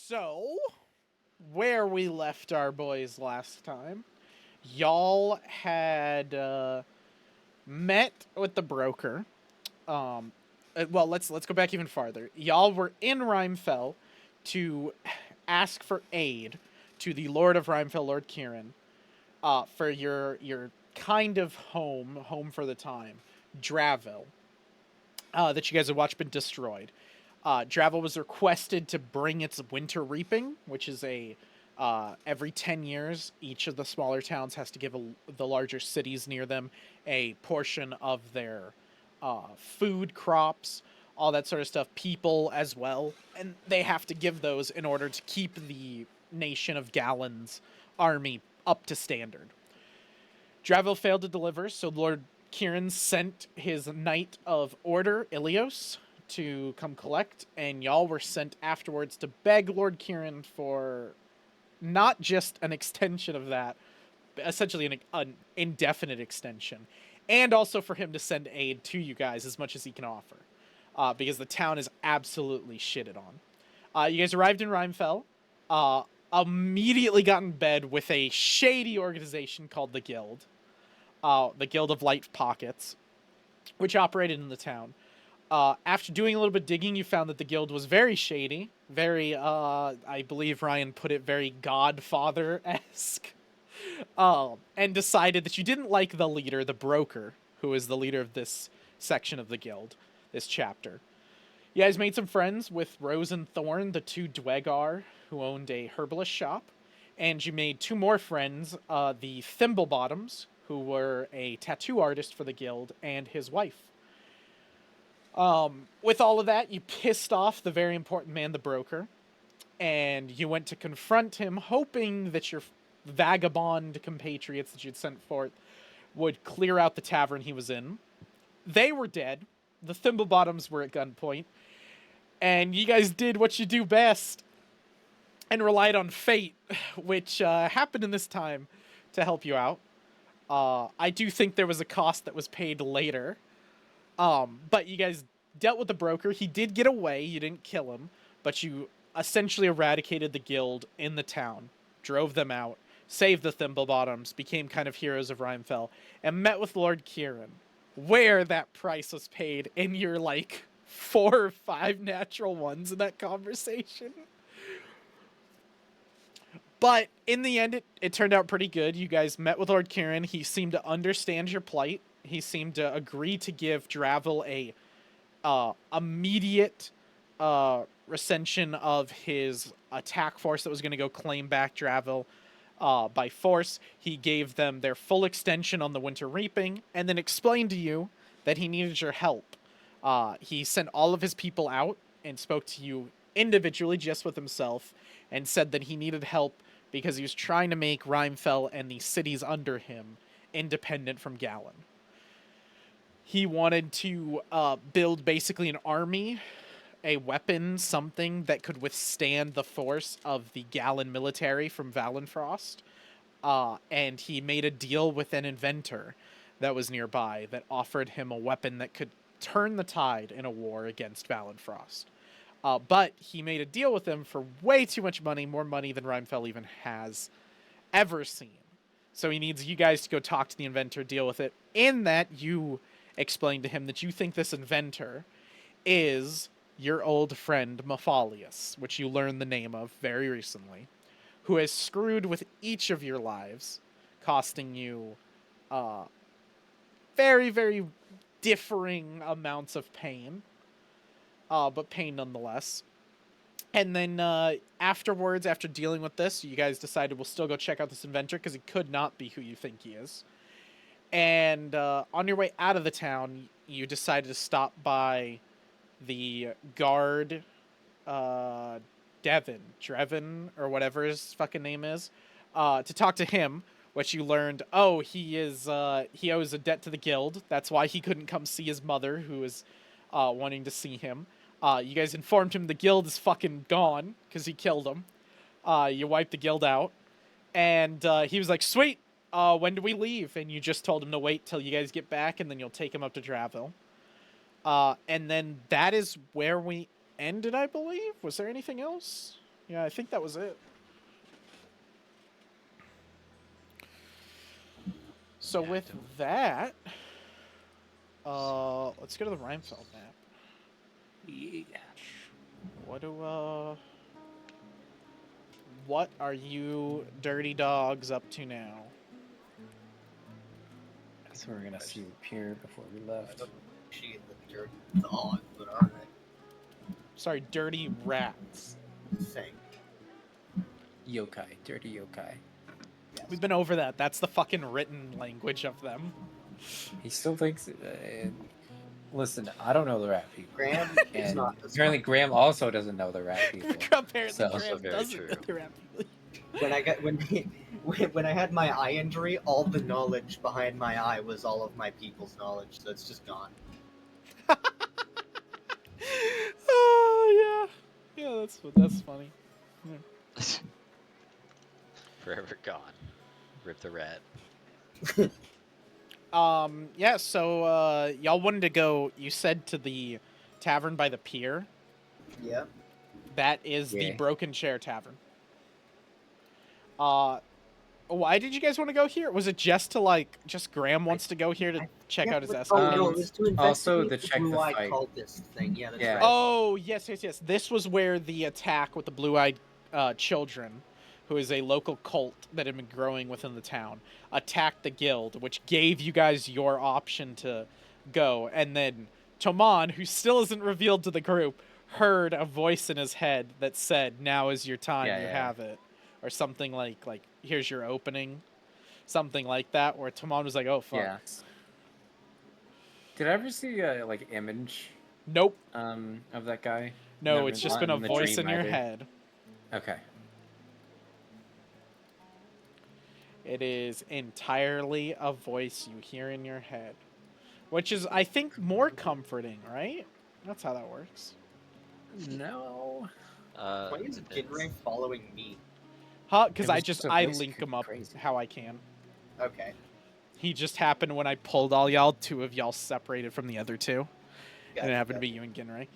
So, where we left our boys last time, y'all had met with the broker. Um, well, let's go back even farther. Y'all were in Rimefell to ask for aid to the Lord of Rimefell, Lord Kieran, for your kind of home for the time, Dravil, that you guys had watched been destroyed. Dravel was requested to bring its winter reaping, which is every 10 years, each of the smaller towns has to give the larger cities near them a portion of their food crops, all that sort of stuff, people as well. And they have to give those in order to keep the nation of Galen's army up to standard. Dravel failed to deliver, so Lord Kieran sent his Knight of Order, Ilios, to come collect, and y'all were sent afterwards to beg Lord Kieran for not just an extension of that, but essentially an indefinite extension, and also for him to send aid to you guys as much as he can offer, because the town is absolutely shitted on. You guys arrived in Rimefell, immediately got in bed with a shady organization called the Guild of Light Pockets, which operated in the town. After doing a little bit of digging, you found that the guild was very shady, very, I believe Ryan put it, very Godfather-esque, and decided that you didn't like the leader, the broker, who is the leader of this section of the guild, this chapter. You guys made some friends with Rose and Thorn, the two Dwegar who owned a herbalist shop, and you made two more friends, the Thimblebottoms, who were a tattoo artist for the guild, and his wife. With all of that, you pissed off the very important man, the broker, and you went to confront him, hoping that your vagabond compatriots that you'd sent forth would clear out the tavern he was in. They were dead. The Thimblebottoms were at gunpoint, and you guys did what you do best and relied on fate, which happened in this time to help you out. I do think there was a cost that was paid later. But you guys dealt with the broker. He did get away. You didn't kill him, but you essentially eradicated the guild in the town, drove them out, saved the Thimblebottoms, became kind of heroes of Rimefell, and met with Lord Kieran, where that price was paid in your, 4 or 5 natural ones in that conversation. But in the end, it turned out pretty good. You guys met with Lord Kieran. He seemed to understand your plight. He seemed to agree to give Dravel a immediate recension of his attack force that was going to go claim back Dravel by force. He gave them their full extension on the Winter Reaping, and then explained to you that he needed your help. He sent all of his people out and spoke to you individually, just with himself, and said that he needed help because he was trying to make Rimefell and the cities under him independent from Galen. He wanted to build basically an army, a weapon, something that could withstand the force of the Galen military from Valenfrost. And he made a deal with an inventor that was nearby that offered him a weapon that could turn the tide in a war against Valenfrost. But he made a deal with him for way too much money, more money than Rimefell even has ever seen. So he needs you guys to go talk to the inventor, deal with it. In that, you explain to him that you think this inventor is your old friend Maphalius, which you learned the name of very recently, who has screwed with each of your lives, costing you very, very differing amounts of pain, but pain nonetheless. And then afterwards, after dealing with this, you guys decided we'll still go check out this inventor because he could not be who you think he is. And on your way out of the town, you decided to stop by the guard, Drevin, or whatever his fucking name is, to talk to him, which you learned, he owes a debt to the guild. That's why he couldn't come see his mother, who is wanting to see him. You guys informed him the guild is fucking gone, because he killed him. You wiped the guild out. And he was like, sweet, when do we leave? And you just told him to wait till you guys get back, and then you'll take him up to Dravil. And then that is where we ended, I believe. Was there anything else? Yeah, I think that was it. So Yeah, with that, let's go to the Rimefell map. Yeah. What are you dirty dogs up to now? So we're gonna see the pier before we left. Appreciate the dirty dog, but alright. Sorry, dirty rats. Thing. Yokai, dirty yokai. Yes. We've been over that. That's the fucking written language of them. He still thinks. Listen, I don't know the rat people. Graham is And not. apparently Graham also doesn't know the rat people. Apparently, So- Graham Also very doesn't true. know the rat people. When I had my eye injury, all the knowledge behind my eye was all of my people's knowledge, so it's just gone. Oh yeah, yeah. That's funny. Forever gone. Rip the rat. Yeah. So y'all wanted to go. You said to the tavern by the pier. Yeah. That is the Yeah. Broken Chair Tavern. Why did you guys want to go here? Was it just to just Graham wants to go here to check out his Oh escort? no, it was to also investigate to the check the blue-eyed fight. cultist thing. Yeah, that's Yeah. right. Oh, yes. This was where the attack with the blue-eyed children, who is a local cult that had been growing within the town, attacked the guild, which gave you guys your option to go. And then Tomon, who still isn't revealed to the group, heard a voice in his head that said, "Now is your time, Yeah, you yeah. have it." Or something like, "Here's your opening." Something like that, where Tomon was like, "Oh, fuck." Yeah. Did I ever see image Nope. of that guy? No, Never- it's just not been a in the voice dream in your either. head. Okay. It is entirely a voice you hear in your head. Which is, I think, more comforting, right? That's how that works. No. Why is Depends. Ginray following me? Huh? Because It I was just, just a I voice link him up crazy. how I can. Okay. He just happened when I pulled all y'all, two of y'all separated from the other two. And it happened to be you and Ginray.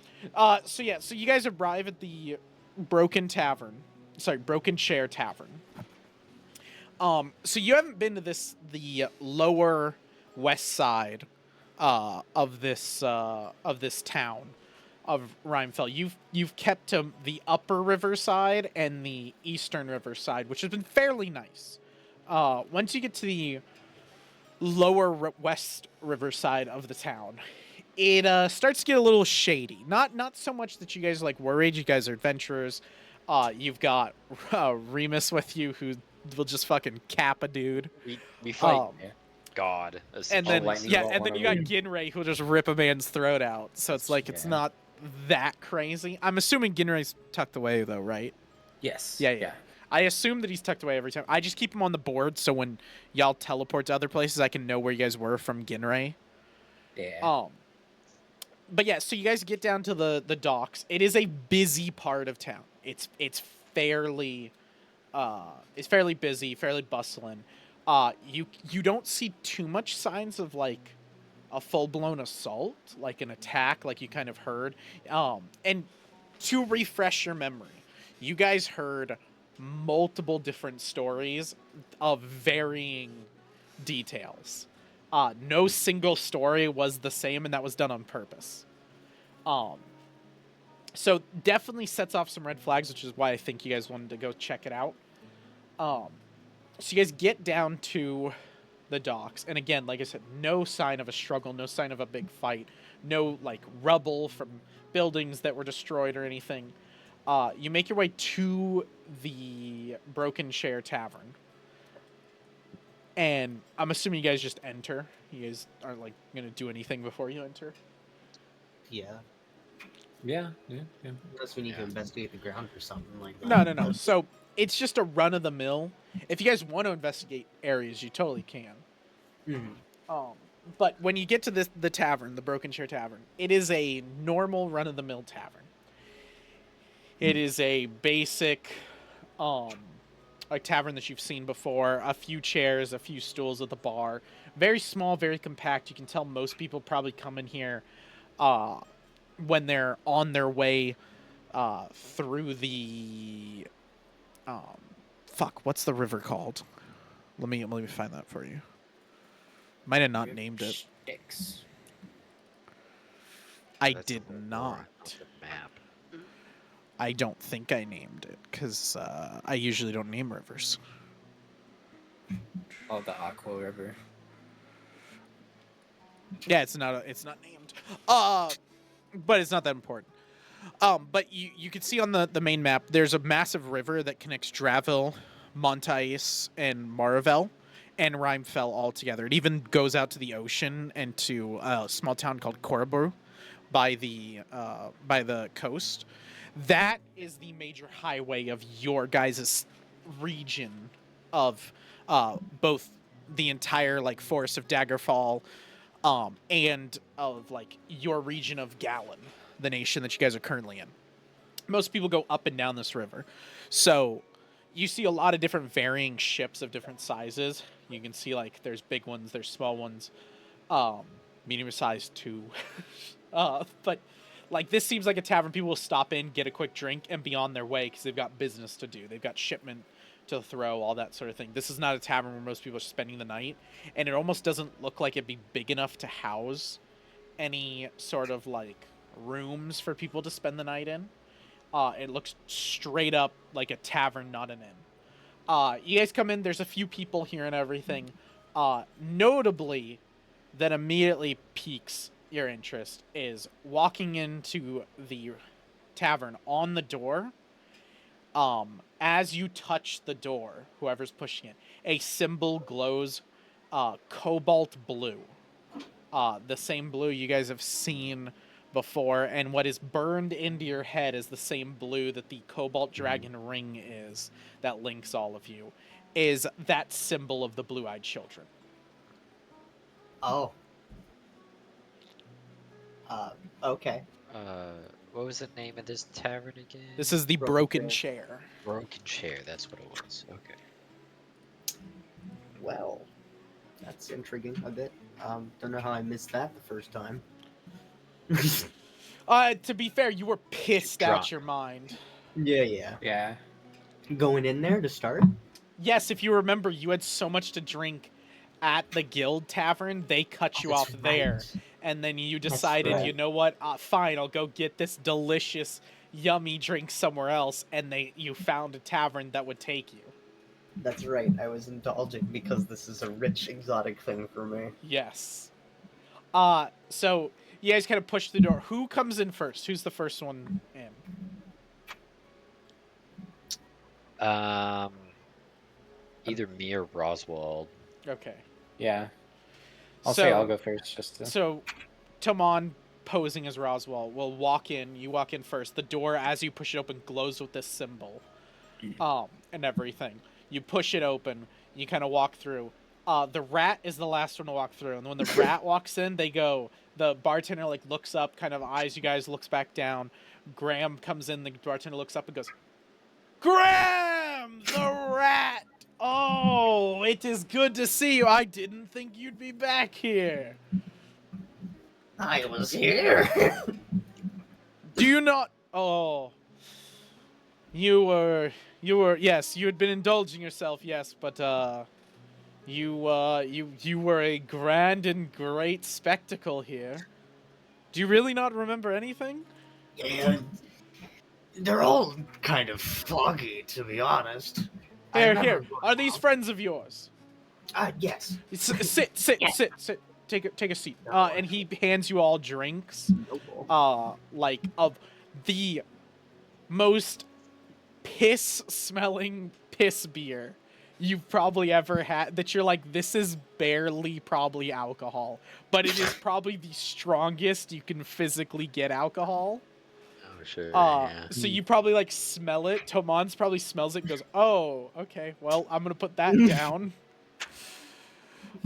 So yeah, so you guys arrive at the Broken Chair Tavern. So you haven't been to the lower west side of this town of Rimefell. You've kept to the upper riverside and the eastern riverside, which has been fairly nice. Once you get to the lower west riverside of the town, it starts to get a little shady. Not so much that you guys worried. You guys are adventurers. You've got Remus with you, who will just fucking cap a dude. We fight Yeah. God. And then lightning yeah, bolt and then one you got over. Ginray, who'll just rip a man's throat out. So it's it's Yeah. not that crazy. I'm assuming Ginray's tucked away though, right? Yes. Yeah. I assume that he's tucked away every time. I just keep him on the board so when y'all teleport to other places, I can know where you guys were from Ginray. Yeah. But yeah, so you guys get down to the docks. It is a busy part of town. It's fairly busy, fairly bustling. You don't see too much signs of a full-blown assault, like an attack, like you kind of heard. And to refresh your memory, you guys heard multiple different stories of varying details. No single story was the same, and that was done on purpose. So definitely sets off some red flags, which is why I think you guys wanted to go check it out. So you guys get down to the docks, and again, like I said, no sign of a struggle, no sign of a big fight, no rubble from buildings that were destroyed or anything. You make your way to the Broken Chair Tavern. And I'm assuming you guys just enter. You guys aren't gonna do anything before you enter. Yeah. Yeah. Unless we need to Yeah. investigate the ground or something like that. No. So it's just a run of the mill. If you guys want to investigate areas, you totally can. Mhm. But when you get to the tavern, the Broken Chair Tavern, it is a normal run of the mill tavern. It is a basic tavern that you've seen before. A few chairs, a few stools at the bar. Very small, very compact. You can tell most people probably come in here when they're on their way through the Fuck, what's the river called? Let me find that for you. Might have not named it. Sticks. I That's did a little more not. off the map. I don't think I named it because I usually don't name rivers. Oh, the Aqua River. Yeah, it's not named. But it's not that important. But you can see on the main map, there's a massive river that connects Dravil, Montais, and Maravel, and Rimefell all together. It even goes out to the ocean and to a small town called Corabru by the coast. That is the major highway of your guys' region of both the entire like forest of Daggerfall, and of like your region of Gallon, the nation that you guys are currently in. Most people go up and down this river, so you see a lot of different varying ships of different sizes. You can see like there's big ones, there's small ones, medium sized too. But like this seems like a tavern people will stop in, get a quick drink, and be on their way because they've got business to do. They've got shipment to throw, all that sort of thing. This is not a tavern where most people are spending the night, and it almost doesn't look like it'd be big enough to house any sort of like rooms for people to spend the night in. It looks straight up like a tavern, not an inn. You guys come in, there's a few people here and everything. Notably, that immediately piques your interest is walking into the tavern on the door. As you touch the door, whoever's pushing it, a symbol glows cobalt blue. The same blue you guys have seen before, and what is burned into your head is the same blue that the cobalt dragon ring is that links all of you, is that symbol of the blue-eyed children. Oh. Okay. What was the name of this tavern again? This is the Broken Chair. Broken Chair, that's what it was. Okay. Well, that's intriguing a bit. Don't know how I missed that the first time. To be fair, you were pissed out your mind. Yeah. Yeah. Going in there to start? Yes, if you remember, you had so much to drink at the Guild Tavern, they cut you off there. And then you decided, right. you know what, fine, I'll go get this delicious, yummy drink somewhere else, and you found a tavern that would take you. That's right, I was indulgent because this is a rich, exotic thing for me. Yes. So you guys kind of push the door. Who comes in first? Who's the first one in? Either me or Roswald. Okay. Yeah. I'll say I'll go first just to... So, Tomon, posing as Roswell, will walk in. You walk in first. The door, as you push it open, glows with this symbol. And everything. You push it open. You kind of walk through. The rat is the last one to walk through. And when the rat walks in, the bartender, like, looks up, kind of eyes you guys, looks back down. Graham comes in. The bartender looks up and goes, Graham, the rat! Oh, it is good to see you. I didn't think you'd be back here. I was here! Do you not... Oh. You were... Yes, you had been indulging yourself, yes, but, you were a grand and great spectacle here. Do you really not remember anything? Yeah, they're all kind of foggy, to be honest. Here. Are these friends of yours? Yes. Sit. Take a seat. And he hands you all drinks. Like of the most piss-smelling piss beer you've probably ever had. That you're like, this is barely probably alcohol, but it is probably the strongest you can physically get alcohol. Sure, So you probably like smell it. Tomon's probably smells it and goes, "Oh, okay. Well, I'm gonna put that down."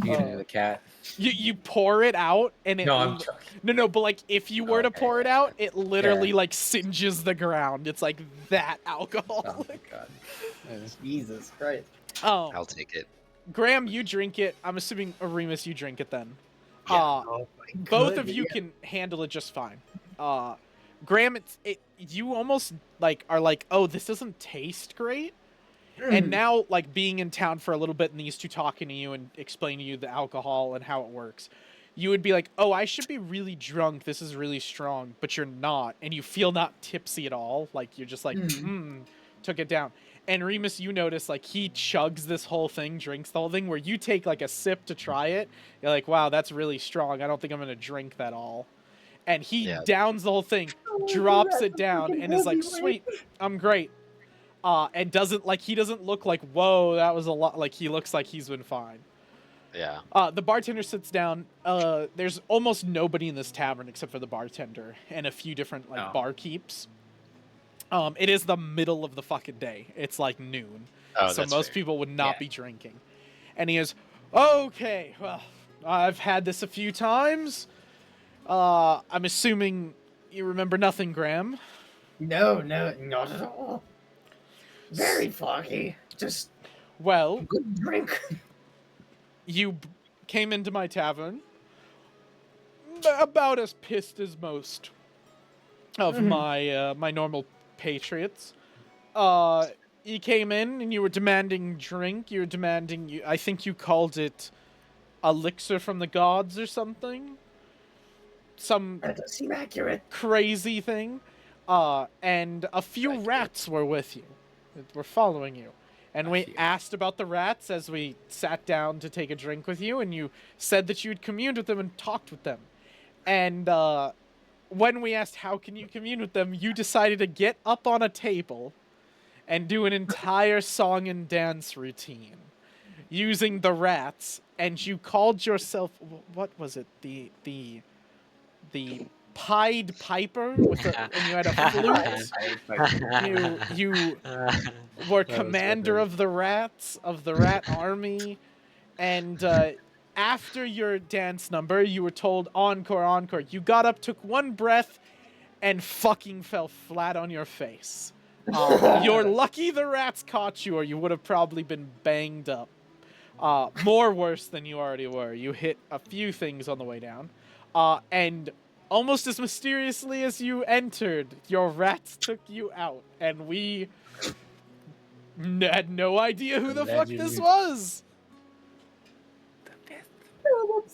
You gonna do the cat? You pour it out and it. No, I'm joking. No. But like, if you were to Okay, pour it out, it literally yeah. like singes the ground. It's like that Oh alcohol. my god. Jesus Christ. I'll take it. Graham, you drink it. I'm assuming Remus, you drink it then. Oh my Both of you can handle it just fine. Graham, you almost like are like, oh, this doesn't taste great, And now, like, being in town for a little bit and these two talking to you and explaining to you the alcohol and how it works, you would be like, oh, I should be really drunk. This is really strong. But you're not. And you feel not tipsy at all. Like, you're just like, took it down. And Remus, you notice, like, he chugs this whole thing, drinks the whole thing, where you take, like, a sip to try it. You're like, wow, that's really strong. I don't think I'm going to drink that all. And he downs the whole thing, drops it down, and is like, sweet, I'm great. And he doesn't look like, whoa, that was a lot. Like, he looks like he's been fine. Yeah. The bartender sits down. There's almost nobody in this tavern except for the bartender and a few different, like, barkeeps. It is the middle of the fucking day. It's like noon. So most people would not be drinking. And he is, okay, well, I've had this a few times. I'm assuming you remember nothing, Graham. No, not at all. Very foggy. Just good drink. You came into my tavern about as pissed as most of my normal patriots. You came in and you were demanding drink. You were demanding, I think you called it elixir from the gods or something. That does seem accurate. Crazy thing. And a few rats were with you. Were following you. And we asked about the rats as we sat down to take a drink with you, and you said that you had communed with them and talked with them. And when we asked how can you commune with them, you decided to get up on a table and do an entire song and dance routine using the rats, and you called yourself, what was it? The Pied Piper and you had a flute. You were commander of the rats, of the rat army, and after your dance number, you were told encore, encore. You got up, took one breath, and fucking fell flat on your face. You're lucky the rats caught you, or you would have probably been banged up. More worse than you already were. You hit a few things on the way down. And almost as mysteriously as you entered, your rats took you out. And we had no idea who the fuck this was.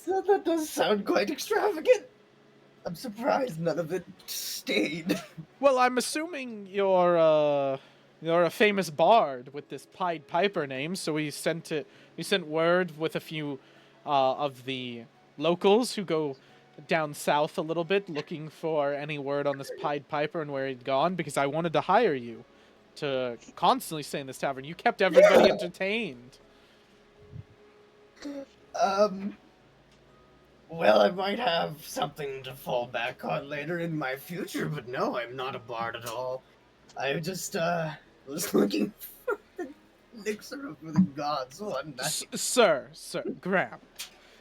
That does sound quite extravagant. I'm surprised none of it stayed. Well, I'm assuming you're a famous bard with this Pied Piper name, so we sent word with a few of the locals who go down south a little bit looking for any word on this Pied Piper and where he'd gone, because I wanted to hire you to constantly stay in this tavern. You kept everybody entertained. Well, I might have something to fall back on later in my future, but no, I'm not a bard at all. I just, was looking for the elixir of the gods one night. Sir, Graham,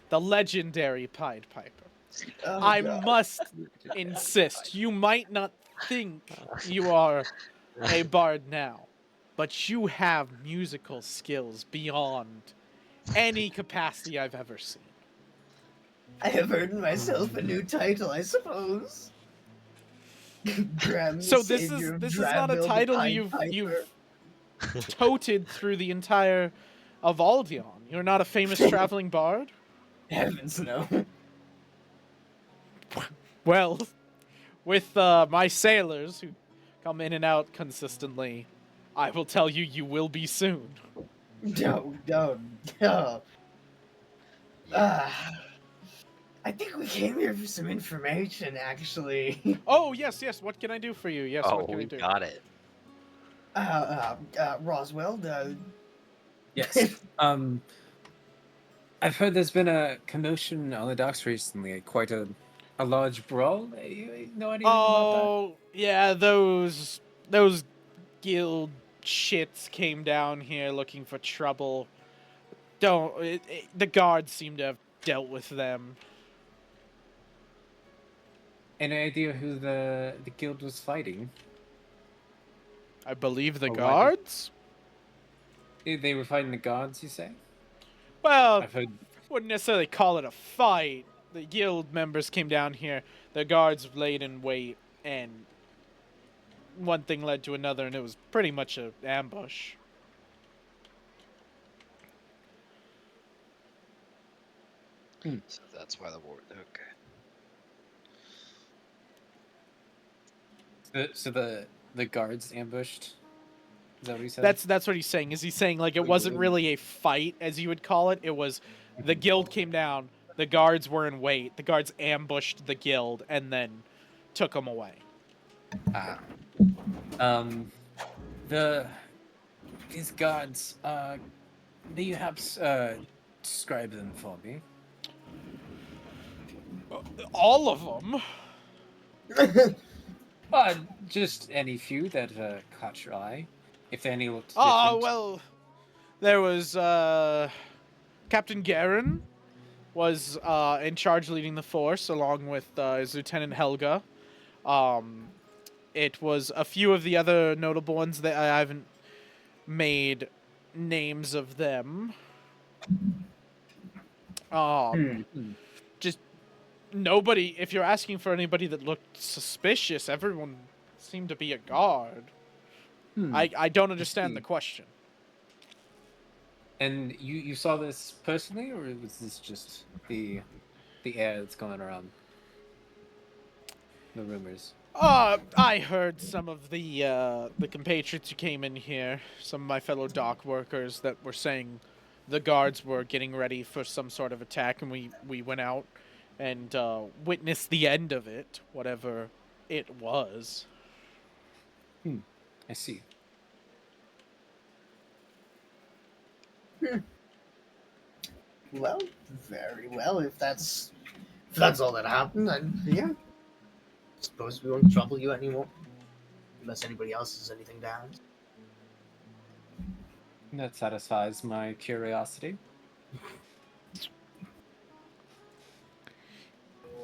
the legendary Pied Piper. Oh, I God. must insist, you might not think you are a bard now, but you have musical skills beyond any capacity I've ever seen. I have earned myself a new title, I suppose. So this is not a title you've toted through the entire of Aldion. You're not a famous traveling bard? Heavens no. Well, with my sailors who come in and out consistently, I will tell you, you will be soon. No. I think we came here for some information, actually. Oh, yes. What can I do for you? Yes, what can I do? Got it. Roswell, Yes. I've heard there's been a commotion on the docks recently, quite a large brawl. You know anything about that? Oh, yeah, those guild shits came down here looking for trouble. The guards seem to have dealt with them. Any idea who the guild was fighting? I believe the Or why guards? They were fighting the gods, you say? Well, I've heard. wouldn't necessarily call it a fight. The guild members came down here, the guards laid in wait, and one thing led to another, and it was pretty much an ambush. So that's why the ward. Okay. So the guards ambushed. Is that what he said? That's what he's saying. Is he's saying like it wasn't really a fight as you would call it. It was the guild came down, the guards were in wait, the guards ambushed the guild and then took them away. Ah. These gods, do you have describe them for me? All of them. Just any few that caught your eye. If any looked Oh, different. well, there was Captain Garen was in charge leading the force along with his Lieutenant Helga. It was a few of the other notable ones that I haven't made names of them. Just nobody, if you're asking for anybody that looked suspicious, everyone seemed to be a guard. I don't understand the question. And you saw this personally, or was this just the air that's going around? The rumors. I heard some of the compatriots who came in here, some of my fellow dock workers, that were saying the guards were getting ready for some sort of attack, and we went out and witnessed the end of it, whatever it was. I see. Well, very well. If that's all that happened, then yeah. Suppose we won't trouble you anymore, unless anybody else has anything to ask. That satisfies my curiosity.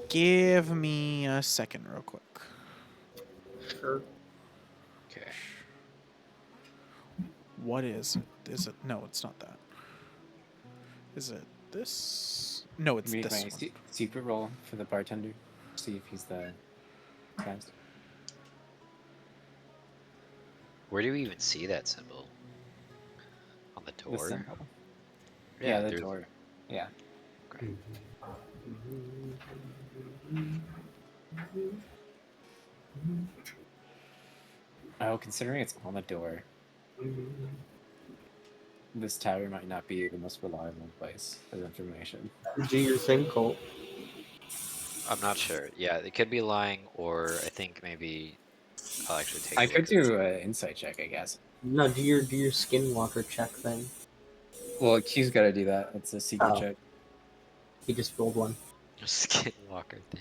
Give me a second real quick. Sure. Okay. What is it? Is it? No, it's not that. Is it this? No, it's Make this my one. secret roll for the bartender. See if he's the guys. Where do we even see that symbol? On the The door? symbol. Yeah, the there's- door. Yeah. Okay. Oh, considering it's on the door, this tower might not be the most reliable place for information. Do your thing, Colt. I'm not sure. Yeah, it could be lying, or I think maybe I'll actually take. I could do an insight check, I guess. No, do your skinwalker check thing. Well, Q's got to do that. It's a secret Oh. check. He just rolled one. Skinwalker thing.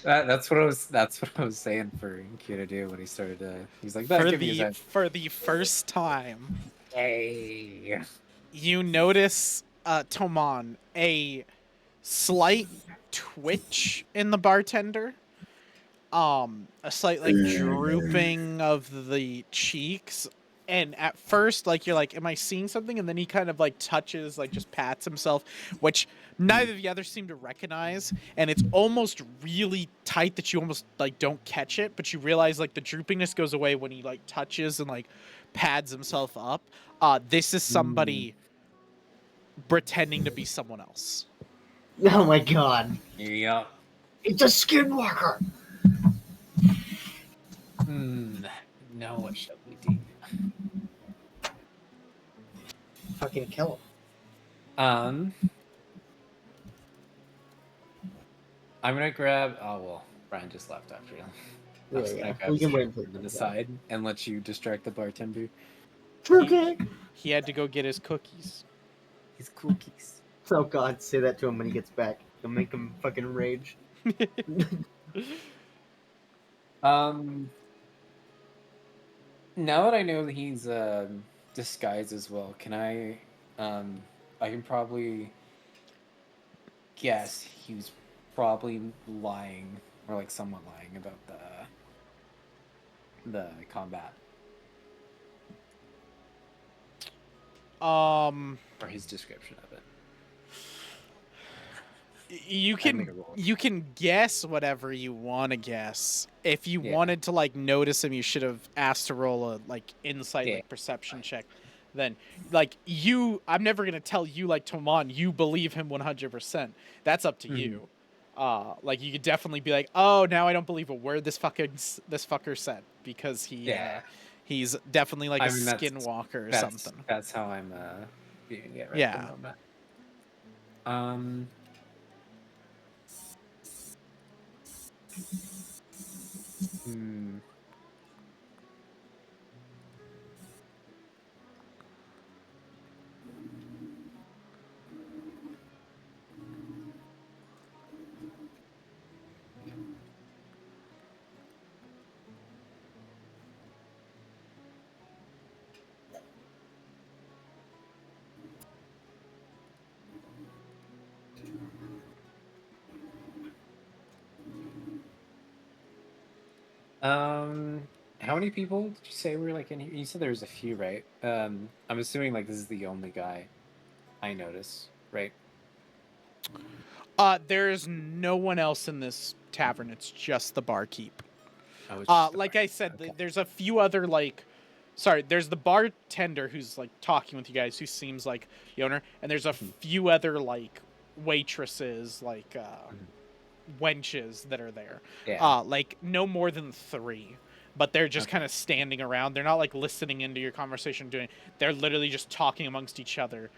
That's what I was saying for Q to do when he started. He's like, For give me a for the first time, Hey. you notice Tomon, a slight twitch in the bartender. A slight like drooping of the cheeks. And at first, like, you're like, am I seeing something? And then he kind of like touches, like just pats himself, which neither of the others seem to recognize. And it's almost really tight that you almost like don't catch it, but you realize like the droopiness goes away when he like touches and like pads himself up. This is somebody pretending to be someone else. Oh my god. Yep. It's a skinwalker! Now what shall we do? Fucking kill him. I'm gonna grab. Oh well, Brian just left after you. I'm just gonna grab We can wait something for to the side and let you distract the bartender. Okay. He had to go get his cookies. His cookies. Oh god, say that to him when he gets back. It'll make him fucking rage. Now that I know that he's disguised as well, can I can probably guess he was probably lying, or like somewhat lying about the combat. Or his description of it. You can guess whatever you want to guess. If you Yeah. wanted to like notice him, you should have asked to roll a like insight Yeah. like perception check. then like I'm never gonna tell you like Tomon, you believe him 100%. That's up to Mhm. you. Like you could definitely be like, oh, now I don't believe a word this fucker said because Yeah. he's definitely like I a mean, skinwalker or that's something. that's how I'm viewing it right at the Yeah. moment. Um. Hmm. How many people did you say were like in here? You said there was a few, right? I'm assuming like this is the only guy I notice, right? There's no one else in this tavern. It's just the barkeep. Oh, it's just the Like bar. I said, Okay. there's a few other like, sorry, there's the bartender who's like talking with you guys, who seems like the owner, and there's a Mhm. few other like waitresses, like Mhm. wenches that are there. Yeah. Like no more than 3, but they're just Okay. kind of standing around. They're not like listening into your conversation. They're literally just talking amongst each other,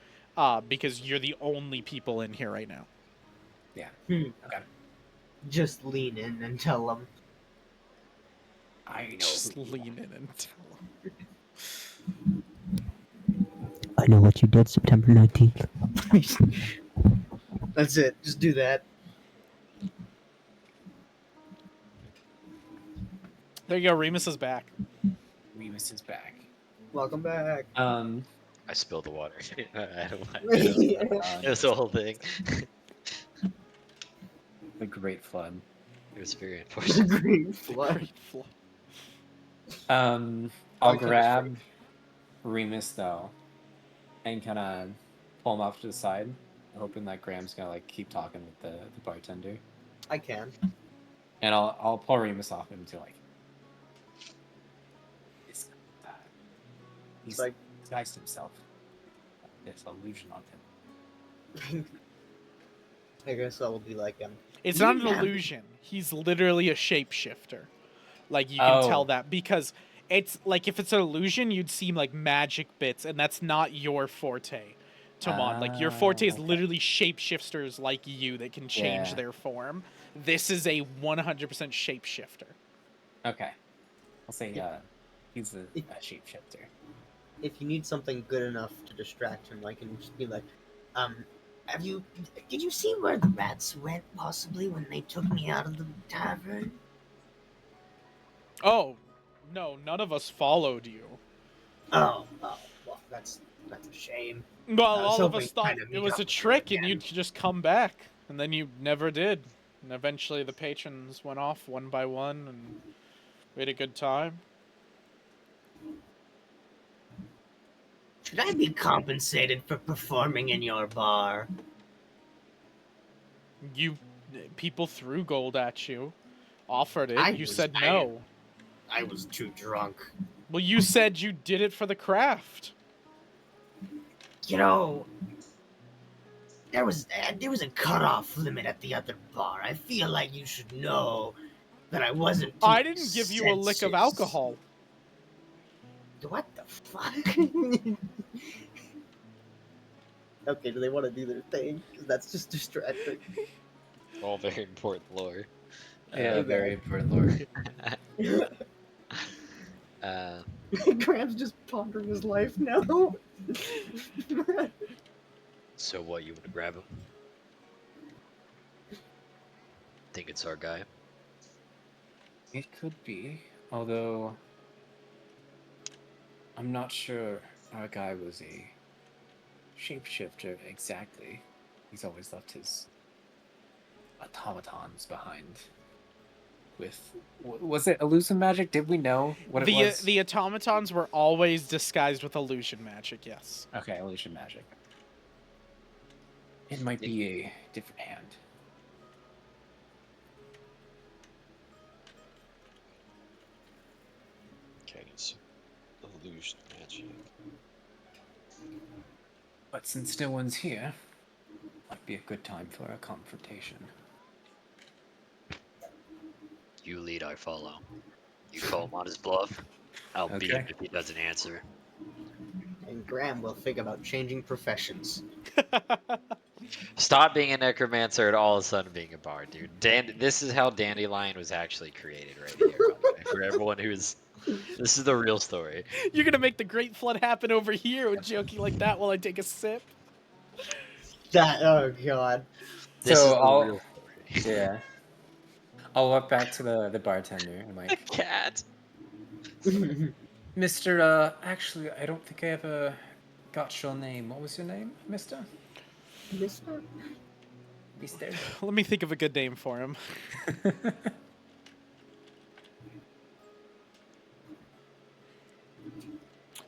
because you're the only people in here right now. Yeah. Hmm. Okay. Just lean in and tell them. I know Just who you lean are. in and tell them. I know what you did September 19th. That's it. Just do that. There you go. Remus is back. Remus is back. Welcome back. I spilled the water. I don't mind. Uh, It was the whole thing. the Great Flood. It was very The unfortunate. green flood. Great flood. I'll Like grab Remus though, and kind of pull him off to the side, hoping that Graham's gonna like keep talking with the bartender, I can. and I'll pull Remus off him to like this. It's He's like disguised himself. There's illusion on him. I guess I will be like him. It's Do not you an have- illusion. He's literally a shapeshifter. Like you can tell Oh. that because it's like if it's an illusion, you'd see like magic bits, and that's not your forte, Tomon. Like your forte is Okay. literally shapeshifters like you that can change Yeah. their form. This is a 100% shapeshifter. Okay. I'll say Yeah. he's a If- shapeshifter. If you need something good enough to distract him, I can just be like, did you see where the rats went possibly when they took me out of the tavern? Oh, no, none of us followed you. Oh, well, that's a shame. Well, I was all of hoping us to thought kind of it meet was up a with you trick and again. you'd just come back, and then you never did. And eventually the patrons went off one by one, and we had a good time. Should I be compensated for performing in your bar? People threw gold at you, offered it. You said I no. was too drunk. Well, you said you did it for the craft. You know, there was a cutoff limit at the other bar. I feel like you should know that I wasn't. To I my didn't give you a lick of senses. alcohol. What the fuck? Okay, do they want to do their thing? Because that's just distracting. All very important lore. Yeah, Okay. very important lore. Uh, Graham's just pondering his life now. so what? You want to grab him? Think it's our guy? It could be, although I'm not sure our guy was a shapeshifter exactly. He's always left his automatons behind. With was it illusion magic? Did we know what it was? The automatons were always disguised with illusion magic. Yes. Okay, illusion magic. It might be a different hand. Okay, it's illusion magic. But since no one's here, might be a good time for a confrontation. You lead, I follow. You call him on his bluff. I'll beat him Okay. if he doesn't answer. And Graham will think about changing professions. Stop being a necromancer and all of a sudden being a bard, dude. This is how Dandelion was actually created right here, by the way. For everyone who's... This is the real story. You're gonna make the great flood happen over here with joking like that while I take a sip? That, oh god. This So is the I'll, real story. yeah, I'll walk back to the bartender and like, Cat. Mister, actually, I don't think I ever got your name. What was your name, Mister? Mister? Mister? Let me think of a good name for him.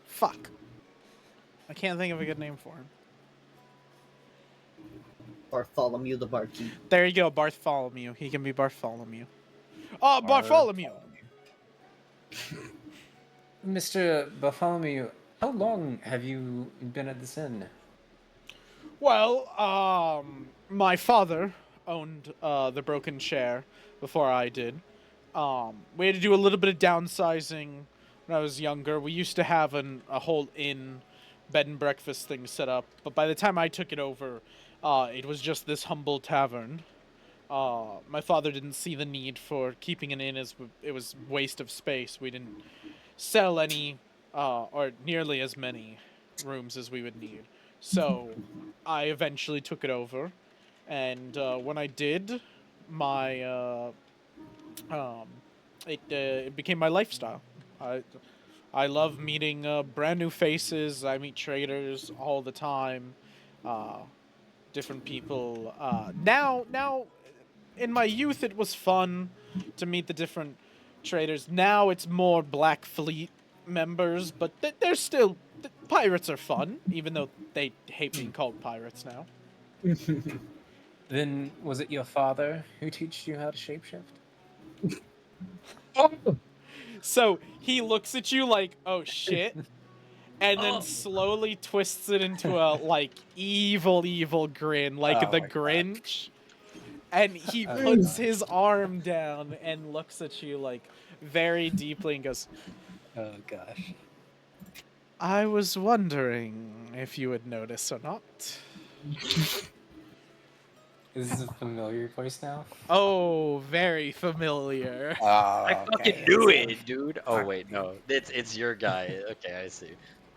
Fuck. I can't think of a good name for him. Bartholomew the Barkeep. There you go, Bartholomew. He can be Bartholomew. Oh, Bartholomew! Mr. Bartholomew, how long have you been at this inn? Well, my father owned the Broken Chair before I did. We had to do a little bit of downsizing when I was younger. We used to have a whole inn, bed and breakfast thing set up, but by the time I took it over, it was just this humble tavern. My father didn't see the need for keeping an inn as it was waste of space. We didn't sell any, or nearly as many rooms as we would need. So I eventually took it over, and when I did, my it became my lifestyle. I love meeting brand new faces. I meet traders all the time, different people. Now, in my youth, it was fun to meet the different traders. Now it's more Black Fleet members, but they're still pirates are fun, even though they hate being called pirates now. Then was it your father who taught you how to shapeshift? So he looks at you like, "Oh shit," and then slowly twists it into a like evil grin, like Oh the my God. Grinch. And he puts his arm down and looks at you like very deeply and goes, Oh gosh. "I was wondering if you would notice or not." Is this a familiar voice now? Oh, very familiar. Oh, I fucking knew it, dude. Oh wait, no, it's your guy. Okay, I see.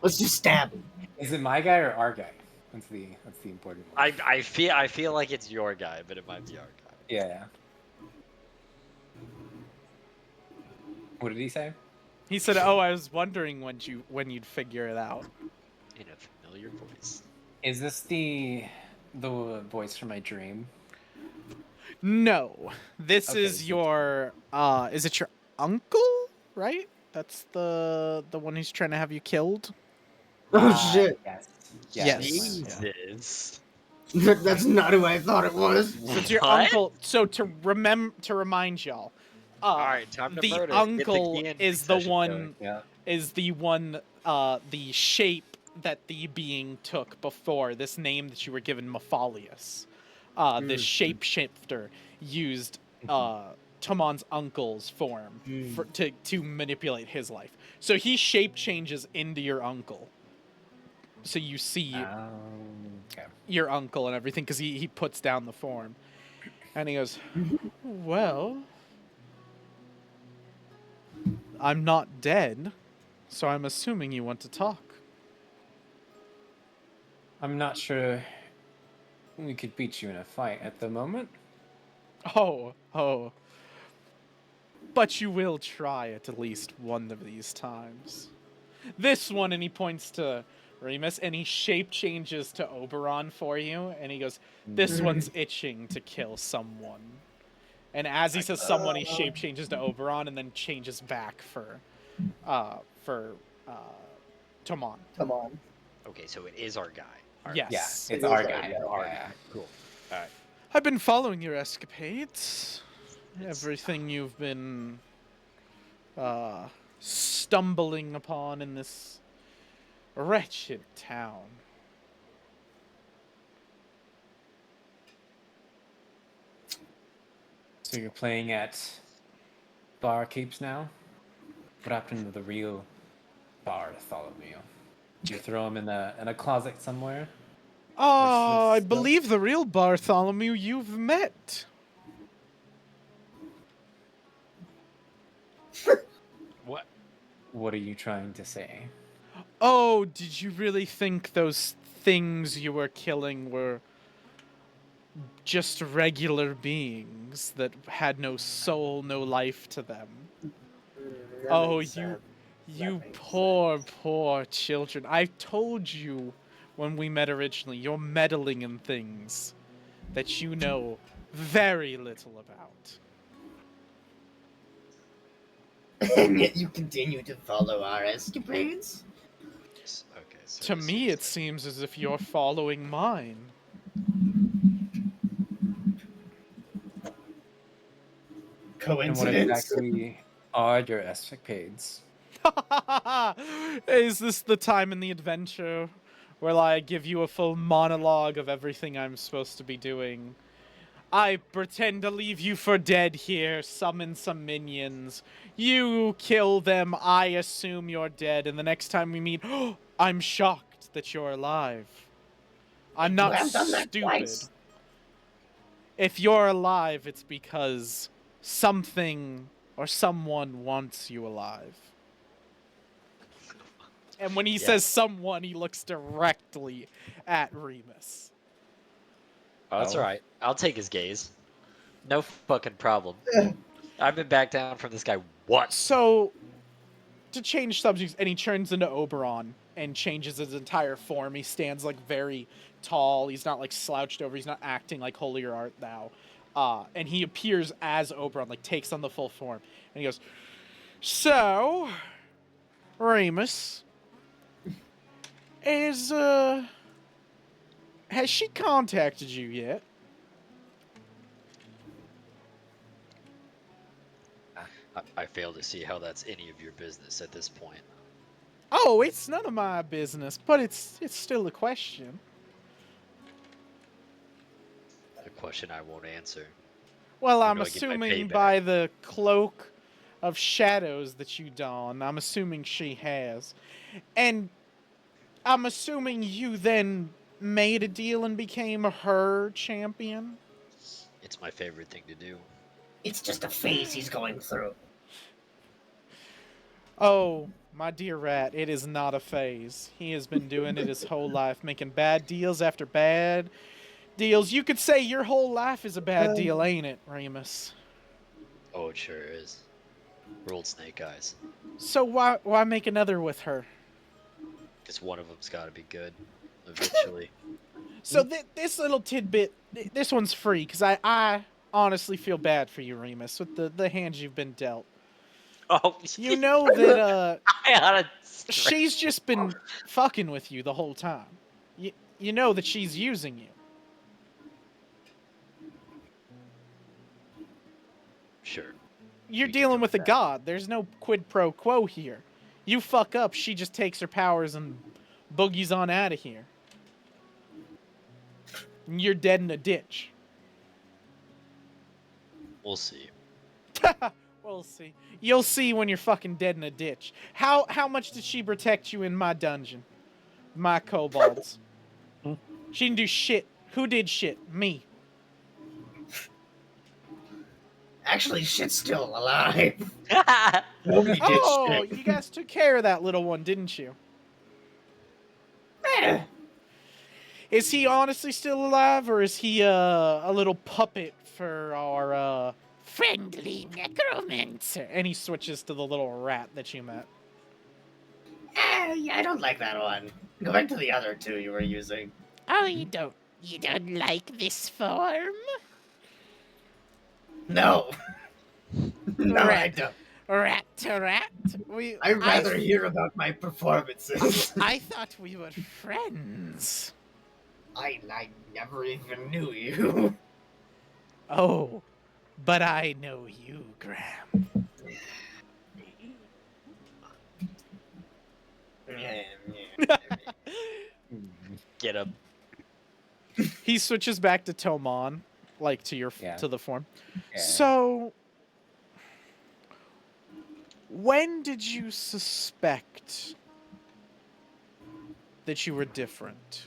Let's just stab him. Is it my guy or our guy? That's the important one. I feel like it's your guy, but it might be our guy. Yeah. What did he say? He said, "Oh, I was wondering when you'd figure it out." In a familiar voice. Is this the voice from my dream? No, this Okay, is so- your. Is it your uncle? Right? That's the one who's trying to have you killed. Oh shit. Yes. Yes. Jesus. That's not who I thought it was. So it's your What? uncle. So to remind y'all, All right, time to the murder. uncle Get is the session one going. Yeah. is the one the shape that the being took before this name that you were given, Maphalius. This shapeshifter used Tomon's uncle's form to manipulate his life. So he shape changes into your uncle. So you see Okay. your uncle and everything because he puts down the form. And he goes, "Well, I'm not dead, so I'm assuming you want to talk." I'm not sure we could beat you in a fight at the moment. Oh. But you will try it at least one of these times. This one, and he points to Remus, and he shape changes to Oberon for you, and he goes, "This one's itching to kill someone." And as he says someone, he shape changes to Oberon and then changes back for Tomon. Come on. Okay, so it is our guy. All right. Yes. Yeah, it's It our is guy. our Cool. All right. I've been following your escapades. Everything you've been stumbling upon in this wretched town. So you're playing at bar keeps now? What happened to the real Bartholomew? Did you throw him in a closet somewhere? Oh, I Still- believe the real Bartholomew you've met. What? What are you trying to say? Oh, did you really think those things you were killing were just regular beings that had no soul, no life to them? That Oh, makes sense. you makes poor, poor children. I told you when we met originally, you're meddling in things that you know very little about. And yet you continue to follow our escapades? Okay, so To this me, seems it seems as if you're following mine. And what Coincidence? exactly are your escapades? Is this the time in the adventure where I give you a full monologue of everything I'm supposed to be doing? I pretend to leave you for dead here, summon some minions. You kill them, I assume you're dead, and the next time we meet, I'm shocked that you're alive. I'm You not have done that stupid. twice. If you're alive, it's because something or someone wants you alive. And when he Yeah. says someone, he looks directly at Remus. Oh, that's Oh. alright. I'll take his gaze. No fucking problem. I've been back down from this guy once. So, to change subjects, and he turns into Oberon and changes his entire form. He stands like very tall. He's not like slouched over. He's not acting like holier art thou. And he appears as Oberon, like takes on the full form. And he goes, "So, Remus, has she contacted you yet?" I fail to see how that's any of your business at this point. Oh, it's none of my business, but it's still a question. A question I won't answer. Well, When I'm do I get my assuming payback? by the cloak of shadows that you don, I'm assuming she has. And I'm assuming you then made a deal and became her champion? It's my favorite thing to do. It's just a phase he's going through. Oh, my dear rat, it is not a phase. He has been doing it his whole life, making bad deals after bad deals. You could say your whole life is a bad deal, ain't it, Remus? Oh, it sure is. Rolled snake eyes. So why make another with her? Because one of them's got to be good. Eventually. So this little tidbit, this one's free, because I honestly feel bad for you, Remus, with the hands you've been dealt. Oh, You know that I oughta she's just been fucking with you the whole time. You know that she's using you. Sure. You're We can dealing go with a with that. god. There's no quid pro quo here. You fuck up, she just takes her powers and boogies on out of here. And you're dead in a ditch. We'll see. We'll see. You'll see when you're fucking dead in a ditch. How much did she protect you in my dungeon? My kobolds. She didn't do shit. Who did shit? Me. Actually, shit's still alive. Nobody did Oh, shit. you guys took care of that little one, didn't you? Eh, Is he honestly still alive, or is he a little puppet for our friendly necromancer? And he switches to the little rat that you met. yeah, I don't like that one. Go back to the other two you were using. Oh, you don't like this form? No. No, I Rat. don't. Rat to rat. I'd rather hear about my performances. I thought we were friends. I never even knew you. Oh, but I know you, Graham. Get him. He switches back to Tomon. like to your Yeah. to the form. Yeah. So, when did you suspect that you were different?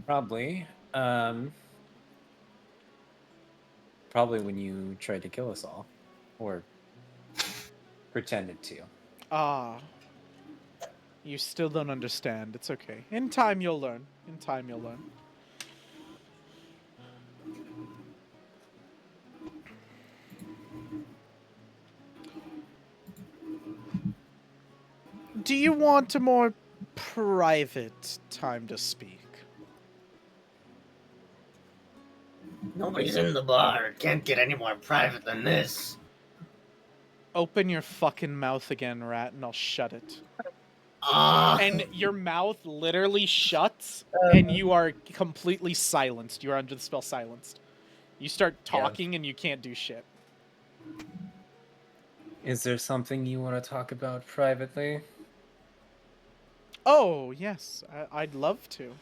Probably. Um, Probably when you tried to kill us all, or pretended to. Ah, you still don't understand. It's okay. In time, you'll learn. In time, you'll learn. Do you want a more private time to speak? Nobody's in the bar. It can't get any more private than this. Open your fucking mouth again, rat, and I'll shut it. Ah. And your mouth literally shuts, and you are completely silenced. You are under the spell silenced. You start talking, and you can't do shit. Is there something you want to talk about privately? Oh, yes. I'd love to.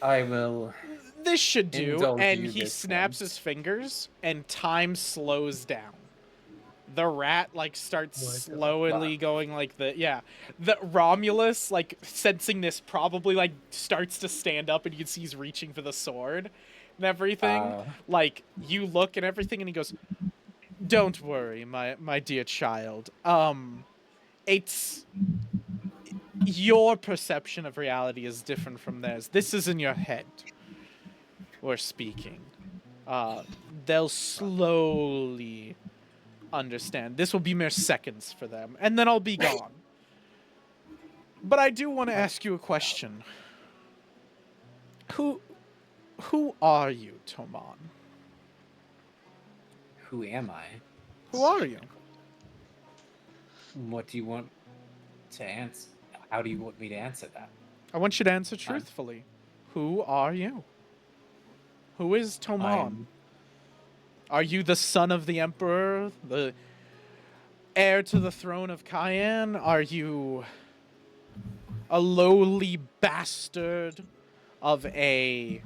I will. This should do, Indulge and you he this snaps one. his fingers, and time slows down. The rat like starts What the slowly fuck? going like the Romulus like sensing this probably like starts to stand up, and you can see he's reaching for the sword and everything. Like you look and everything, and he goes, "Don't worry, my dear child. It's your perception of reality is different from theirs. This is in your head. We're speaking. They'll slowly understand. This will be mere seconds for them, and then I'll be gone. But I do want to ask you a question. Who are you, Tomon? Who am I? Who are you? What do you want to answer? How do you want me to answer that? I want you to answer truthfully. Who are you? Who is Tomon? Are you the son of the Emperor? The heir to the throne of Cayenne? Are you a lowly bastard of a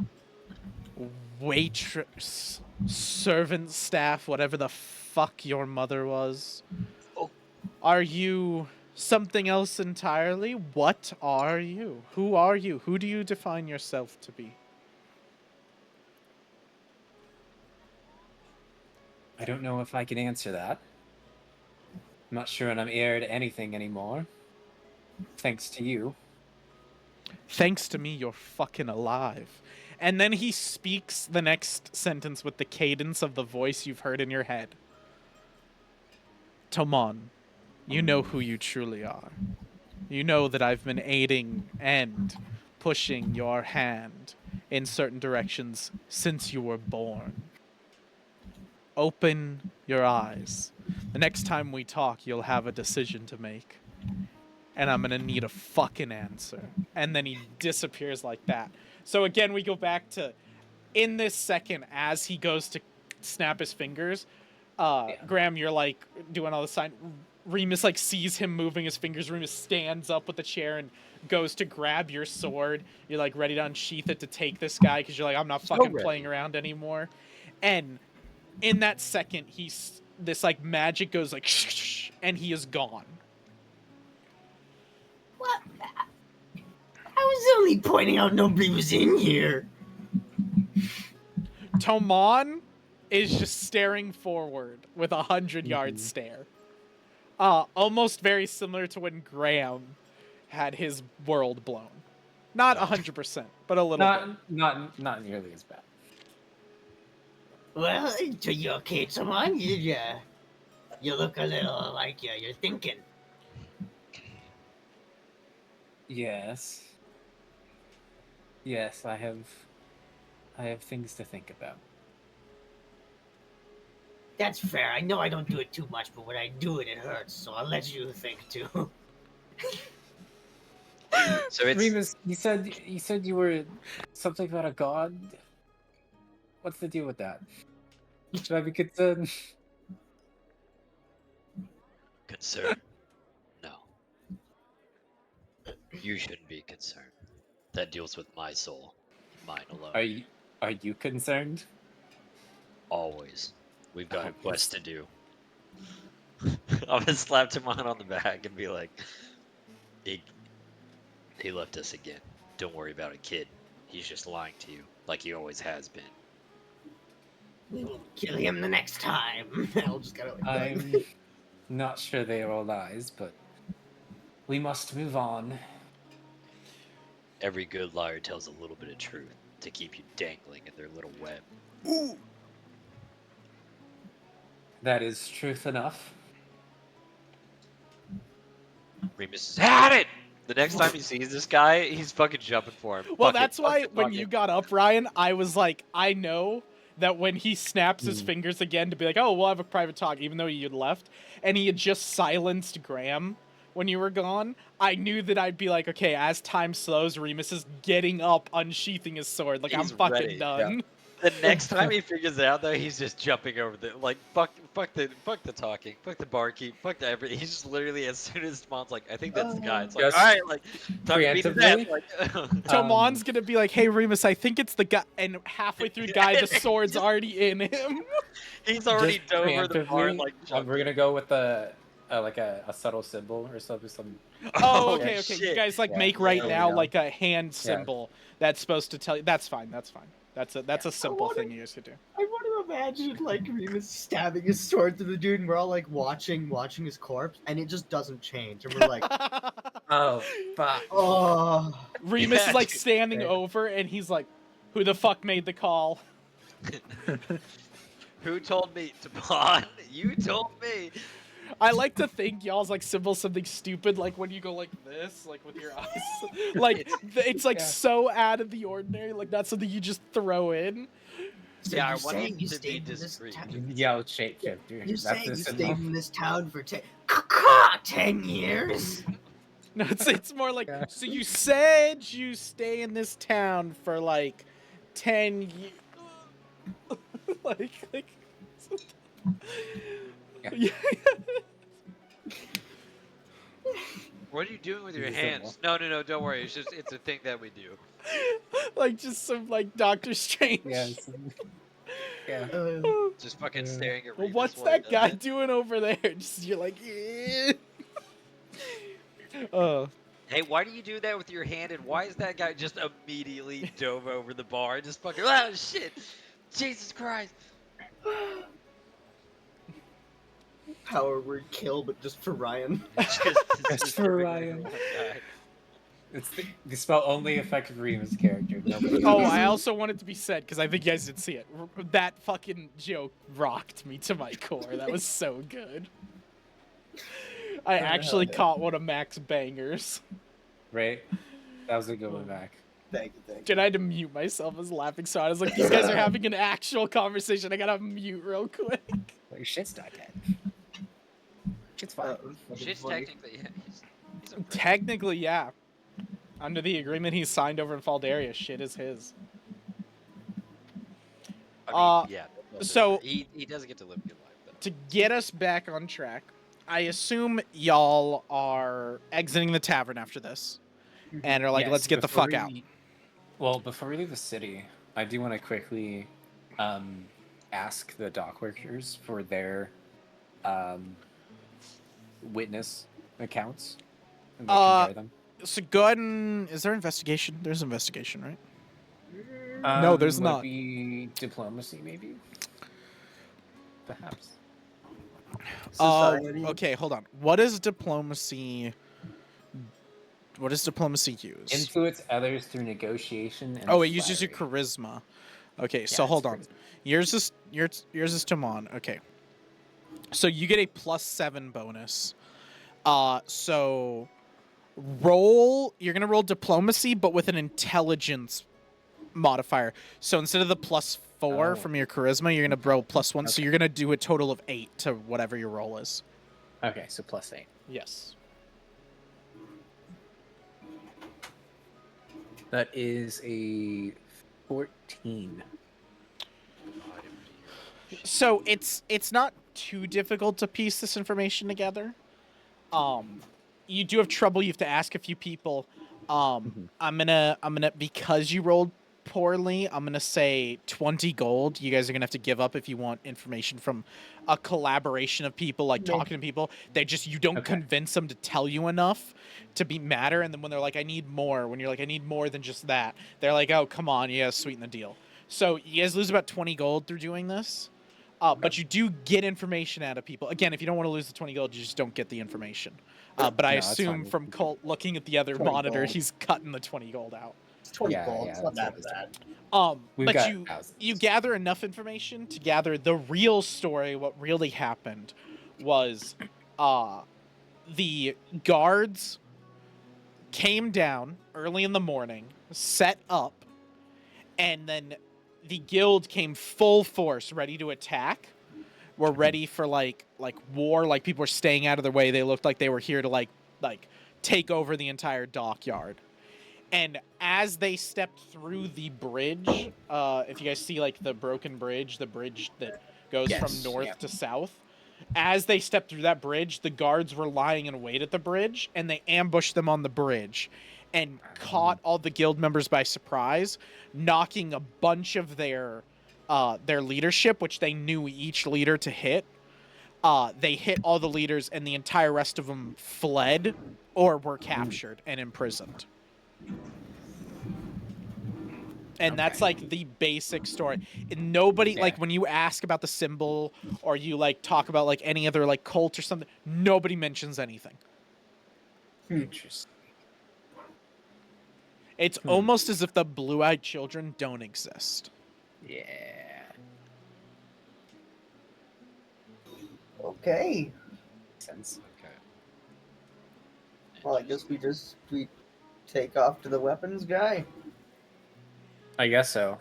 waitress, servant staff, whatever the fuck your mother was? Are you something else entirely? What are you? Who are you? Who do you define yourself to be? I don't know if I can answer that. I'm not sure I'm heir to anything anymore. Thanks to you. Thanks to me, you're fucking alive. And then he speaks the next sentence with the cadence of the voice you've heard in your head. Tomon, you know who you truly are. You know that I've been aiding and pushing your hand in certain directions since you were born. Open your eyes. The next time we talk, you'll have a decision to make. And I'm gonna need a fucking answer. And then he disappears like that. So again, we go back to, in this second, as he goes to snap his fingers, Graham, you're like doing all the sign. Remus like sees him moving his fingers. Remus stands up with the chair and goes to grab your sword. You're like ready to unsheath it to take this guy because you're like, I'm not fucking playing around anymore. And in that second, this like magic goes like and he is gone. What? I was only pointing out nobody was in here. Tomon is just staring forward with 100-yard stare. Almost very similar to when Graham had his world blown. Not 100%, but a little bit. Not nearly as bad. Well, are you okay, Tomon? You look a little like you're thinking. Yes. Yes, I have things to think about. That's fair. I know I don't do it too much, but when I do it, it hurts. So I'll let you think too. So it's Remus, you said you were something about a god. What's the deal with that? Should I be concerned? concern. No. You shouldn't be concerned. That deals with my soul, mine alone. Are you concerned? Always. We've got a Oh, quest to do. I'm gonna slap Tomon on the back and be like, he left us again. Don't worry about it, kid. He's just lying to you, like he always has been. We will kill him the next time. I'll just kind of like. I'm not sure they are all lies, but we must move on. Every good liar tells a little bit of truth to keep you dangling in their little web. That is truth enough. Remus has had it! The next time he sees this guy, he's fucking jumping for him. Well, Fuck it, that's fuck why the when talking. you got up, Ryan, I was like, I know that when he snaps his Hmm. fingers again to be like, oh, we'll have a private talk, even though he had left, and he had just silenced Graham when you were gone, I knew that I'd be like, okay, as time slows, Remus is getting up, unsheathing his sword. Like, I'm He's fucking ready, yeah. done. The next time he figures it out, though, he's just jumping over the fuck the talking, fuck the barkeep, fuck the everything. He's just literally as soon as Spawn's like, I think that's the guy. It's like, Just all right, like talk to me to that. preemptively? Like, Tomon's gonna be like, hey, Remus, I think it's the guy, and halfway through the guy, the sword's already in him. he's already Just dove over the bar, preemptively, like we're jumping. gonna go with a subtle symbol or something. Oh, okay, okay. You shit. guys like Yeah, make right there we now go. like a hand symbol that's supposed to tell you. That's fine. That's fine. That's a simple wanna- thing you guys could do. I want to imagine like Remus stabbing his sword through the dude, and we're all like watching his corpse, and it just doesn't change, and we're like, Oh, fuck. oh. Remus Yeah, is like dude. standing Right. over, and he's like, "Who the fuck made the call?" Who told me to pawn? You told me. I like to think y'all's like symbol something stupid, like when you go like this, like with your eyes. Like it's like Yeah. so out of the ordinary, like not something you just throw in. So Yeah, I you're want saying it you to be stayed in this discreet. town? Yell shapeshifter. You're That's saying the you symbol. stayed in this town for 10 years? No, it's more like, Yeah. so you said you stay in this town for like 10 years. like Yeah. yeah. What are you doing with your Use a hands? No, don't worry. It's a thing that we do. Like just some like Doctor Strange. Yes. Yeah. Just fucking Yeah. staring at Well, Remus what's while he that does guy it. doing over there? Just you're like, eh. Oh, Hey, why do you do that with your hand? And why is that guy just immediately dove over the bar and just fucking? Oh shit! Jesus Christ! Power word kill, but just for Ryan. Just for Ryan. It's the spell only affected Remus' character. Nobody oh, else. I also want it to be said because I think you guys did see it. That fucking joke rocked me to my core. That was so good. I actually caught one of Mac's bangers. Right? That was a good one back. Thank you. Dude, I had to mute myself. I was laughing so hard. I was like, these guys are having an actual conversation. I gotta mute real quick. Like, shit's not dead. Shit's fine. Shit's technically, yeah. He's a prick. Technically, yeah. Under the agreement he signed over in Faldaria, shit is his. I mean, yeah. so- he doesn't get to live a good life though. To get us back on track, I assume y'all are exiting the tavern after this. And are like, Yes, let's get the before fuck out. Well, before we leave the city, I do want to quickly ask the dock workers for their witness accounts. And compare them. So go ahead and... Is there investigation? There's investigation, right? No, there's would not. It be diplomacy, maybe? Perhaps. Society. Okay, hold on. What is diplomacy... What does diplomacy use? Influence others through negotiation and Oh, it uses your flattery. charisma. Okay, so Yeah, hold it's on. charisma. Yours is Tomon. Okay. So you get a +7 bonus. So you're gonna roll diplomacy, but with an intelligence modifier. So instead of the +4 Oh. from your charisma, you're gonna roll +1. So Okay. you're gonna do a total of 8 to whatever your roll is. Okay, so +8. Yes. That is a 14. So it's not too difficult to piece this information together. You do have trouble. You have to ask a few people, I'm gonna because you rolled poorly, I'm gonna say 20 gold. You guys are gonna have to give up if you want information from a collaboration of people, like talking to people. You don't Okay. convince them to tell you enough to be matter, and then when they're like, I need more, when you're like, I need more than just that, they're like, oh, come on, you gotta sweeten the deal. So you guys lose about 20 gold through doing this. But you do get information out of people. Again, if you don't want to lose the 20 gold, you just don't get the information. But I No, that's assume fine. from Colt looking at the other 20 monitor, gold. he's cutting the 20 gold out. It's 20 Yeah, gold. yeah, It's not that that's bad. We've But got you thousands. gather enough information to gather the real story. What really happened was the guards came down early in the morning, set up, and then the guild came full force, ready to attack. Were ready for like war. Like people were staying out of their way. They looked like they were here to like take over the entire dockyard. And as they stepped through the bridge, if you guys see like the broken bridge, the bridge that goes Yes, from north yeah. to south, as they stepped through that bridge, the guards were lying in wait at the bridge, and they ambushed them on the bridge and caught all the guild members by surprise, knocking a bunch of their leadership, which they knew each leader to hit. They hit all the leaders, and the entire rest of them fled or were captured and imprisoned. And that's Okay. like the basic story. And nobody, Yeah. like when you ask about the symbol or you like talk about like any other like cult or something, nobody mentions anything. Interesting. It's almost as if the blue-eyed children don't exist. Yeah. Okay. Makes sense. Okay. Well, I guess we take off to the weapons guy. I guess so.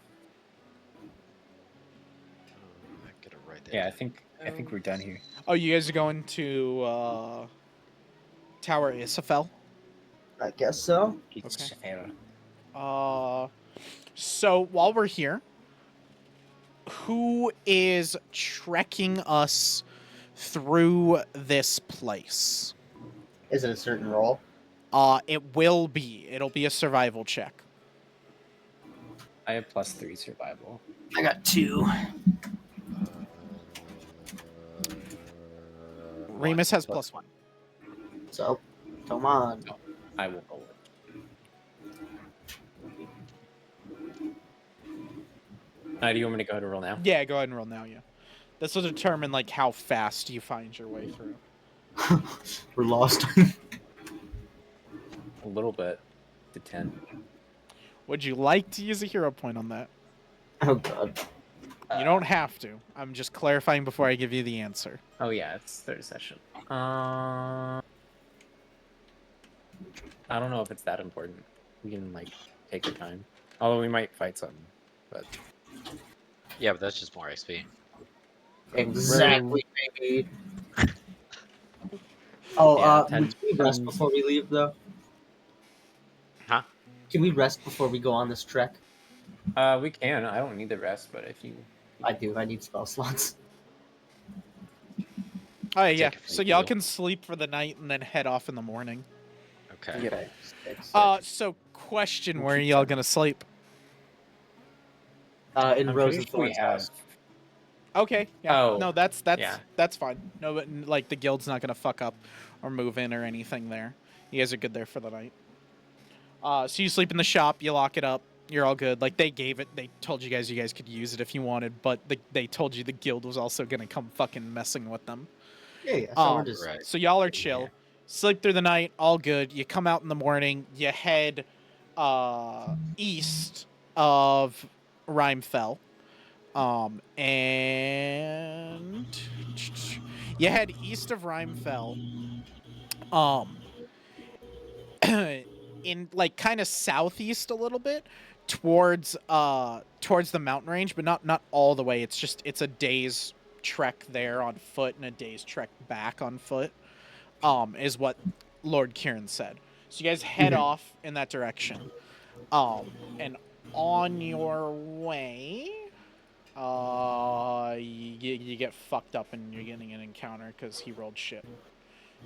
I'm gonna write that Yeah, I down. think we're done here. Oh, you guys are going to Tower Issiphel? I guess so. Okay. So while we're here, who is trekking us through this place? Is it a certain role? It will be. It'll be a survival check. I have +3 survival. I got 2. Remus has +1. So, Tomon. I will roll it. Do you want me to go ahead and roll now? Yeah, go ahead and roll now, yeah. This will determine like how fast you find your way through. We're lost. A little bit to 10. Would you like to use a hero point on that? Oh god. You don't have to. I'm just clarifying before I give you the answer. Oh yeah, it's third session. I don't know if it's that important. We can like take our time. Although we might fight something, but Yeah, but that's just more XP. Exactly, baby. Oh, Yeah, can we rest 10. before we leave, though? Huh? Can we rest before we go on this trek? We can. I don't need the rest, but if you I do. I need spell slots. Oh yeah. Take a free So y'all heal. can sleep for the night and then head off in the morning. Okay. Okay. So question, where are y'all gonna sleep? In I'm Rose pretty and sure we Thorn's have. house. Okay. Yeah. Oh, No, that's yeah. that's fine. No, but like the guild's not gonna fuck up or move in or anything there. You guys are good there for the night. So you sleep in the shop, you lock it up, you're all good. Like they told you guys could use it if you wanted, but they told you the guild was also gonna come fucking messing with them. Yeah. So we're just. Right. So y'all are chill. Sleep through the night, all good. You come out in the morning, you head east of Rimefell. And you head east of Rimefell. In like kind of southeast a little bit towards the mountain range, but not all the way. It's a day's trek there on foot and a day's trek back on foot. Is what Lord Kieran said. So you guys head off in that direction. And on your way, you get fucked up and you're getting an encounter because he rolled shit.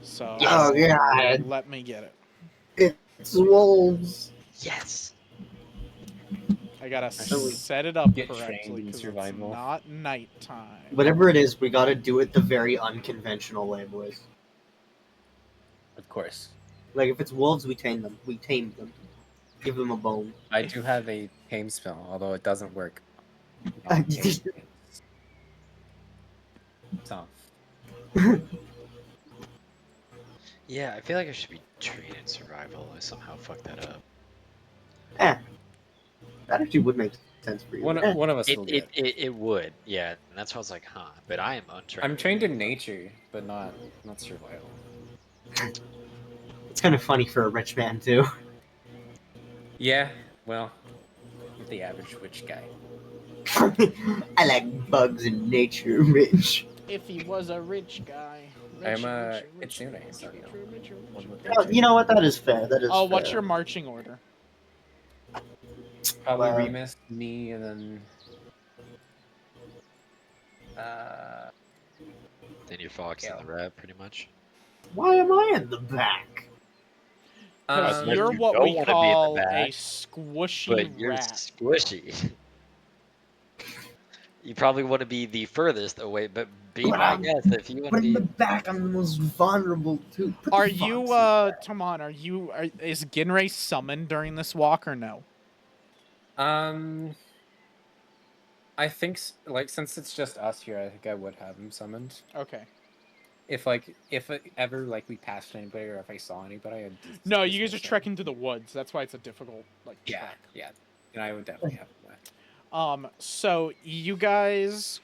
So Oh god. let me get it. It's wolves. Yes. I gotta Actually, set it up get trained correctly in because it's survival. not nighttime. Whatever it is, we gotta do it the very unconventional way, boys. Of course. Like if it's wolves, we tame them. We tame them. Give them a bone. I do have a tame spell, although it doesn't work on tame things. So, Yeah, I feel like I should be trained in survival. I somehow fucked that up. Eh, that actually would make sense for you. one of us It will it, get. it it would, yeah, and that's why I was like, huh. But I am untrained. I'm trained in nature, but not survival. It's kind of funny for a rich man too. Yeah, well, the average witch guy. I like bugs and nature, Rich. If he was a rich guy. I'm Richie, Kitsune, Richie, so Richie. one with Oh, nature. you know what? That is fair. That is. Oh, what's fair. your marching order? Probably Well- Remus, me, and then Then your fox and the Kale. rat, pretty much. Why am I in the back? Because Um, you're you what don't we wanna be in the call a back, squishy but you're rat. squishy. You probably want to be the furthest away, but be But my I'm- guest if you want But to in the be. back, I'm the most vulnerable too. Put the Are you, fox Tomon, is Ginray summoned during this walk or no? um, I think like since it's just us here, I think I would have him summoned. Okay. If ever like we passed anybody or if I saw anybody, I'd No, you guys are dismiss them. trekking through the woods. That's why it's a difficult, Yeah, trek. yeah, and I would definitely have him. So you guys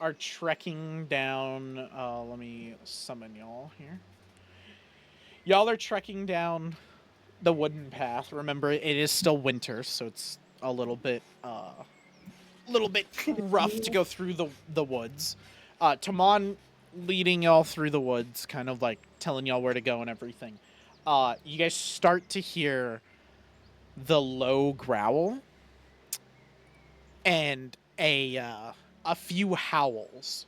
are trekking down, let me summon y'all here. Y'all are trekking down the wooden path. Remember, it is still winter, so it's a little bit rough to go through the woods. Tomon leading y'all through the woods, kind of like telling y'all where to go and everything. You guys start to hear the low growl and a few howls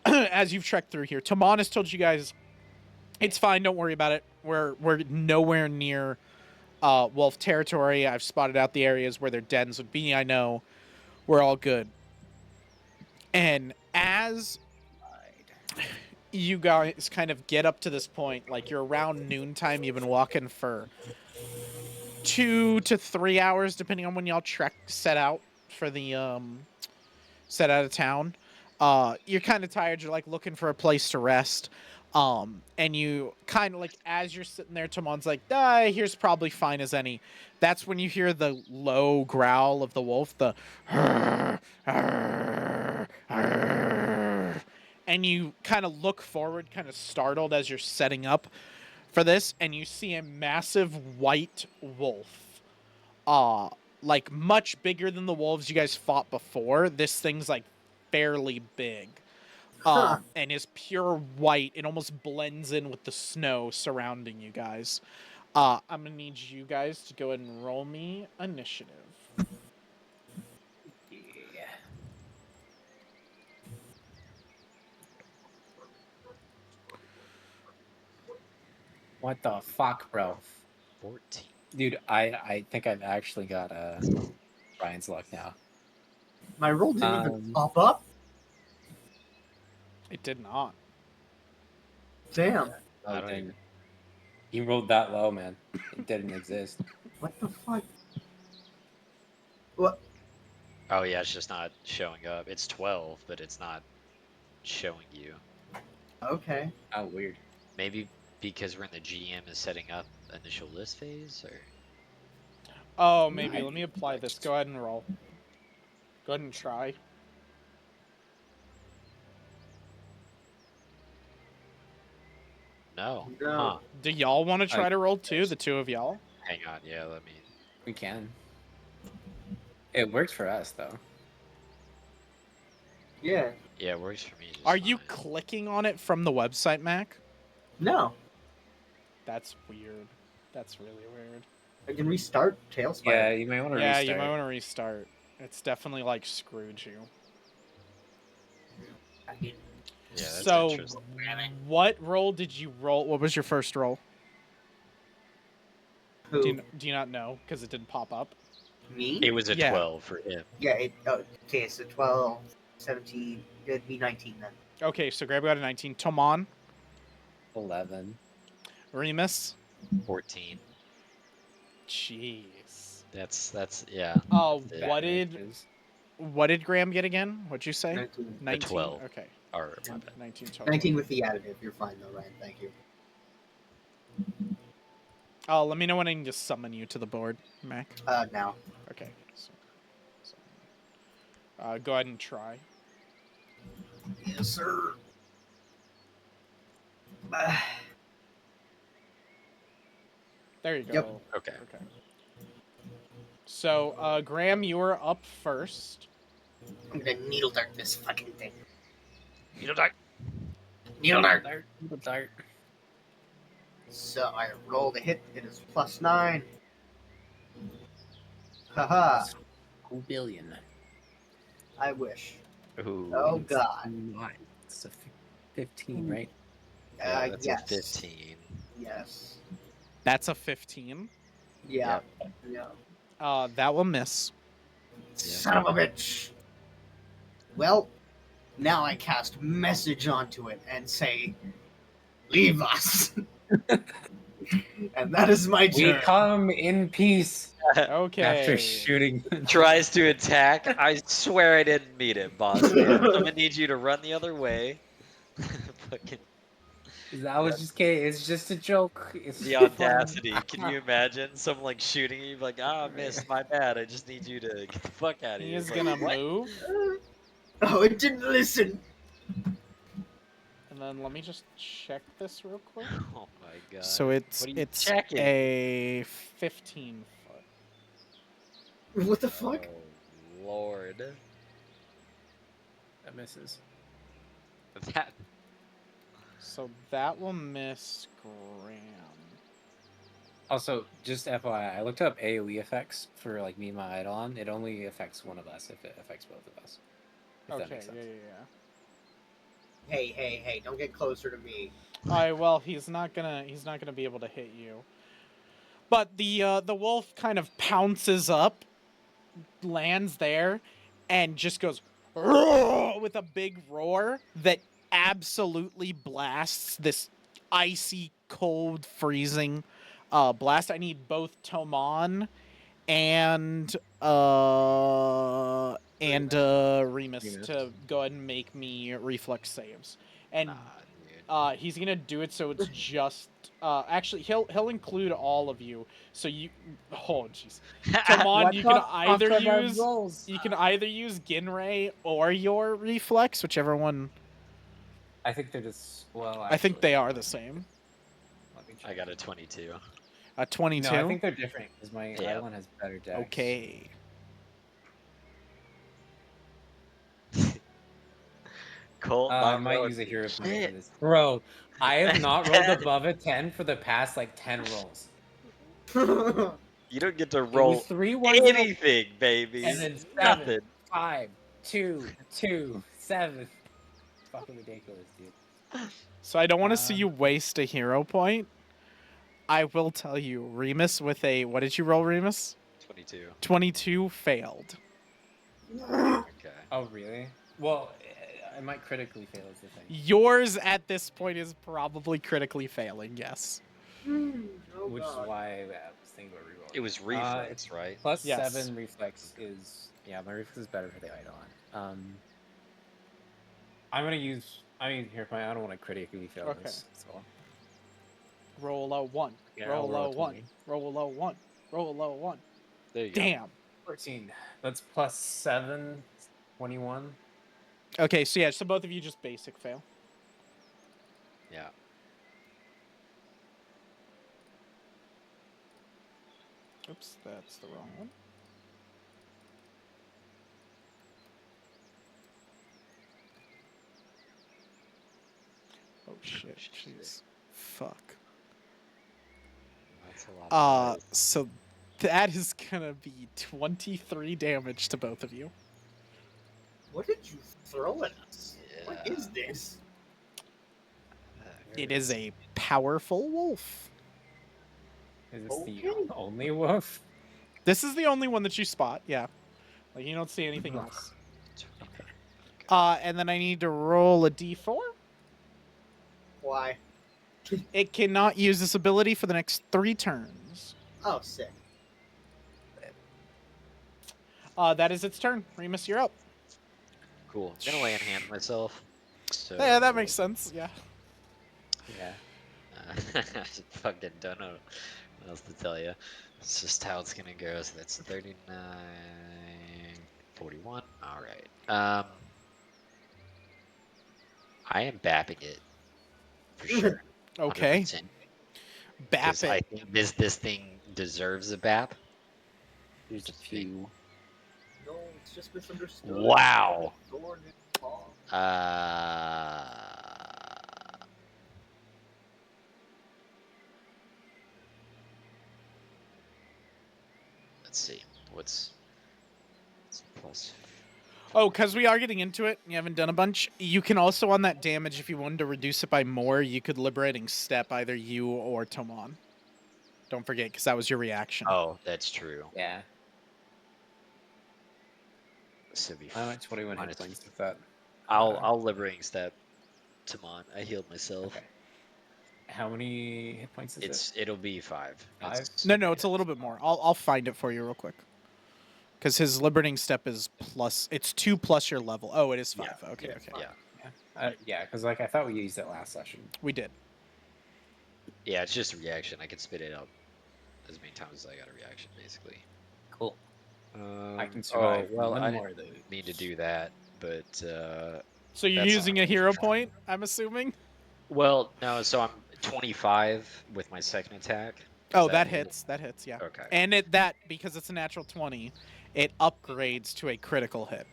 as you've trekked through here. Tomon has told you guys it's fine, don't worry about it. We're nowhere near wolf territory. I've spotted out the areas where their dens would be. I know we're all good. And as you guys kind of get up to this point, like you're around noontime, you've been walking for 2 to 3 hours, depending on when y'all set out for the set out of town. You're kind of tired. You're like looking for a place to rest. And you kind of like, as you're sitting there, Tomon's like, here's probably fine as any. That's when you hear the low growl of the wolf, the and you kind of look forward, kind of startled as you're setting up for this, and you see a massive white wolf. Like much bigger than the wolves you guys fought before. This thing's like fairly big. And is pure white. It almost blends in with the snow surrounding you guys. I'm gonna need you guys to go ahead and roll me initiative. Yeah. What the fuck, bro? 14. Dude, I think I've actually got Brian's luck now. My roll didn't even Um, pop up. It did not. Damn. I Oh, don't dang. even. You rolled that low, man. It didn't exist. What the fuck? What? Oh yeah, it's just not showing up. It's 12, but it's not showing you. Okay. Oh, weird. Maybe because we're in the GM is setting up initial list phase, or Oh, maybe. Might Let me be apply this. glitched. Go ahead and roll. Go ahead and try. no? No. Huh? Do y'all want to try I- to roll too? The two of y'all? Hang on. Yeah, let me. We can. It works for us, though. Yeah. Yeah, it works for me. Just Are you fine. clicking on it from the website, Mac? No. That's weird. That's really weird. I can restart Tailspire. Yeah, you might want to Yeah, restart. you might want to restart. It's definitely like screwed you. Yeah, that's So, interesting. what roll did you roll? What was your first roll? Who? Do you not know? Because it didn't pop up. Me? It was a Yeah. 12 for him. Yeah, okay, so 12, 17, it'd be 19 then. Okay, so Grab got a 19. Tomon, 11. Remus. 14. Jeez. That's yeah. Oh, that's it. what did Graham get again? What'd you say? 19. 19. 12. Okay, Or my bad. 19 total. 19 with the additive. You're fine though, Ryan. Thank you. Oh, let me know when I need to summon you to the board, Mac. Now. Okay. Go ahead and try. Yes, sir. There you go. Yep. Okay. Okay. So, Graham, you are up first. I'm gonna needle dart this fucking thing. You know, Doc. Needle dart. Dart. So I rolled a hit. It is +9. Haha. 2 billion. I wish. Ooh. Oh god. Not. It's a 15, right? Yeah, that's Yes. a 15. Yes. That's a 15. Yeah. Yeah. That will miss. Son of a bitch. Well, now I cast message onto it and say, "Leave us." And that is my We turn. come in peace Okay. after shooting. Tries to attack. I swear I didn't mean it, boss man. I'm gonna need you to run the other way. Fucking That was just kidding. It's just a joke. It's the just fun. audacity. Can you imagine someone like shooting you like, ah, missed, my bad. I just need you to get the fuck out of He here. is It's like, gonna what? move, Oh, it didn't listen. and then let me just check this real quick. Oh my god. So it's What are you checking? a 15 foot. What the fuck? Oh, Lord. That misses. That So that will miss Graham. Also, just FYI, I looked up AoE effects for like me and my Eidolon. It only affects one of us if it affects both of us. If that Okay, makes sense. yeah. Hey, don't get closer to me. Alright, well, he's not gonna be able to hit you. But the wolf kind of pounces up, lands there, and just goes "Roar!" with a big roar that absolutely blasts this icy, cold, freezing blast. I need both Tomon and Remus to go ahead and make me reflex saves. And nah, dude. he's gonna do it so it's just actually he'll include all of you. So you jeez. Tomon, you can either use Ginray or your reflex, whichever one. I think they're just I think they are the same. Let me I check. got a 22. A 22. No, I think they're different because my Yeah. Eidolon has better dex. Okay. Colt, I might use a hero point for this. Bro, I have not rolled above a 10 for the past like 10 rolls. You don't get to It roll was 3 ones in a- anything, baby. and then 7, Nothing. 5, 2, 2, 7. Fucking ridiculous, dude. So I don't want to see you waste a hero point. I will tell you, Remus with a what did you roll, Remus? 22. 22 failed. Okay. Oh, really? Well, I might critically fail is the thing. Yours at this point is probably critically failing, yes. Which is why I was thinking about rerolling. It was reflex, right? Plus Yes. 7 reflex is... Yeah, my reflex is better for the Eidolon. I'm going to use... I mean, here, I don't want to critically fail Okay. this. So. Roll a 1. Yeah, roll I'll roll a 1. 20. Roll a 1. Roll a 1. There you go. Damn. 14. That's plus 7, 21. Okay, so yeah, so both of you just basic fail. Yeah. Oops, that's the wrong one. Oh shit, jeez. Fuck. That's a lot of dice. So that is gonna be 23 damage to both of you. What did you throw at us? What Yeah. is this? It is a powerful wolf. Is this Okay. the only wolf? This is the only one that you spot, yeah. Like, you don't see anything Ugh. else. 29. And then I need to roll a d4. Why? It cannot use this ability for the next 3 turns. Oh, sick. That is its turn. Remus, you're up. Cool. I'm gonna lay in hand myself. So Yeah, that makes sense, yeah. Yeah. I fucking don't know what else to tell you. It's just how it's gonna go. So that's 39, 41. All right. I am bapping it for sure. Okay. 100%. Bap 'Cause I it. think this thing deserves a bap. There's a Just think. few. No, it's just misunderstood. Wow. Thorn in paw. Let's see. What's plus? Oh, because we are getting into it, and you haven't done a bunch, you can also, on that damage, if you wanted to reduce it by more, you could Liberating Step either you or Tomon. Don't forget, because that was your reaction. Oh, that's true. Yeah. So it'd be How much? 21 hit minus- points is that? I'll liberating step. Tomon. I healed myself. Okay. How many hit points is it? It'll be 5. 5? It's- No, it's a little bit more. I'll find it for you real quick. Because his Liberating Step is plus... It's 2 plus your level. Oh, it is 5. Yeah. Okay, Yeah, okay. Yeah. Yeah, because like I thought we used it last session. We did. Yeah, it's just a reaction. I can spit it out as many times as I got a reaction, basically. Cool. I can Oh, survive well, one I more didn't of those. mean to do that, but So you're That's using a not- hero point, I'm assuming? well, no. So I'm 25 with my second attack. Oh, Is that hits. That hits, yeah. Okay. And because it's a natural 20, it upgrades to a critical hit.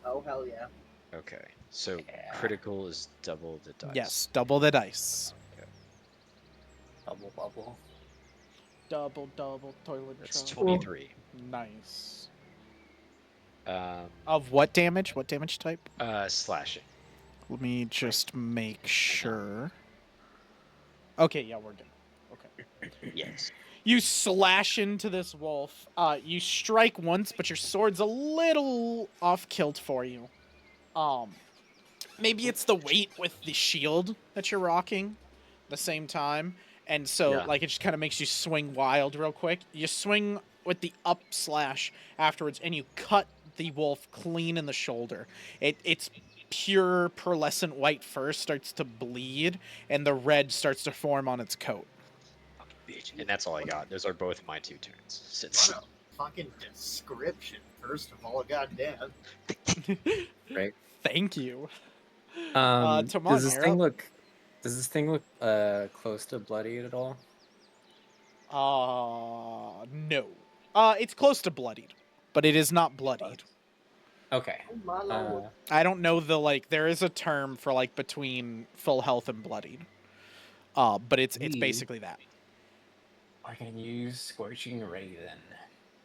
Oh, hell yeah. Okay. So Yeah. critical is double the dice. Yes, double the dice. Okay. Bubble bubble. Double toilet That's trouble. 23. Nice. Um, Of what damage? What damage type? slashing. Let me just make sure. Okay, yeah, we're good. Okay. Yes. You slash into this wolf. You strike once, but your sword's a little off kilt for you. Maybe it's the weight with the shield that you're rocking the same time. And so, Yeah. like, it just kind of makes you swing wild real quick. You swing with the up slash afterwards, and you cut the wolf clean in the shoulder. It's pure pearlescent white first starts to bleed, and the red starts to form on its coat. Bitch. And that's all I got. Those are both my 2 turns. Since What a fucking description, first of all, goddamn. Right. Thank you. Does Tomon, this you're thing up. look? Does this thing look close to bloodied at all? No. It's close to bloodied, but it is not bloodied. Okay. Oh, my lord. I don't know there is a term for like between full health and bloodied. But it's We- basically that. We're gonna use Scorching Ray then.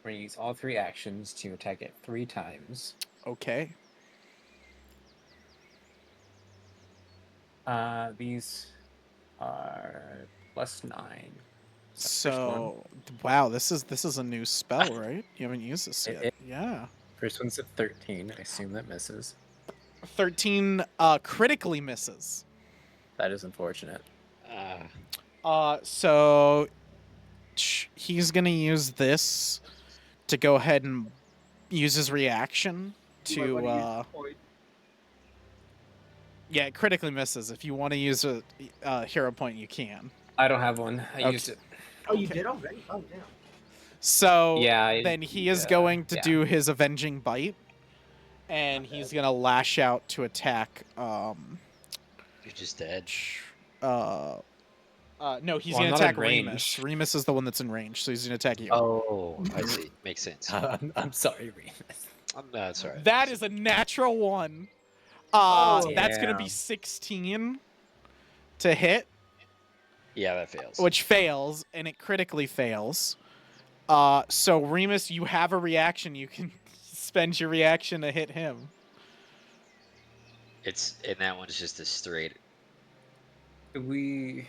We're gonna use all 3 actions to attack it 3 times. Okay. These are +9. So, wow, this is a new spell, right? You haven't used this yet. It- Yeah. First one's at 13. I assume that misses. 13 critically misses. That is unfortunate. So he's gonna use this to go ahead and use his reaction to yeah, it critically misses. If you want to use a hero point, you can. I don't have one. I Okay. used it. Oh, you did already? Oh, damn. So Yeah. then he is going to do his avenging bite, and he's gonna lash out to attack. you're just dead. No, he's Well, gonna I'm not attack in range. Remus. Remus is the one that's in range, so he's gonna attack you. Oh, I see. Makes sense. I'm sorry, Remus. That's all right. That is a natural one. Oh, That's gonna yeah. be 16 to hit, Yeah, that fails. which fails, and it critically fails. So Remus, you have a reaction. You can spend your reaction to hit him. And that one's just a straight Could we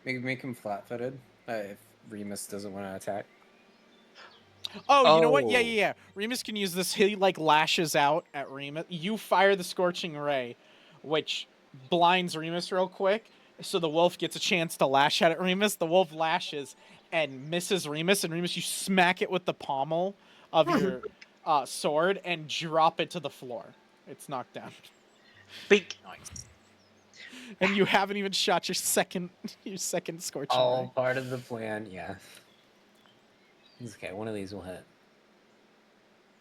maybe make him flat-footed if Remus doesn't want to attack? Oh, you know what? Yeah, Oh. yeah, yeah. Remus can use this. He like lashes out at Remus. You fire the scorching ray, which blinds Remus real quick. So the wolf gets a chance to lash out at Remus. The wolf lashes and misses Remus, and Remus, you smack it with the pommel of your sword and drop it to the floor. It's knocked down, Bink. and you haven't even shot your second scorching ray. All part of the plan, yeah. It's okay, one of these will hit.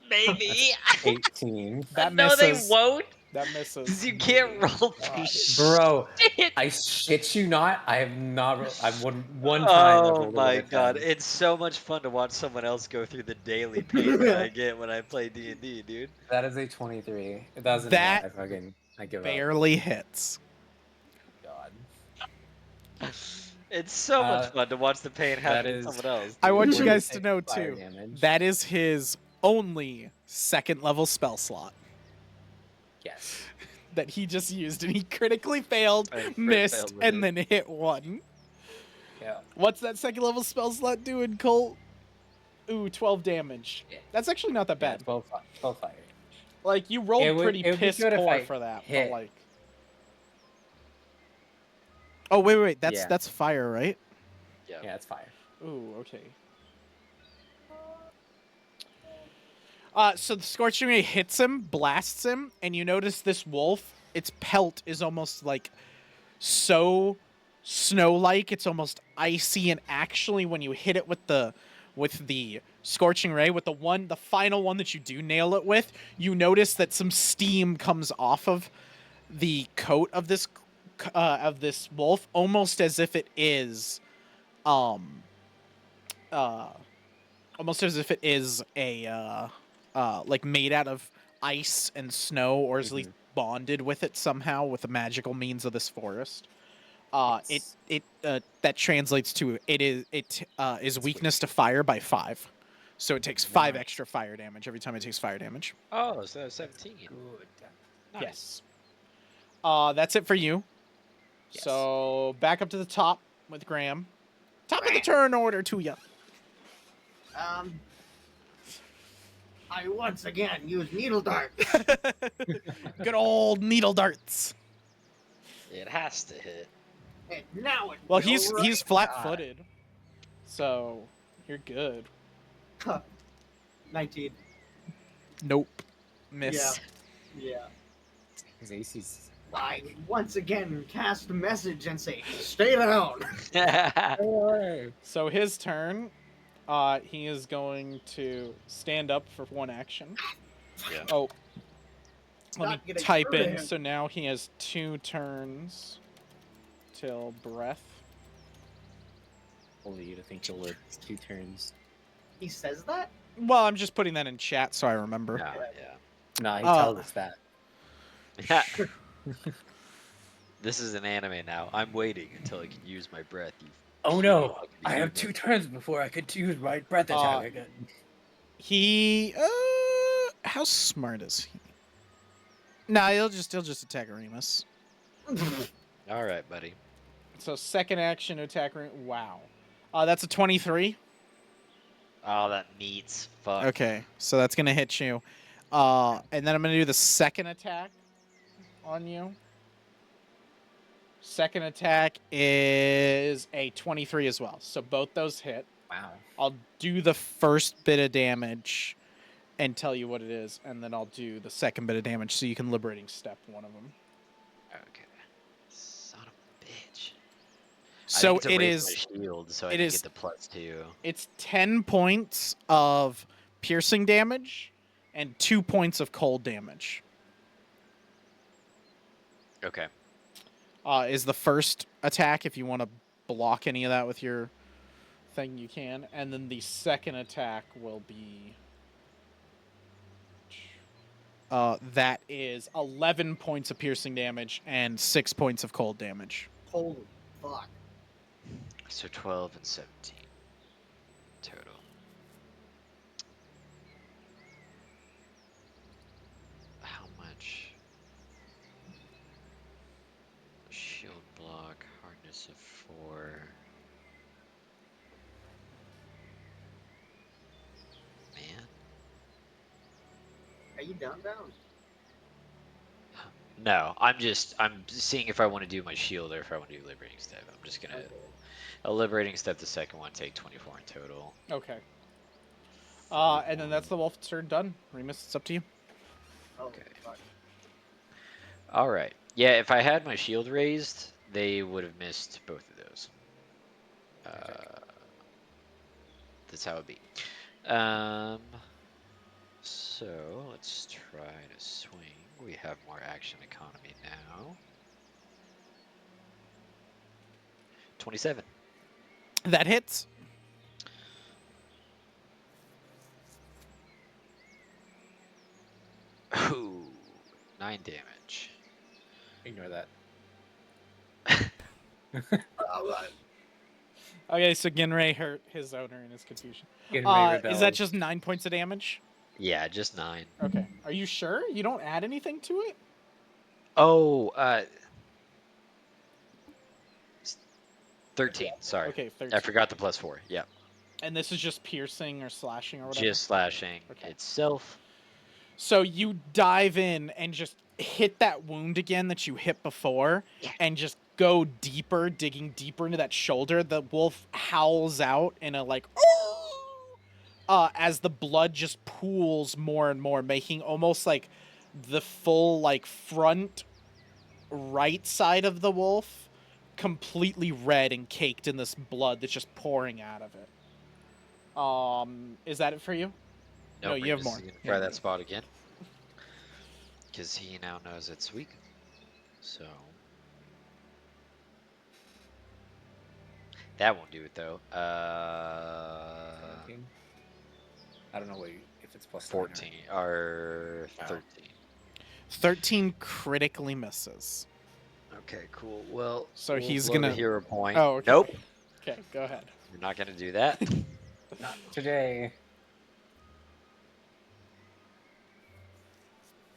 Maybe. 18. That No, they misses. won't. That misses. Because you can't roll for God. Bro, shit. I shit you not. I have not. I've one time. I've Oh rolled my a god, 10. it's so much fun to watch someone else go through the daily pain that I get when I play D&D, dude. That is a 23. It doesn't That hit. I give up. barely hits. God. It's so much Uh, fun to watch the pain happen to is- someone else. I dude. want you Would guys to take know fire too. damage. That is his only second level spell slot Yes. that he just used, and he critically failed, I crit missed, failed with and it. then hit one. Yeah. What's that second level spell slot doing, Colt? Ooh, 12 damage. Yeah. That's actually not that Yeah, bad. 12 fire. Like, you rolled It would- pretty it would be piss good if poor I for that, hit. but like. Oh wait, Yeah. that's fire, right? Yeah, it's fire. Ooh, okay. So the scorching ray hits him, blasts him, and you notice this wolf, its pelt is almost like so snow-like, it's almost icy, and actually when you hit it with the scorching ray, with the final one that you do nail it with, you notice that some steam comes off of the coat of this wolf, almost as if it is almost as if it is a like made out of ice and snow, or is at least bonded with it somehow with the magical means of this forest. That translates to it is weakness to fire by 5, so it takes 5 extra fire damage every time it takes fire damage. Oh, so that's 17. Good. Nice. Yes. That's it for you. Yes. So back up to the top with Graham. Top of the turn order to you. I once again use needle dart. Good old needle darts. It has to hit. And now it Well, will he's right flat-footed, so you're good. Huh. 19. Nope, miss. Yeah. His AC's. I once again cast a message and say, stay down. So his turn. He is going to stand up for one action. Yeah. Oh, let Not me getting type through to in. him. So now he has 2 turns till breath. Only you to think you'll live 2 turns. He says that? Well, I'm just putting that in chat so I remember. No, Nah, he Uh, tells us that. yeah. This is an anime now. I'm waiting until I can use my breath. You Oh puny no! ugly I have human. 2 turns before I could use my breath attack again. He how smart is he? Nah, he'll just attack Remus. All right, buddy. So second action to attack Remus. Wow. That's a 23. Oh, that meats. Fuck. Okay, so that's gonna hit you. And then I'm gonna do the second attack on you. Second attack is a 23 as well. So both those hit. Wow. I'll do the first bit of damage and tell you what it is, and then I'll do the second bit of damage so you can liberating step one of them. Okay. Son of a bitch. So I need to it raise is my shield so I it can is- get the +2. it's 10 points of piercing damage and 2 points of cold damage. Okay. Is the first attack. If you want to block any of that with your thing, you can. And then the second attack will be... that is 11 points of piercing damage and 6 points of cold damage. Holy fuck. So 12 and 17 total. How much shield block, hardness of 4. Man. Are you down? No, I'm seeing if I want to do my shield or if I want to do liberating step. I'm just gonna Okay. a liberating step. The second one take 24 in total. Okay. And then that's the wolf's turn done. Remus, it's up to you. Oh, Okay. fuck. All right. Yeah, if I had my shield raised, they would have missed both of those. That's how it be. So let's try to swing. We have more action economy now. 27. That hits. Ooh, 9 damage. Ignore that. Okay, so Ginray hurt his owner in his confusion. Ginray Is that rebelled. just 9 points of damage? Yeah, just 9. Okay. Are you sure? You don't add anything to it? Oh, 13. Sorry. Okay, 13. I forgot the +4. Yep. And this is just piercing or slashing or whatever? Just slashing Okay. itself. So you dive in and just hit that wound again that you hit before and just go deeper, digging deeper into that shoulder. The wolf howls out in a like, as the blood just pools more and more, making almost like the full like front right side of the wolf completely red and caked in this blood that's just pouring out of it. Is that it for you? Nope, No, you have Remus more. is gonna Yeah, try you that do. spot again. Because he now knows it's weak. So. That won't do it though. I don't know if it's plus 14 or Wow. 13. 13 critically misses. Okay, cool. Well, So we'll he's blow gonna. the hero point. Oh, okay. Nope. Okay, go ahead. We're not gonna do that. Not today.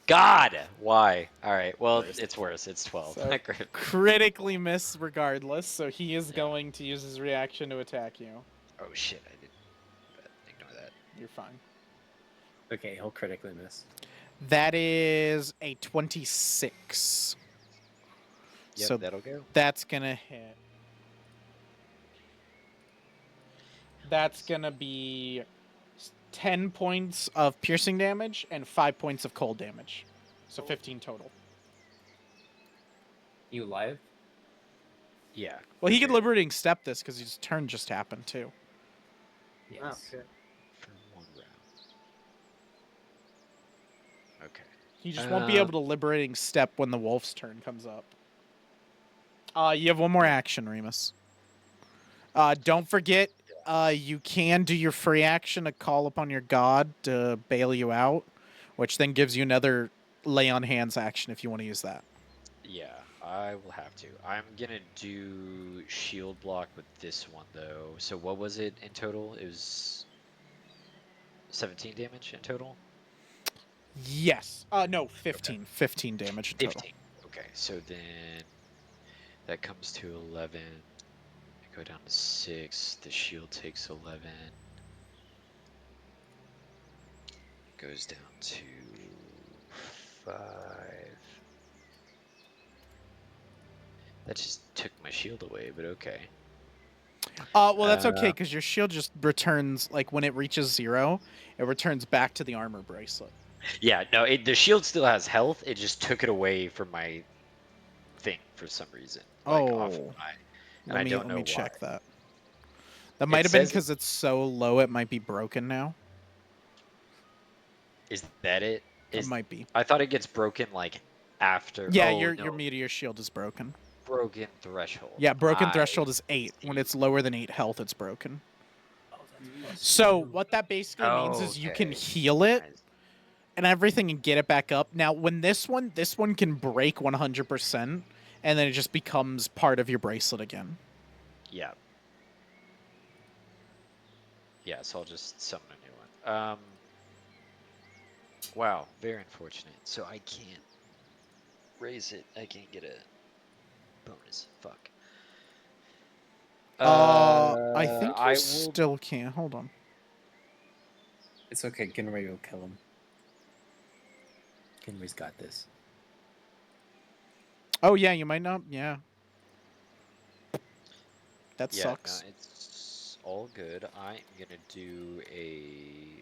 God, why? All right. Well, Worst. it's worse. It's 12. So, Great. critically miss regardless, so he is Yeah. going to use his reaction to attack you. Oh shit! I didn't. Ignore that. You're fine. Okay, he'll critically miss. That is a 26. Yep, So that'll go. that's gonna hit. That's gonna be 10 points of piercing damage and 5 points of cold damage. So 15 total. You live? Yeah. Well, he could Okay. liberating step this because his turn just happened too. Yes. Oh, good. For 1 round. Okay. He just won't be able to liberating step when the wolf's turn comes up. You have one more action, Remus. Don't forget, you can do your free action to call upon your god to bail you out, which then gives you another lay on hands action if you want to use that. Yeah, I will have to. I'm gonna do shield block with this one though. So what was it in total? It was 17 damage in total. Yes. No, 15. 15 damage in total. 15. Okay, so then that comes to 11. I go down to 6. The shield takes 11. Goes down to 5. That just took my shield away, but okay. Well, that's okay because your shield just returns, like when it reaches 0, it returns back to the armor bracelet. Yeah, no, the shield still has health. It just took it away from my thing for some reason. Like off of my, and I don't know let me why. check that. That might have been because it's so low it might be broken now. Is that it? It might be. I thought it gets broken like after. Yeah, oh, your no. meteor shield is broken. Broken threshold. Yeah, broken threshold is 8. When it's lower than 8 health, it's broken. So what that basically means is you can heal it and everything and get it back up. Now, when this one can break 100%, and then it just becomes part of your bracelet again. Yeah. Yeah, so I'll just summon a new one. Wow, very unfortunate. So I can't raise it. I can't get a bonus seconds. Fuck. I think you I will. still can't. Hold on. It's okay. Ginray will kill him. Ginray's got this. Oh yeah, you might not. Yeah. That Yeah, sucks. no, it's all good. I'm gonna do a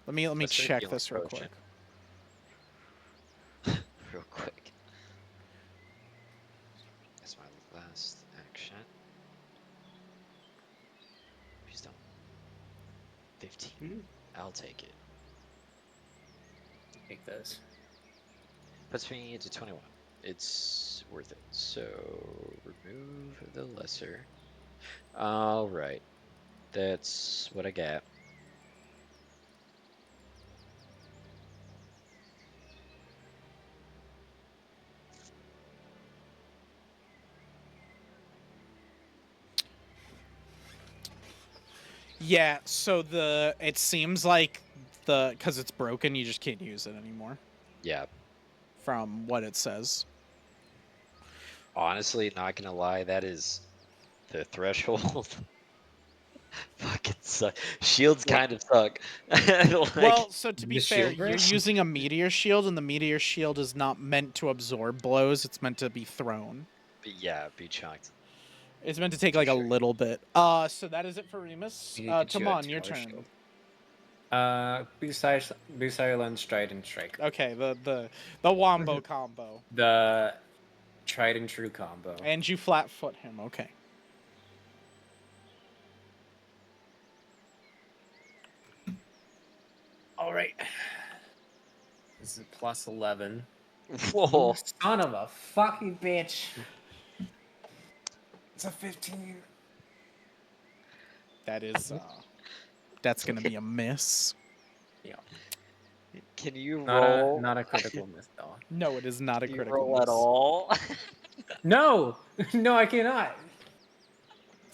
Let me lesser check healing this real potion. quick. Real quick. That's my last action. Please don't. 15. I'll take it. Take this. Puts me into 21. It's worth it. So remove the lesser. All right. That's what I got. Yeah. So it seems like because it's broken, you just can't use it anymore. Yeah. From what it says. Honestly, not gonna lie, that is the threshold. Fucking suck. Shields kind of suck. Like, Well, so to be The fair, shield you're breaks? using a meteor shield, and the meteor shield is not meant to absorb blows. It's meant to be thrown. yeah, be chunked. It's meant to take For like a sure. little bit. So that is it for Remus. You need to get you a Tomon, your tower turn. shield. Be silent, stride, and strike. Okay, the wombo combo. The tried and true combo. And you flat foot him. Okay. All right. This is plus 11. Whoa. Son of a fucking bitch. It's a 15. That is that's gonna be a miss. Yeah. Can you Not roll? not a critical miss though. No, it is not a Can you critical roll at miss. all? No, no, I cannot.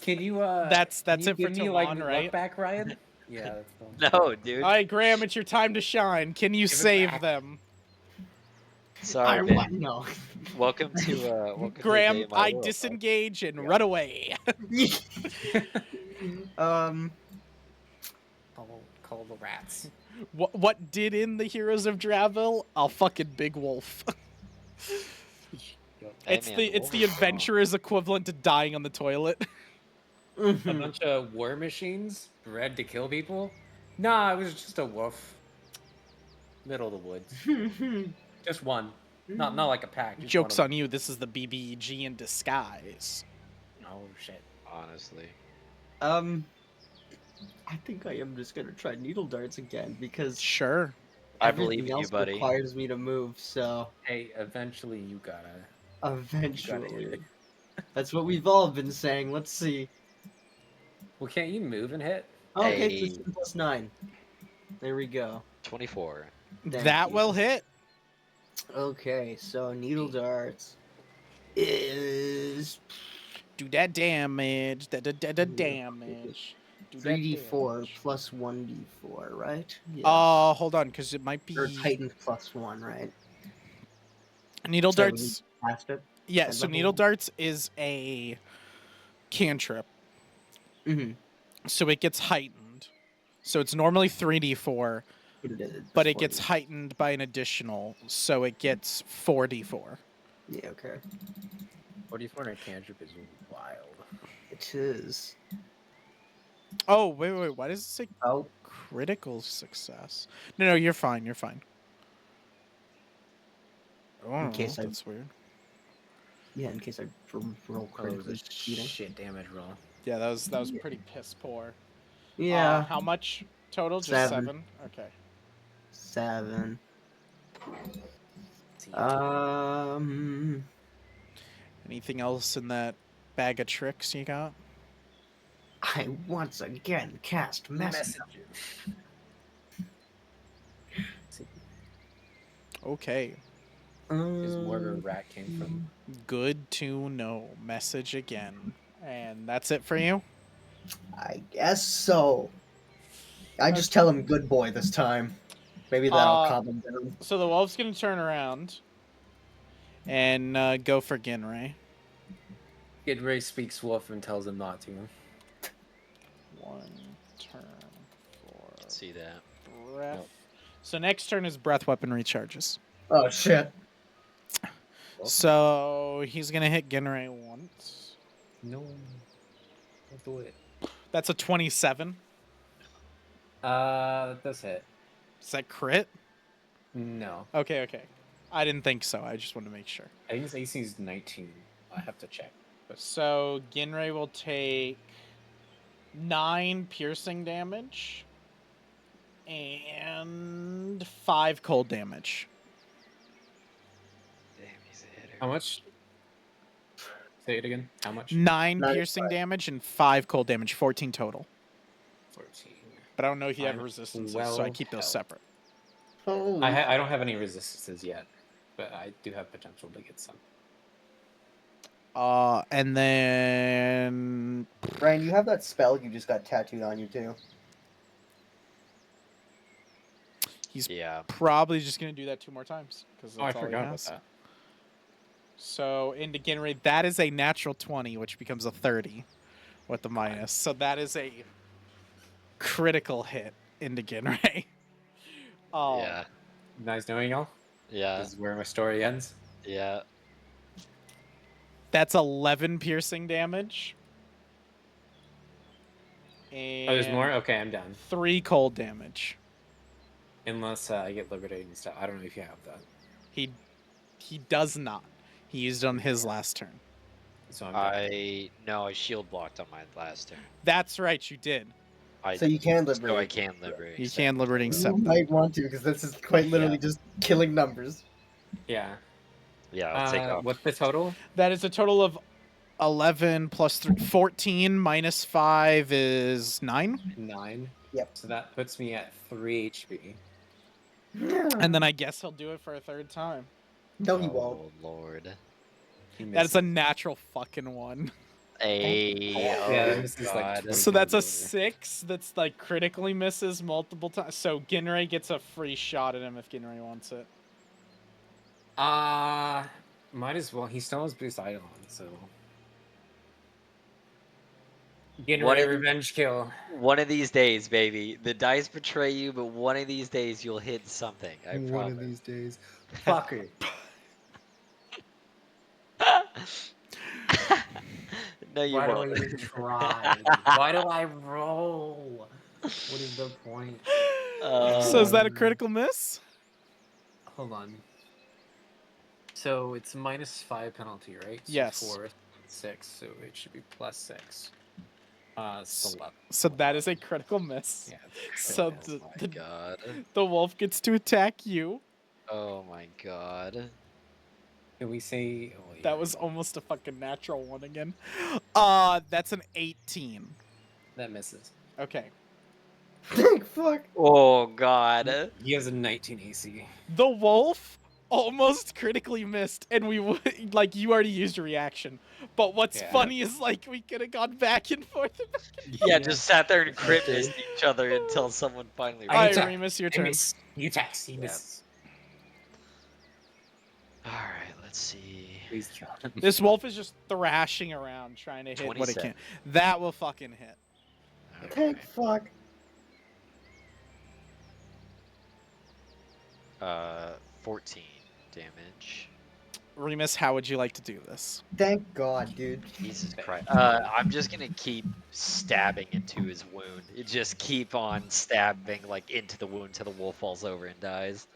Can you That's can you it for give me like Tomon, the right? luck back, Ryan? Yeah, that's the one. No, dude. All right, Graham, it's your time to shine. Can you Give it save back. them? Sorry, I man. what? No. Welcome to the day Graham, in my I world, bud. disengage and Yeah. run away. Call the rats. What did in the Heroes of Draville? A fucking big wolf. Hey, It's man, the wolf is strong. adventurer's equivalent to dying on the toilet. A bunch of war machines bred to kill people? Nah, it was just a wolf. Middle of the woods. Just one. Not like a pack. Just Joke's one on you, this is the BBEG in disguise. Oh shit. Honestly. I think I am just gonna try needle darts again because Sure. I everything believe in you, else buddy. requires me to move. So Hey, eventually you gotta eventually, hit it. that's what we've all been saying. Let's see. Well, can't you move and hit? Oh, okay, Hey. 15 plus 9. There we go. 24. Thank That you. will hit. Okay, so needle darts is Do that damage. Da damage. Do that 3d4 damage. plus 1d4, right? Yes. Hold on, because it might Or be Titan plus 1, right? needle Sorry, we darts. passed it. Yeah, Said so the needle whole- darts is a cantrip, Mhm. so it gets heightened. So it's normally 3d4, but it gets heightened by an additional, so it gets 4d4. Yeah, okay. 44 and a cantrip is wild. It is. Oh, wait, why does it say Oh, critical success? No, you're fine, you're fine. Oh, in case I that's weird. in case I roll Oh, it was critically a succeeding. shit damage roll. Yeah, that was pretty piss poor. Yeah. How much total? Just 7. 7? Okay. 7. See, Anything else in that bag of tricks you got? I once again cast message. Okay. Is where a rat came from. Good to know. Message again. And that's it for you? I guess so. I just tell him good boy this time. Maybe that'll calm him down. So the wolf's going to turn around. And go for Ginray. Gidray speaks wolf and tells him not to. 1 turn for See that. breath. Nope. So next turn is breath weapon recharges. Oh shit. So he's gonna hit Ginray once. No. Don't do it. That's a 27. That does hit. Is that crit? No. Okay. I didn't think so. I just wanted to make sure. I think his AC is 19. I have to check. But So Ginray will take 9 piercing damage and 5 cold damage. Damn, he's a hitter. how much? Say it again. How much? 9 9 piercing 5. damage and 5 cold damage, 14 total. 14. But I don't know if you have I'm resistances, so I keep those well separate. Holy I don't have any resistances yet, but I do have potential to get some. And then Brian, you have that spell you just got tattooed on you too. he's Yeah. probably just gonna do that 2 more times because Oh, I that's all he forgot about has. that. So into Ginray, that is a natural 20, which becomes a 30 with the minus. So that is a critical hit into Ginray. Yeah. Nice knowing y'all. Yeah. This is where my story ends. Yeah. That's 11 piercing damage. And Oh, there's more? Okay, I'm down. 3 cold damage. Unless I get liberated and stuff. I don't know if you have that. He does not. He used it on his last turn. So I'm down. I shield blocked on my last turn. That's right, you did. So you can So I liberate. can liberate. You can liberating You scepter. might want to, because this is quite literally just killing numbers. Yeah. Yeah, I'll take off. What's the total? That is a total of 11 plus 3, 14 minus 5 is 9. 9. Yep. So that puts me at 3 HP. And then I guess he'll do it for a 3rd time. No, he won't. Oh Lord. He That is a misses. natural fucking 1. Hey. Yeah, Oh this is like God. 20 So that's a times over. 6 that's like critically misses multiple times. So Ginray gets a free shot at him if Ginray wants it. Might as well. He still has boost Eidolon, so. Getting What ready if- revenge kill. One of these days, baby. The dice betray you, but one of these days you'll hit something. I One promise. of these days. Fucker. No, you Why do I won't. even try? Why do I roll? What is the point? So is that a critical miss? Hold on. So it's -5 penalty, right? So Yes. 4, 6, so it should be +6. It's 11. So that is a critical miss. Yeah. So Oh my the God. wolf gets to attack you. Oh my God. Can we say? Oh, yeah. That was almost a fucking natural 1 again. That's an 18. That misses. Okay. Fuck. Oh God. He has a 19 AC. The wolf almost critically missed, and we would like you already used your reaction. But what's Yeah. funny is like we could have gone back and forth. Yeah, just sat there and crit missed each other until someone finally. I Alright, attack. Remus, your I turn. miss. You text. He Yeah. misses. All right, let's see. Please drop him. This wolf is just thrashing around trying to hit what it 27. can. That will fucking hit. Okay. Fuck. 14 damage. Remus, how would you like to do this? Thank God, dude. Jesus Christ. I'm just gonna keep stabbing into his wound. It just keep on stabbing like into the wound till the wolf falls over and dies.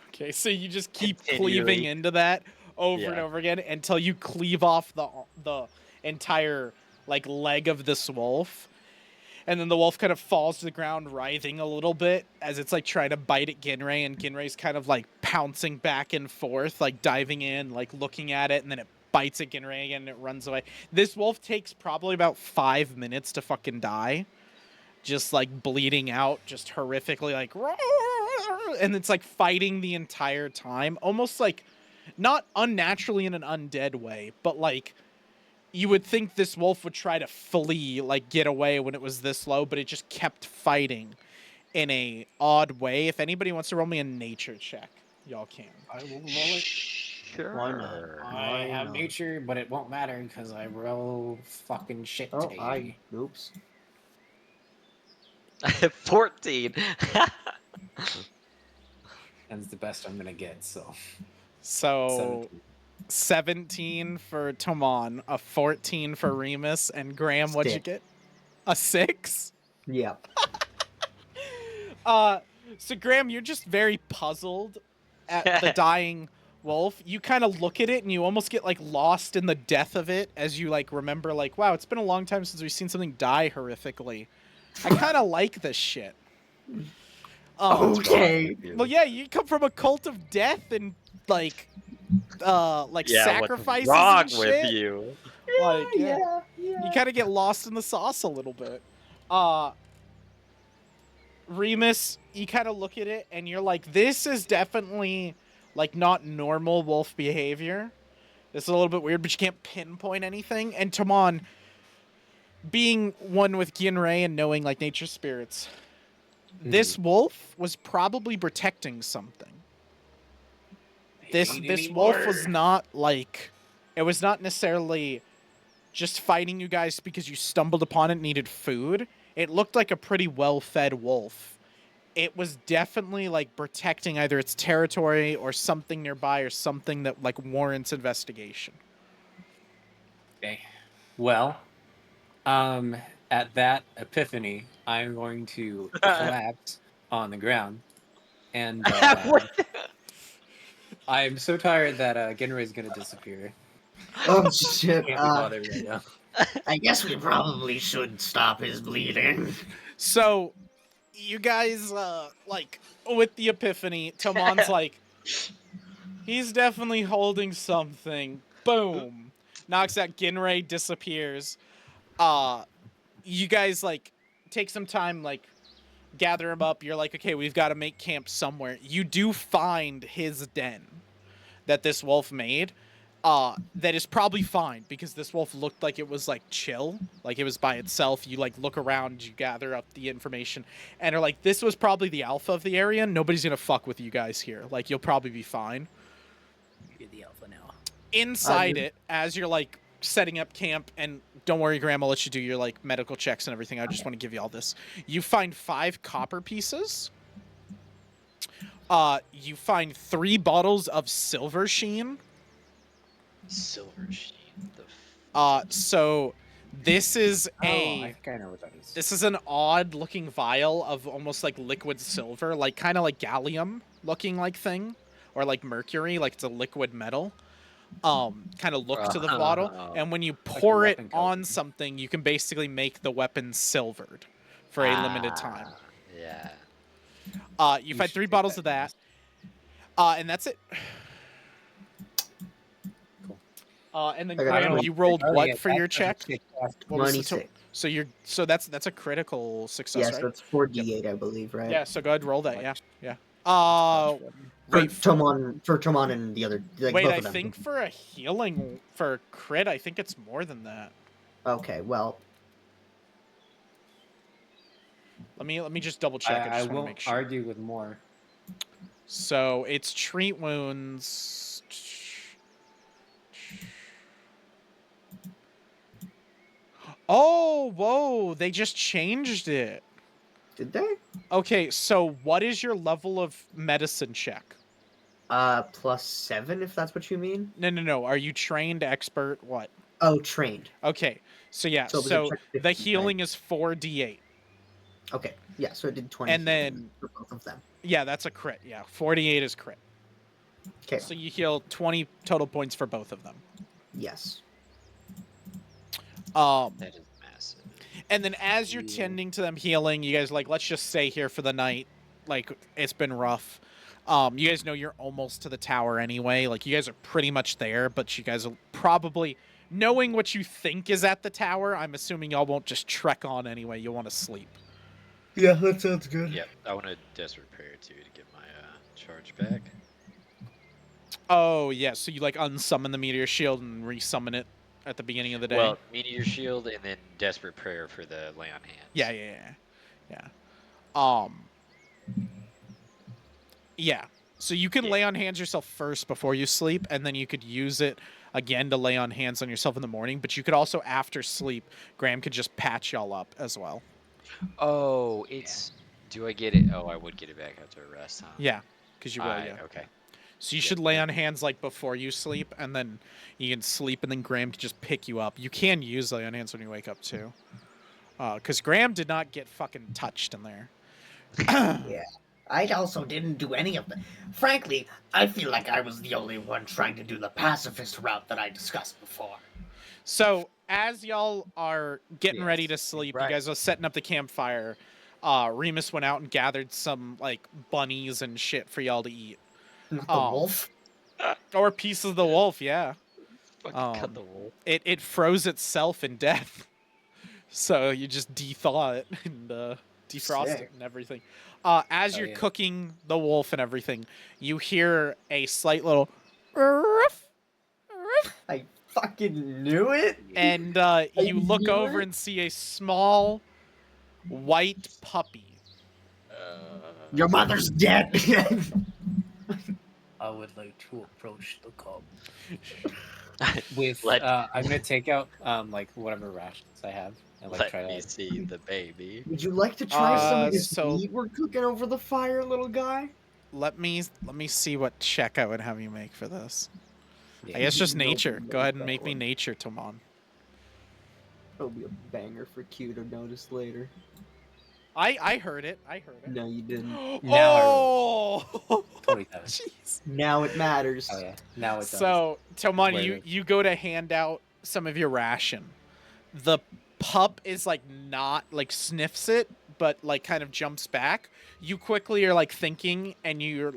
Okay, so you just keep Continually. cleaving into that over and Yeah. over again until you cleave off the entire like leg of this wolf. And then the wolf kind of falls to the ground, writhing a little bit as it's like trying to bite at Ginray, and Ginray's kind of like pouncing back and forth, like diving in, like looking at it, and then it bites at Ginray again and it runs away. This wolf takes probably about 5 minutes to fucking die. Just like bleeding out, just horrifically, like, and it's like fighting the entire time, almost like not unnaturally in an undead way, but like you would think this wolf would try to flee, like get away when it was this low, but it just kept fighting in a odd way. If anybody wants to roll me a nature check, y'all can. I will roll it. Sure. Why not? I Why have not? nature, but it won't matter because I roll fucking shit Oh, today. oops. 14. That's the best I'm gonna get. So So 17. 17 for Tomon, a 14 for Remus, and Graham, what'd you Stick. get? A 6? Yep. So Graham, you're just very puzzled at the dying wolf. You kind of look at it and you almost get like lost in the death of it as you like remember like, wow, it's been a long time since we've seen something die horrifically. I kind of like this shit. Okay. Well, yeah, you come from a cult of death and like Yeah, what's sacrifices wrong and with shit. you? Like, yeah. Yeah. You kind of get lost in the sauce a little bit. Remus, you kind of look at it and you're like, this is definitely like not normal wolf behavior. This is a little bit weird, but you can't pinpoint anything. And Tomon, being one with Ginray and knowing like nature spirits, this wolf was probably protecting something. This wolf was not like, it was not necessarily just fighting you guys because you stumbled upon it and needed food. It looked like a pretty well-fed wolf. It was definitely like protecting either its territory or something nearby or something that like warrants investigation. Okay. Well, at that epiphany, I'm going to collapse on the ground, and I'm so tired that Genra is gonna disappear. Oh shit. Can't be bothered right now. I guess we probably should stop his bleeding. So, you guys, like, with the epiphany, Tomon's like, he's definitely holding something. Boom. Knocks out Ginray, disappears. You guys, like, take some time, like, gather him up. You're like, okay, we've got to make camp somewhere. You do find his den that this wolf made. That is probably fine because this wolf looked like it was like chill, like it was by itself. You like look around, you gather up the information, and are like, this was probably the alpha of the area. Nobody's gonna fuck with you guys here. Like you'll probably be fine. You're the alpha now. Inside it, as you're like setting up camp, and don't worry, Graham, I'll let you do your like medical checks and everything. I just want to give you all this. You find 5 copper pieces. You find 3 bottles of silver sheen. Silver sheen. So this is I think I know what that is. this is an odd looking vial of almost like liquid silver, like kind of like gallium looking like thing, or like mercury, like it's a liquid metal. Kind of look to the bottle, and when you pour it on something, you can basically make the weapon silvered for a limited time. Yeah. You find 3 bottles of that, and that's it. And then Graham, you rolled what for your check? What was the 26. so that's a critical success, Yes, right? that's 4d8, I believe, right? Yeah, so go ahead and roll that. Yeah. For Wait, Tomon and the other, like wait, both I of them. think for a healing for crit, I think it's more than that. Okay, well, Let me just double check. I just want to make sure. Argue with more. So it's treat wounds. Oh, whoa! They just changed it. did they? Okay, so what is your level of medicine check? +7, if that's what you mean. No. Are you trained, expert, what? Oh, trained. Okay, so yeah, So it was a so check the 15, healing right? is 4d8. Okay, yeah, so it did 20. And then- for both of them. Yeah, that's a crit. Yeah, 48 is crit. Okay. So you heal 20 total points for both of them. Yes. That is massive. And then as you're tending to them healing, you guys like, let's just stay here for the night. Like, it's been rough. You guys know you're almost to the tower anyway. Like, you guys are pretty much there, but you guys will probably, knowing what you think is at the tower, I'm assuming y'all won't just trek on anyway. You'll want to sleep. Yeah, that sounds good. Yep, I want a desperate prayer too to get my charge back. Oh, yeah, so you, like, unsummon the meteor shield and resummon it at the beginning of the day? Well, meteor shield and then desperate prayer for the lay on hands. Yeah. Yeah. So you can lay on hands yourself first before you sleep, and then you could use it again to lay on hands on yourself in the morning. But you could also, after sleep, Graham could just patch y'all up as well. Oh, it's. Do I get it? Oh, I would get it back after a rest, huh? Yeah, because you will, yeah. Okay. So you Yep, should lay yep. on hands like before you sleep, and then you can sleep, and then Graham can just pick you up. You can use lay on hands when you wake up too, because Graham did not get fucking touched in there. Yeah. I also didn't do any of that. Frankly, I feel like I was the only one trying to do the pacifist route that I discussed before. So as y'all are getting ready to Yes, sleep, right. you guys are setting up the campfire. Remus went out and gathered some like bunnies and shit for y'all to eat, Not the wolf. or pieces of the wolf. Yeah, Fucking cut the wool. it froze itself in death, so you just de-thaw it and defrost it Sick. and everything. As Oh, you're yeah. cooking the wolf and everything, you hear a slight little ruff, ruff, I fucking knew it. and you look knew over it. and see a small white puppy. Your mother's dead. I would like to approach the cub with. Let- I'm gonna take out like whatever rations I have and like try Let to. me see the baby. Would you like to try some of this so- meat we're cooking over the fire, little guy? Let me see what check I would have you make for this. Yeah. I guess just No, nature. no, Go ahead and that make me one. nature, Tomon. That'll be a banger for Q to notice later. I heard it. I heard it. No, you didn't. Now I Oh, 27. jeez. Now it matters. Oh yeah. Now it does. So, Tomon, Where- you go to hand out some of your ration. The pup is like not like sniffs it, but like kind of jumps back. You quickly are like thinking, and you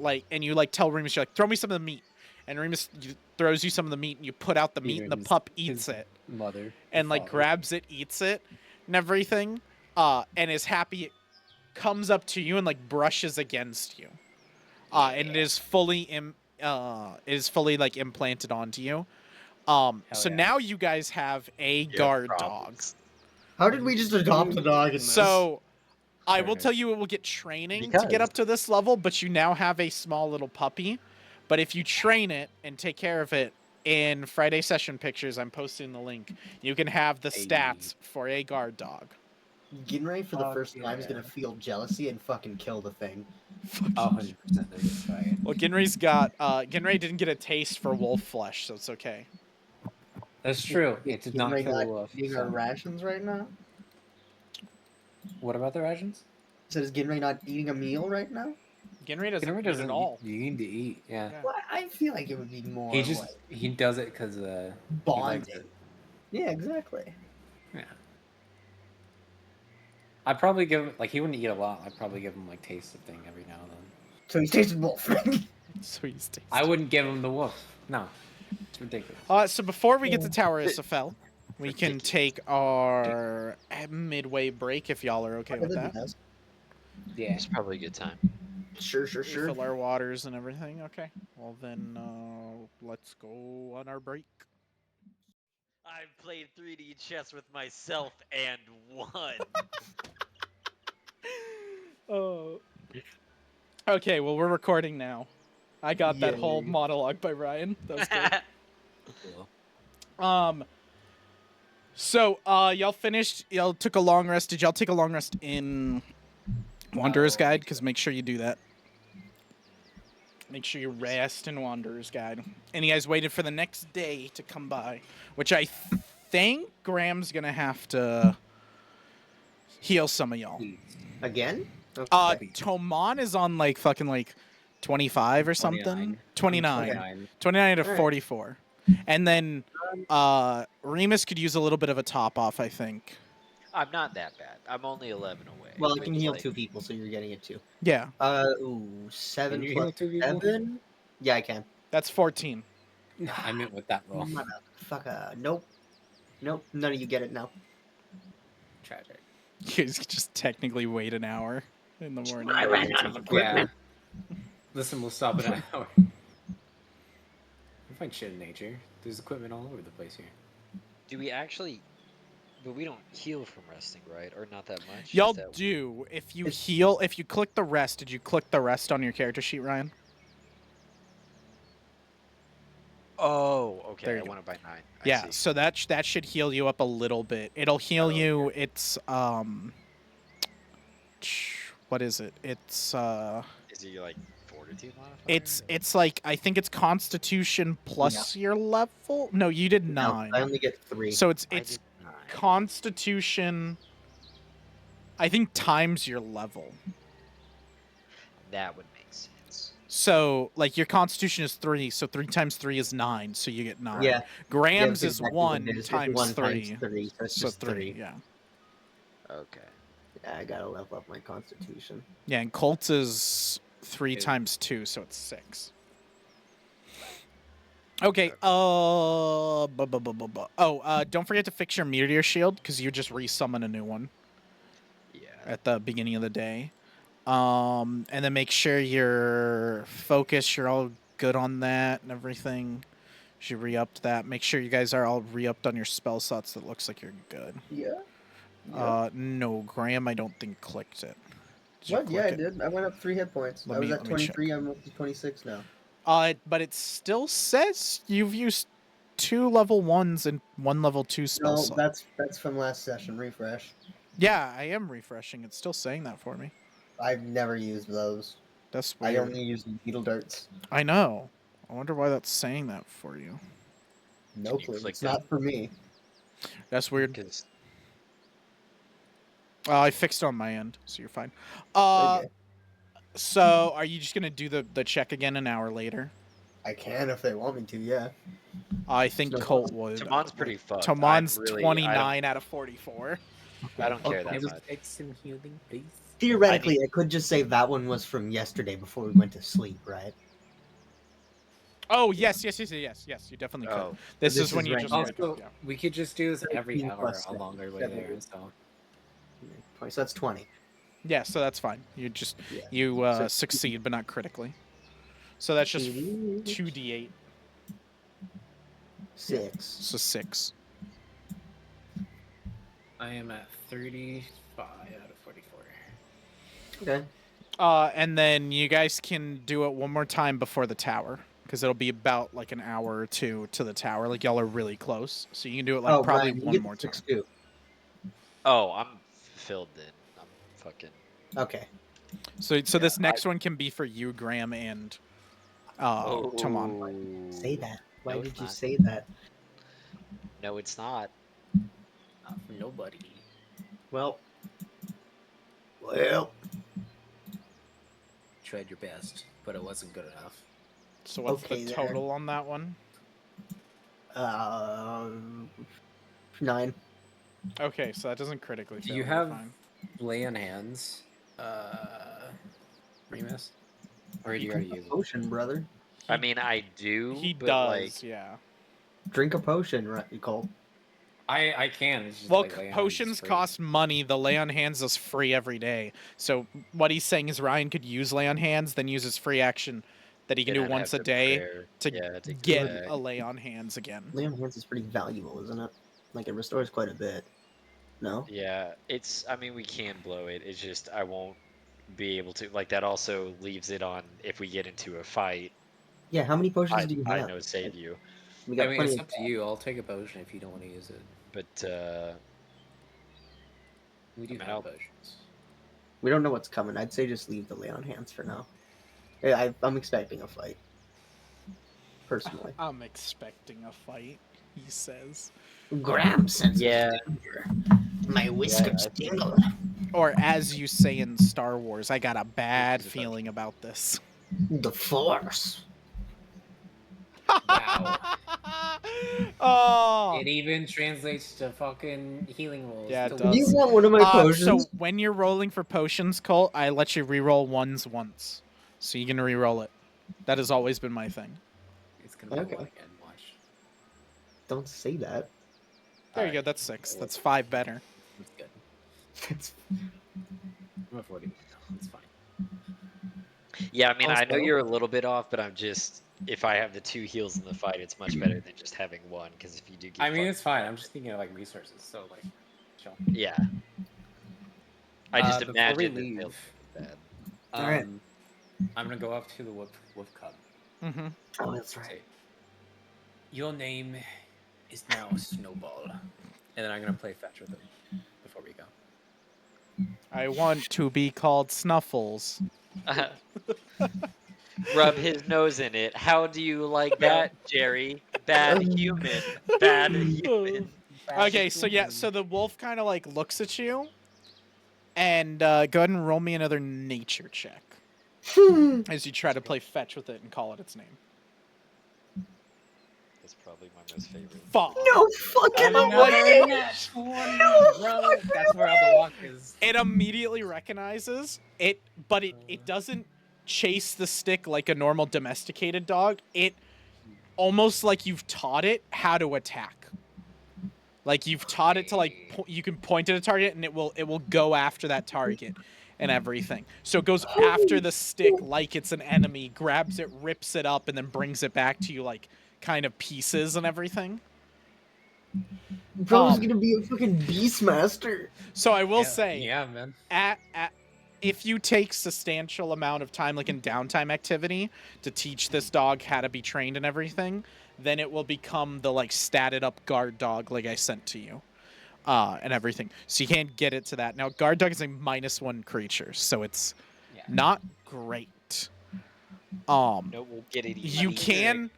tell Remus, you're like, throw me some of the meat, and Remus throws you some of the meat, and you put out the meat, and the His- pup his eats it, Mother. and like father. grabs it, eats it, and everything, and is happy. It comes up to you and like brushes against you, and it is fully like implanted onto you. So yeah. now you guys have a guard dog. How did we just adopt a dog in this? So I Very will nice. tell you it will get training to get Because- up to this level, but you now have a small little puppy. But if you train it and take care of it in Friday session pictures, I'm posting the link, you can have the Hey. stats for a guard dog. Ginray for the Fuck first time is yeah. gonna feel jealousy and fucking kill the thing. Oh, 100% they're gonna try it. Well, Ginray didn't get a taste for wolf flesh, so it's okay. That's true. It did not Ginray kill a not wolf. eating so- our rations right now? What about the rations? So is Ginray not eating a meal right now? Ginray doesn't Ginry eat doesn't at all. You need to eat. Yeah. Yeah. Well, I feel like it would be more He just like he does it because he likes bonding. it. Yeah, exactly. Yeah. I'd probably give him he wouldn't eat a lot. I'd probably give him like taste of thing every now and then. So he's tasted wolf. So he's tasty. I wouldn't give him the wolf. No, it's ridiculous. So before we get to Tower Issiphel, we can take our midway break if y'all are okay with that. Yeah. It's probably a good time. Sure. Refill our waters and everything. Okay. Well then, let's go on our break. I've played 3D chess with myself and won. Oh. Okay. Well, we're recording now. I got that whole Yay. monologue by Ryan. That was good. Cool. So, y'all finished. Y'all took a long rest. Did y'all take a long rest in Wanderer's Guide? Because make sure you do that. Make sure you rest in Wanderer's Guide. And you guys waited for the next day to come by, which I think Graham's gonna have to heal some of y'all. Again? Tomon is on like fucking like 25 or something. 29 to Alright. 44. And then Remus could use a little bit of a top off, I think. I'm not that bad. I'm only 11 away. Well, I which can is heal like- 2 people, so you're getting it too. Yeah, 7 Can you plus heal 2 people? 7? Yeah, I can. that's 14. I meant with that roll. Fuck, nope. Nope, none of you get it now. Tragic. You guys could just technically wait an hour in the morning. I ran out of Yeah. equipment. Listen, we'll stop in an hour. We'll find shit in nature. There's equipment all over the place here. Do we actually? But we don't heal from resting, right? Or not that much? Y'all Is that- do. If you It's- heal, if you click the rest, did you click the rest on your character sheet, Ryan? Oh, okay. There I you go. went up by 9. I Yeah, see. so that should heal you up a little bit. It'll heal Oh, you. It's what is it? It's Is he like fortitude modifier? it's like I think it's Constitution plus your level. No, you did No, 9. I only get 3. So it's I did 9. Constitution. I think times your level. That would make sense. So like your Constitution is 3, so 3 times 3 is 9, so you get 9. Yeah. Grams that's is exactly what it 1 is. It's times 1 3. times 3, so it's So just 3. yeah. Okay. Yeah, I gotta level up my constitution. Yeah, and Colts is 3 Two. times 2, so it's 6. Okay, don't forget to fix your meteor shield, because you just resummon a new one Yeah. at the beginning of the day. And then make sure your focus, you're all good on that and everything. You re-upped that. Make sure you guys are all re-upped on your spell slots. That looks like you're good. Yeah. No, Graham, I don't think clicked it. Did you What? Yeah, I click it? did. I went up 3 hit points. Let I was me- at let me check. 23. I'm up to 26 now. But it still says you've used 2 level 1s and 1 level 2 spell No, slot. that's from last session. Refresh. Yeah, I am refreshing. It's still saying that for me. I've never used those. That's I weird. only use needle darts. I know. I wonder why that's saying that for you. No Can you clue. click It's them? not for me. That's weird. Because I fixed it on my end, so you're fine. Okay. So are you just gonna do the check again an hour later? I can if they want me to, yeah. I think No. Colt would. Tomon's pretty fucked. Tomon's I'm really, 29 out of 44. I don't care Okay. that much. Take some healing, please. Theoretically, I could just say that one was from yesterday before we went to sleep, right? Oh yes. You definitely could. Oh, This this is when is you right just now. wake Also, up. Yeah. we could just do this every 13 hour plus along our way 7, there. So So that's 20. Yeah. So that's fine. You just Yeah. you So- succeed, but not critically. So that's just 2d8. 6. So 6. I am at 35 out of 44. Okay. And then you guys can do it one more time before the tower, because it'll be about like an hour or 2 to the tower. Like y'all are really close, so you can do it like probably Brian, you one get more the time. 6 too. oh, I'm filled then. I'm fucking. Okay. So Yeah, this next one can be for you, Graham, and Tomon. Say that. Why No, did it's you not. say that? No, it's not. Not for nobody. Well. Tried your best, but it wasn't good enough. So what's Okay, the then. total on that one? 9. Okay, so that doesn't critically fail. Do you you're have fine. lay on hands, Remus? Or did you already use it? Potion, brother. I mean, I do. He but does, like, yeah. Drink a potion, right, Cole? I can. It's just Well, like lay on hands is potions free. cost money. The lay on hands is free every day. So what he's saying is Ryan could use lay on hands, then use his free action that he can then do I'd once a have day prayer. to Yeah, take the get back. a lay on hands again. Lay on hands is pretty valuable, isn't it? Like, it restores quite a bit. No? Yeah, it's. I mean, we can blow it. It's just I won't be able to. Like that also leaves it on if we get into a fight. Yeah, how many potions do you I have? know save you, We got I mean, plenty it's of up to you. I'll take a potion if you don't want to use it. but We do I mean, have I'll- potions. We don't know what's coming. I'd say just leave the lay on hands for now. Yeah, I'm expecting a fight. Personally. I'm expecting a fight, he says. Graham senses Yeah. danger. My whiskers Yeah, tingle. Or as you say in Star Wars, I got a bad is a feeling about this. The Force. Wow. Oh. It even translates to fucking healing rolls. Yeah, it to does. You want one of my potions? So when you're rolling for potions, Colt, I let you reroll ones once. So you can reroll it. That has always been my thing. It's gonna be Okay. one again. Watch. Don't say that. There you go. Alright. That's 6. That's 5 better. That's good. It's I'm at 41 now. It's fine. Yeah, I mean, I know Also- you're a little bit off, but I'm just. If I have the 2 heals in the fight, it's much better than just having 1. Because if you do get. I mean, fucked- it's fine. I'm just thinking of like resources. So like, chill. Yeah. I just Before we imagine leave, that they'll be bad. Alright. I'm gonna go up to the wolf cub. Mm-hmm. Oh, that's right. Your name is now Snowball. And then I'm going to play fetch with him before we go. I want to be called Snuffles. Rub his nose in it. How do you like that, Jerry? Bad human. Bad human. Okay, so yeah, so the wolf kind of like looks at you, and go ahead and roll me another nature check as you try to play fetch with it and call it its name. That's probably my most favorite. Fuck. No fucking Another way! nat 20, bro. That's where all the luck is. It immediately recognizes it, but it doesn't chase the stick like a normal domesticated dog. It almost like you've taught it how to attack. Like you've taught it to like you can point at a target and it will go after that target and everything. So it goes after the stick like it's an enemy, grabs it, rips it up, and then brings it back to you like kind of pieces and everything. Bro's gonna be a fucking beastmaster. So I will say, Yeah, man. if you take substantial amount of time, like in downtime activity, to teach this dog how to be trained and everything, then it will become the like statted up guard dog like I sent to you, and everything. So you can't get it to that. Now guard dog is a -1 creature, so it's not great. No, we'll get it. You can,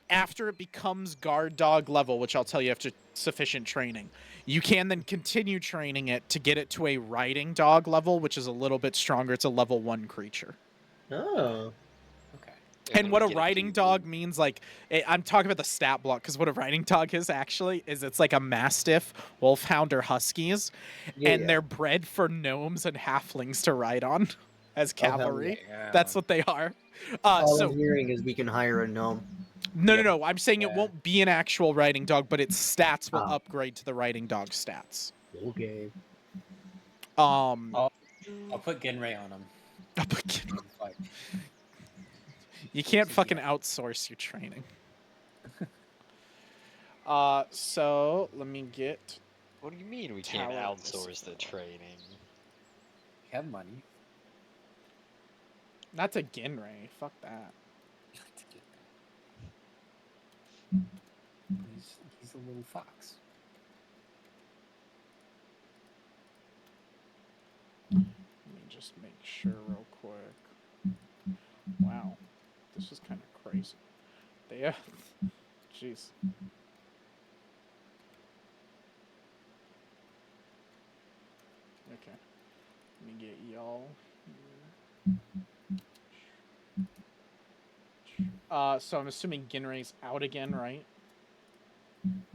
after it becomes guard dog level, which I'll tell you after sufficient training, you can then continue training it to get it to a riding dog level, which is a little bit stronger. It's a level 1 creature. Oh. Okay. And what a riding dog means, like, I'm talking about the stat block, because what a riding dog is actually, is it's like a mastiff, wolfhound, or huskies, and they're bred for gnomes and halflings to ride on as cavalry. Yeah. That's what they are. All So I'm hearing is we can hire a gnome. no. I'm saying it won't be an actual riding dog, but its stats will upgrade to the riding dog stats. Okay. I'll put Genray on him. You can't fucking outsource your training. So let me get. What do you mean we can't Tower outsource the Issiphel. training? We have money. Not to Genray. Fuck that. He's a little fox. Let me just make sure real quick. Wow, this is kind of crazy. Yeah, jeez. Okay, let me get y'all here. So I'm assuming Ginray's out again, right?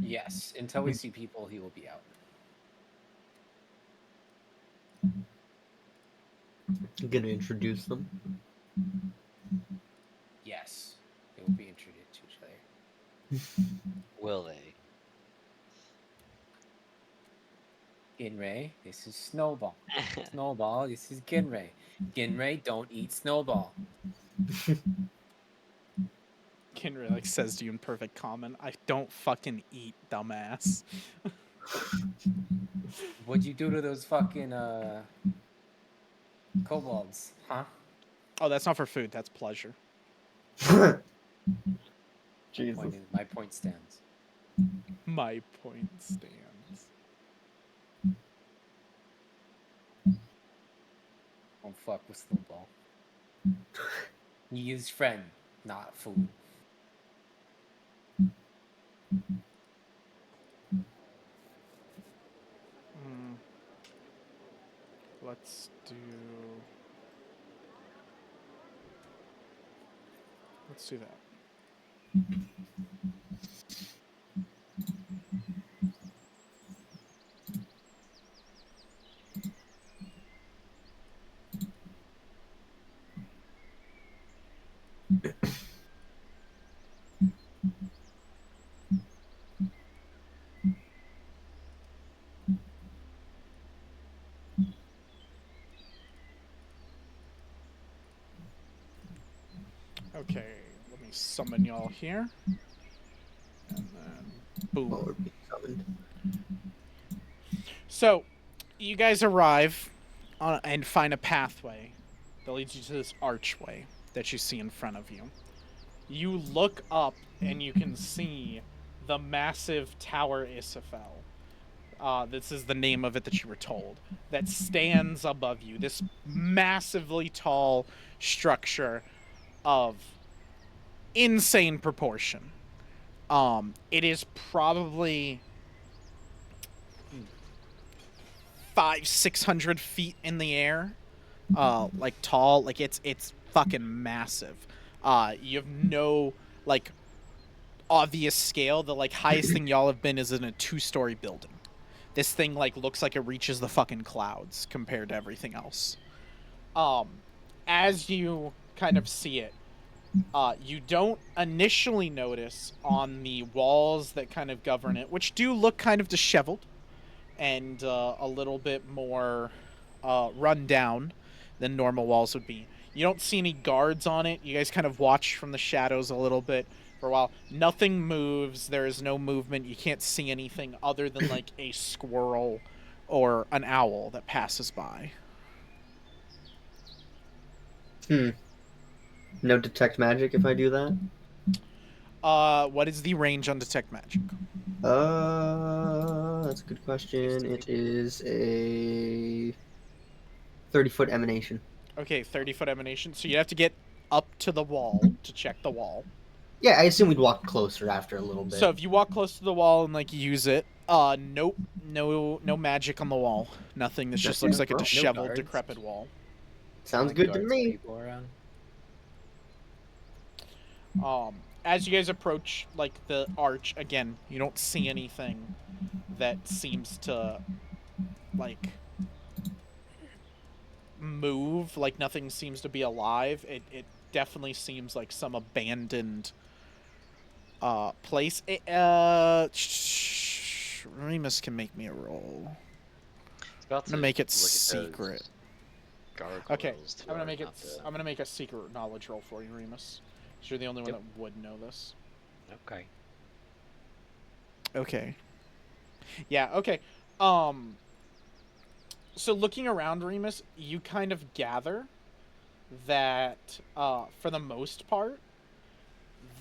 Yes. Until we see people, he will be out. I'm gonna introduce them. Yes. They will be introduced to each other. Will they? Genray, this is Snowball. Snowball, this is Genray. Genray, don't eat Snowball. Kinray like says to you in perfect common, "I don't fucking eat, dumbass." What'd you do to those fucking kobolds, huh? Oh, that's not for food. That's pleasure. Jesus. My point stands. My point stands. Don't fuck with Snowball. He is friend, not food. Let's do that. Okay, let me summon y'all here. And then, boom. Oh, we're being summoned. So, you guys arrive and find a pathway that leads you to this archway that you see in front of you. You look up and you can see the massive Tower Issiphel. This is the name of it that you were told. That stands above you. This massively tall structure of insane proportion. It is probably 500-600 feet in the air. Like tall. Like it's fucking massive. You have no like obvious scale. The like highest thing y'all have been is in a 2-story building. This thing like looks like it reaches the fucking clouds compared to everything else. As you kind of see it, you don't initially notice on the walls that kind of govern it, which do look kind of disheveled and a little bit more run down than normal walls would be. You don't see any guards on it. You guys kind of watch from the shadows a little bit for a while. Nothing moves. There is no movement. You can't see anything other than like a squirrel or an owl that passes by. No detect magic if I do that? What is the range on detect magic? That's a good question. It is a 30-foot emanation. Okay, 30-foot emanation. So you have to get up to the wall to check the wall. Yeah, I assume we'd walk closer after a little bit. So if you walk close to the wall and like use it, nope, no magic on the wall. Nothing. This just looks like a disheveled, guards. decrepit wall. Sounds good to me. People around. As you guys approach like the arch again, you don't see anything that seems to like move. Like nothing seems to be alive. It definitely seems like some abandoned place. Remus can make me a roll. I'm gonna make it secret. Okay, I'm gonna make it. The... I'm gonna make a secret knowledge roll for you, Remus. You're the only one that would know this. Okay. Okay. Yeah. Okay. So looking around, Remus, you kind of gather that, for the most part,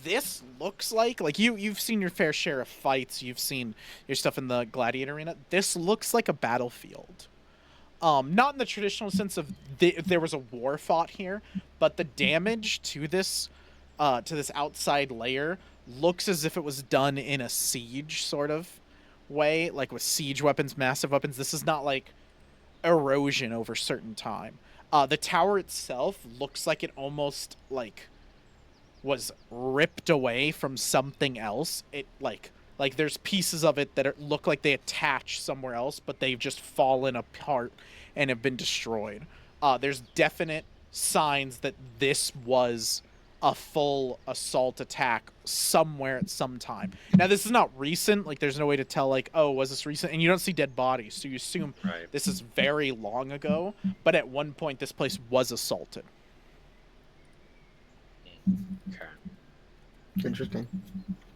this looks like you've seen your fair share of fights. You've seen your stuff in the gladiator arena. This looks like a battlefield. Not in the traditional sense of there was a war fought here, but the damage to this outside layer looks as if it was done in a siege sort of way, like with siege weapons, massive weapons. This is not like erosion over certain time. The tower itself looks like it almost like was ripped away from something else. It like there's pieces of it that look like they attach somewhere else, but they've just fallen apart and have been destroyed. There's definite signs that this was a full assault attack somewhere at some time. Now, this is not recent. Like, there's no way to tell, like, oh, was this recent? And you don't see dead bodies, so you assume this is very long ago. But at one point, this place was assaulted. Okay. Interesting.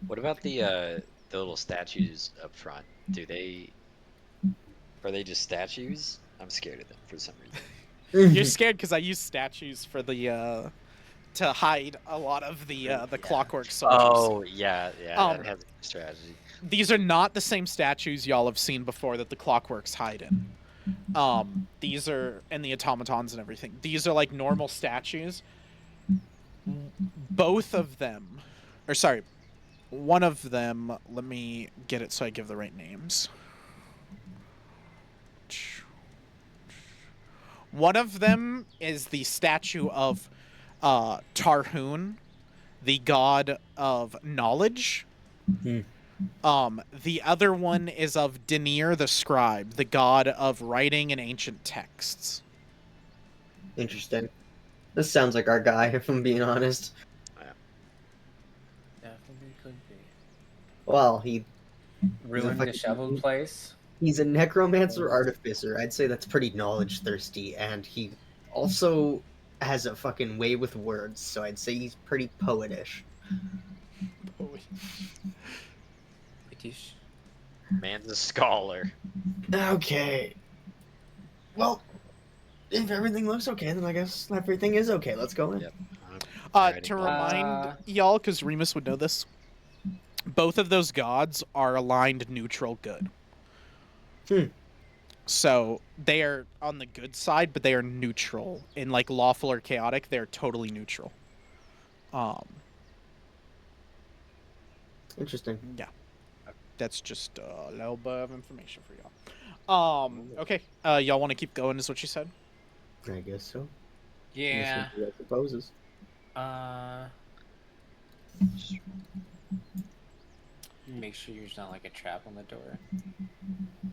What about the little statues up front? Are they just statues? I'm scared of them for some reason. You're scared because I use statues for the to hide a lot of the clockwork soldiers. Oh yeah, that has a strategy. These are not the same statues y'all have seen before that the clockworks hide in. These are, and the automatons and everything. These are like normal statues. Both of them, or sorry, one of them, let me get it so I give the right names. One of them is the statue of Tarhun, the god of knowledge. The other one is of Denir the scribe, the god of writing and ancient texts. Interesting. This sounds like our guy, if I'm being honest. Definitely could be. Well, he Ruined the disheveled place. He's a necromancer artificer. I'd say that's pretty knowledge thirsty, and he also has a fucking way with words, so I'd say he's pretty poetish. Man's a scholar. Okay. Well, if everything looks okay, then I guess everything is okay. Let's go in. Yep. writing To on it. remind y'all, because Remus would know this, both of those gods are aligned neutral good. So they are on the good side, but they are neutral. In like lawful or chaotic, they're totally neutral. Interesting. Yeah. That's just a little bit of information for y'all. Okay. Y'all want to keep going, is what you said? I guess so. Yeah. I supposes. Make sure there's not like a trap on the door.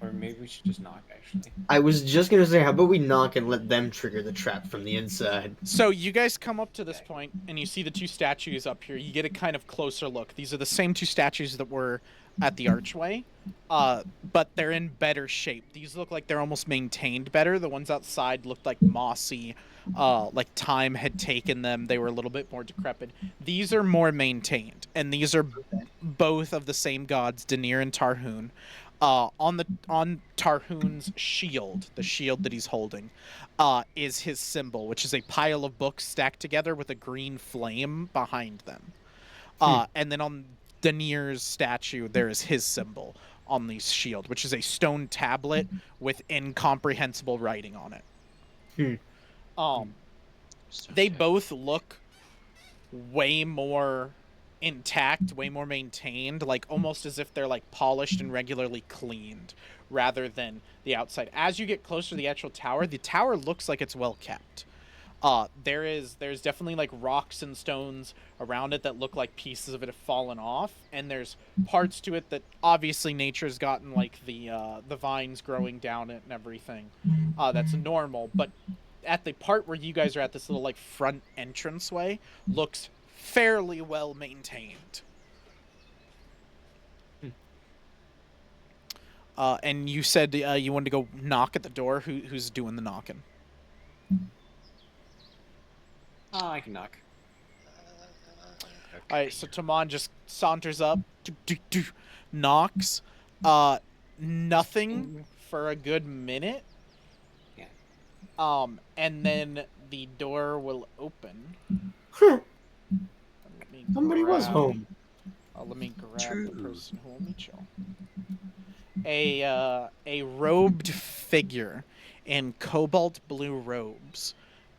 Or maybe we should just knock, actually. I was just gonna say, how about we knock and let them trigger the trap from the inside? So you guys come up to this point, and you see the two statues up here. You get a kind of closer look. These are the same two statues that were at the archway, but they're in better shape. These look like they're almost maintained better. The ones outside looked like mossy, like time had taken them. They were a little bit more decrepit. These are more maintained, and these are both of the same gods, Danir and Tarhoon. On Tarhoon's shield, the shield that he's holding, is his symbol, which is a pile of books stacked together with a green flame behind them. And then on Danir's statue, there is his symbol on the shield, which is a stone tablet with incomprehensible writing on it. They both look way more intact, way more maintained, like almost as if they're like polished and regularly cleaned rather than the outside. As you get closer to the actual tower, the tower looks like it's well kept. There's definitely like rocks and stones around it that look like pieces of it have fallen off, and there's parts to it that obviously nature's gotten like the vines growing down it and everything. That's normal, but at the part where you guys are at, this little like front entranceway looks fairly well maintained. And you said you wanted to go knock at the door. Who's doing the knocking? I can knock. All right, so Tomon just saunters up, knocks. Nothing for a good minute. Yeah. And then the door will open. Somebody was home. Let me grab the person who will meet y'all. A robed figure in cobalt blue robes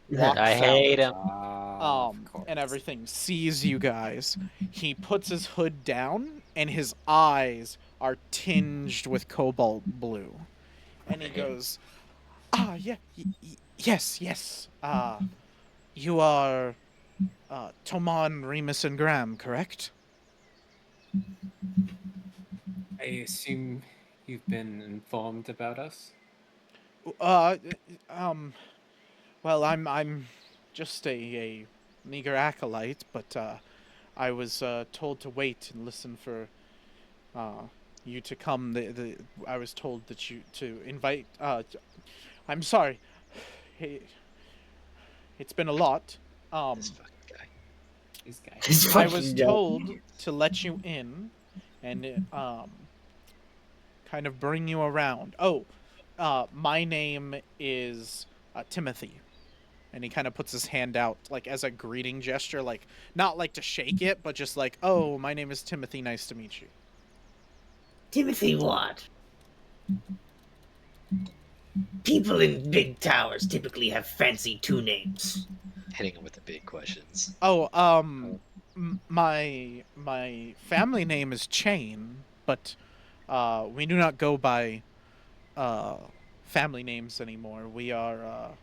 walks I hate out, him. and everything, sees you guys. He puts his hood down, and his eyes are tinged with cobalt blue. And he goes, yeah, yes. You are Tomon, Remus, and Graham, correct? I assume you've been informed about us? Well, I'm just a meager acolyte, but I was told to wait and listen for you to come. I was told that you to invite. I'm sorry. It's been a lot. This fucking guy. This guy. I was told to let you in and kind of bring you around. Oh, my name is Timothy. And he kind of puts his hand out, like, as a greeting gesture, like, not like to shake it, but just like, oh, my name is Timothy, nice to meet you. Timothy what? People in big towers typically have fancy two names. Hitting him with the big questions. Oh, my family name is Chain, but we do not go by family names anymore. We are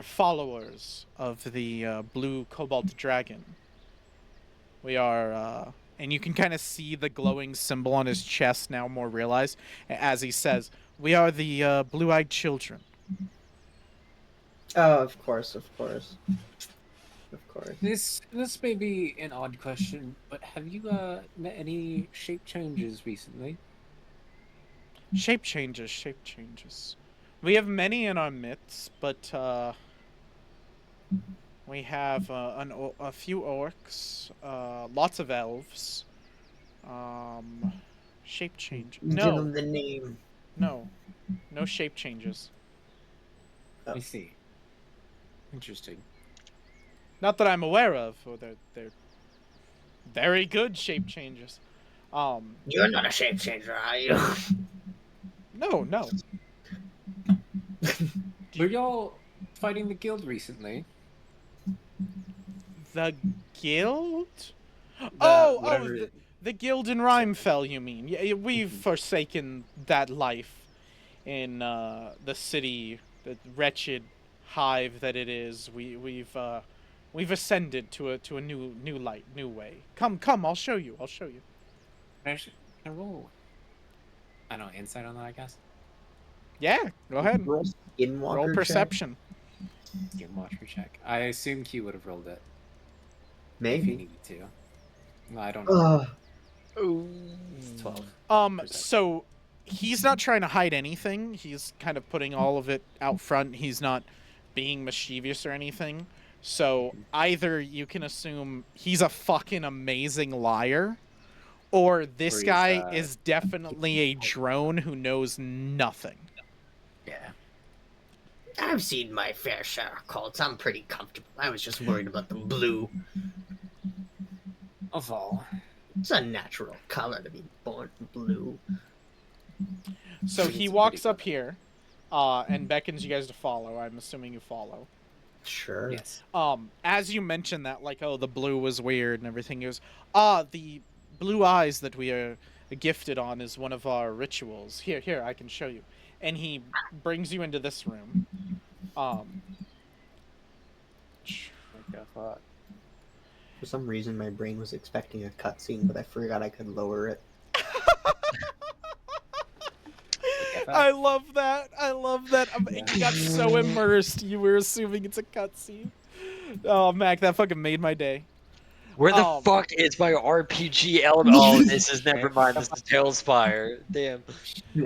followers of the blue cobalt dragon. We are, and you can kind of see the glowing symbol on his chest now more realized as he says, we are the blue-eyed children. Oh, of course. This may be an odd question, but have you met any shape changes recently? Shape changes. We have many in our midst, but we have a few orcs, lots of elves. Shape change. Give him the name. No shape changes. I see. Interesting. Not that I'm aware of. Or they're very good shape changes. You're not a shape changer, are you? No. Were y'all fighting the guild recently? The guild? The Oh, whatever. the guild in Rimefell, you mean? Yeah, we've forsaken that life in the city, the wretched hive that it is. We've ascended to a new light, new way. Come, I'll show you. Can I roll? I don't know, insight on that, I guess. Yeah, go ahead. Roll Roll skinwalker check. perception. Game watcher check. I assume Q would have rolled it if he Maybe. needed to. No, I don't know. Ooh. It's 12. So he's not trying to hide anything. He's kind of putting all of it out front. He's not being mischievous or anything. So either you can assume he's a fucking amazing liar, or this Or he's, guy is definitely a drone who knows nothing. Yeah. I've seen my fair share of cults. I'm pretty comfortable. I was just worried about the blue. Of all. It's a natural color to be born blue. So It's he pretty walks up good. here, and beckons you guys to follow. I'm assuming you follow. Sure. Yes. As you mentioned that, like, oh, the blue was weird and everything, he goes, the blue eyes that we are gifted on is one of our rituals. Here, I can show you. And he brings you into this room. Like I thought. For some reason, my brain was expecting a cutscene, but I forgot I could lower it. I love that. Yeah. You got so immersed, you were assuming it's a cutscene. Oh, Mac, that fucking made my day. Where the fuck is my RPG element? Oh, this is never mind. This is Tailspire. Damn.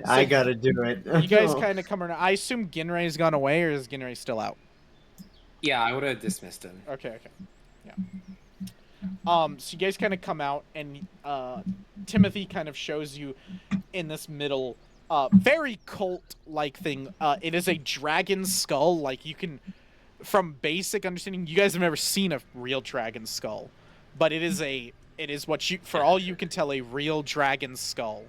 I gotta do it. You guys kind of come around. I assume Ginray's gone away, or is Ginray still out? Yeah, I would have dismissed him. Okay. Yeah. So you guys kind of come out, and Timothy kind of shows you in this middle, very cult-like thing. It is a dragon skull. Like, you can, from basic understanding, you guys have never seen a real dragon skull, but it is what you, for all you can tell, a real dragon skull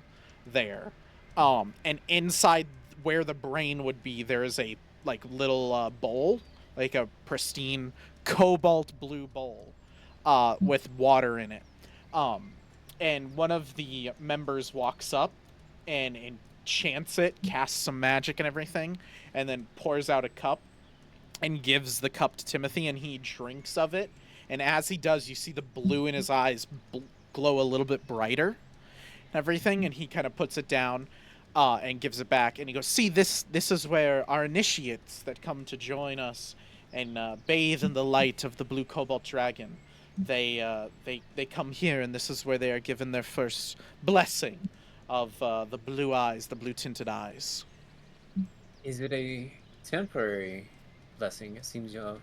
there. And inside where the brain would be, there is a like little bowl, like a pristine cobalt blue bowl, with water in it. And one of the members walks up and enchants it, casts some magic and everything, and then pours out a cup and gives the cup to Timothy, and he drinks of it. And as he does, you see the blue in his eyes glow a little bit brighter and everything, and he kind of puts it down and gives it back, and he goes, see, this is where our initiates that come to join us and bathe in the light of the blue cobalt dragon, they come here, and this is where they are given their first blessing of the blue eyes, the blue tinted eyes. Is it a temporary blessing? It seems your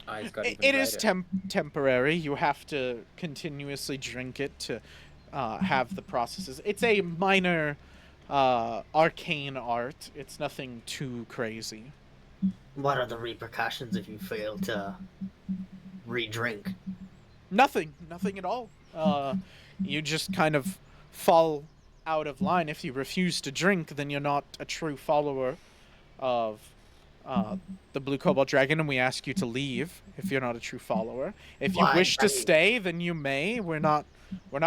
eyes got even It is brighter. temporary. You have to continuously drink it to have the processes. It's a minor arcane art. It's nothing too crazy. What are the repercussions if you fail to re-drink? Nothing at all. You just kind of fall out of line. If you refuse to drink, then you're not a true follower of the Blue Cobalt Dragon, and we ask you to leave if you're not a true follower. If you Why? wish to I mean- stay, then you may. We're not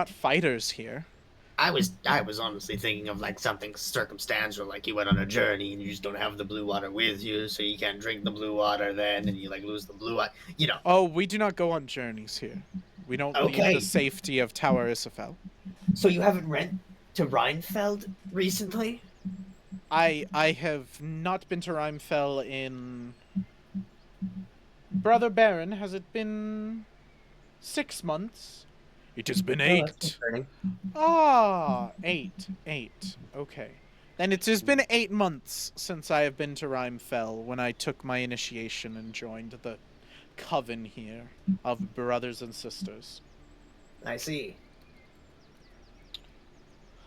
fighters here. I was honestly thinking of like something circumstantial, like you went on a journey and you just don't have the blue water with you, so you can't drink the blue water then, and you like lose the blue eye. You know. Oh, we do not go on journeys here. We don't leave Okay. the safety of Tower Issiphel. So you haven't went to Rimefell recently? I have not been to Rimefell in... Brother Baron, has it been 6 months? It has been Oh, that's 8. concerning. Ah, 8. Okay. Then it has been 8 months since I have been to Rimefell, when I took my initiation and joined the coven here of brothers and sisters. I see.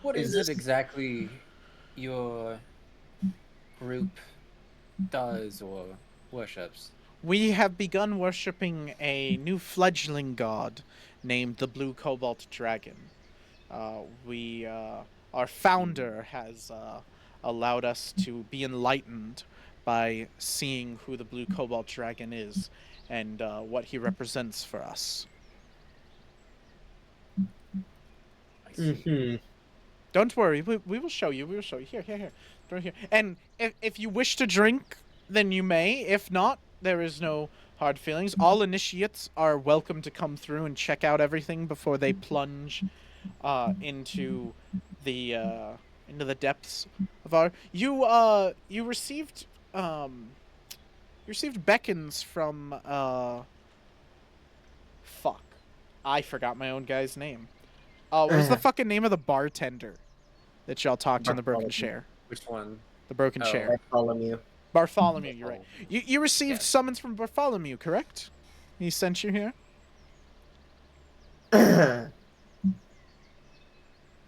What Is is this- it exactly your group does or worships? We have begun worshipping a new fledgling god named the Blue Cobalt Dragon. Our founder has allowed us to be enlightened by seeing who the Blue Cobalt Dragon is and what he represents for us. I see. Mm-hmm. Don't worry, we will show you. We will show you. Here. Right here. And if you wish to drink, then you may. If not, there is no hard feelings. All initiates are welcome to come through and check out everything before they plunge into the depths of our. You received beckons from fuck. I forgot my own guy's name. What was the fucking name of the bartender that y'all talked to in the broken Bartholomew. chair? Which one? The broken Oh. chair. Bartholomew. Bartholomew, you're right. You received Yes. summons from Bartholomew, correct? He sent you here?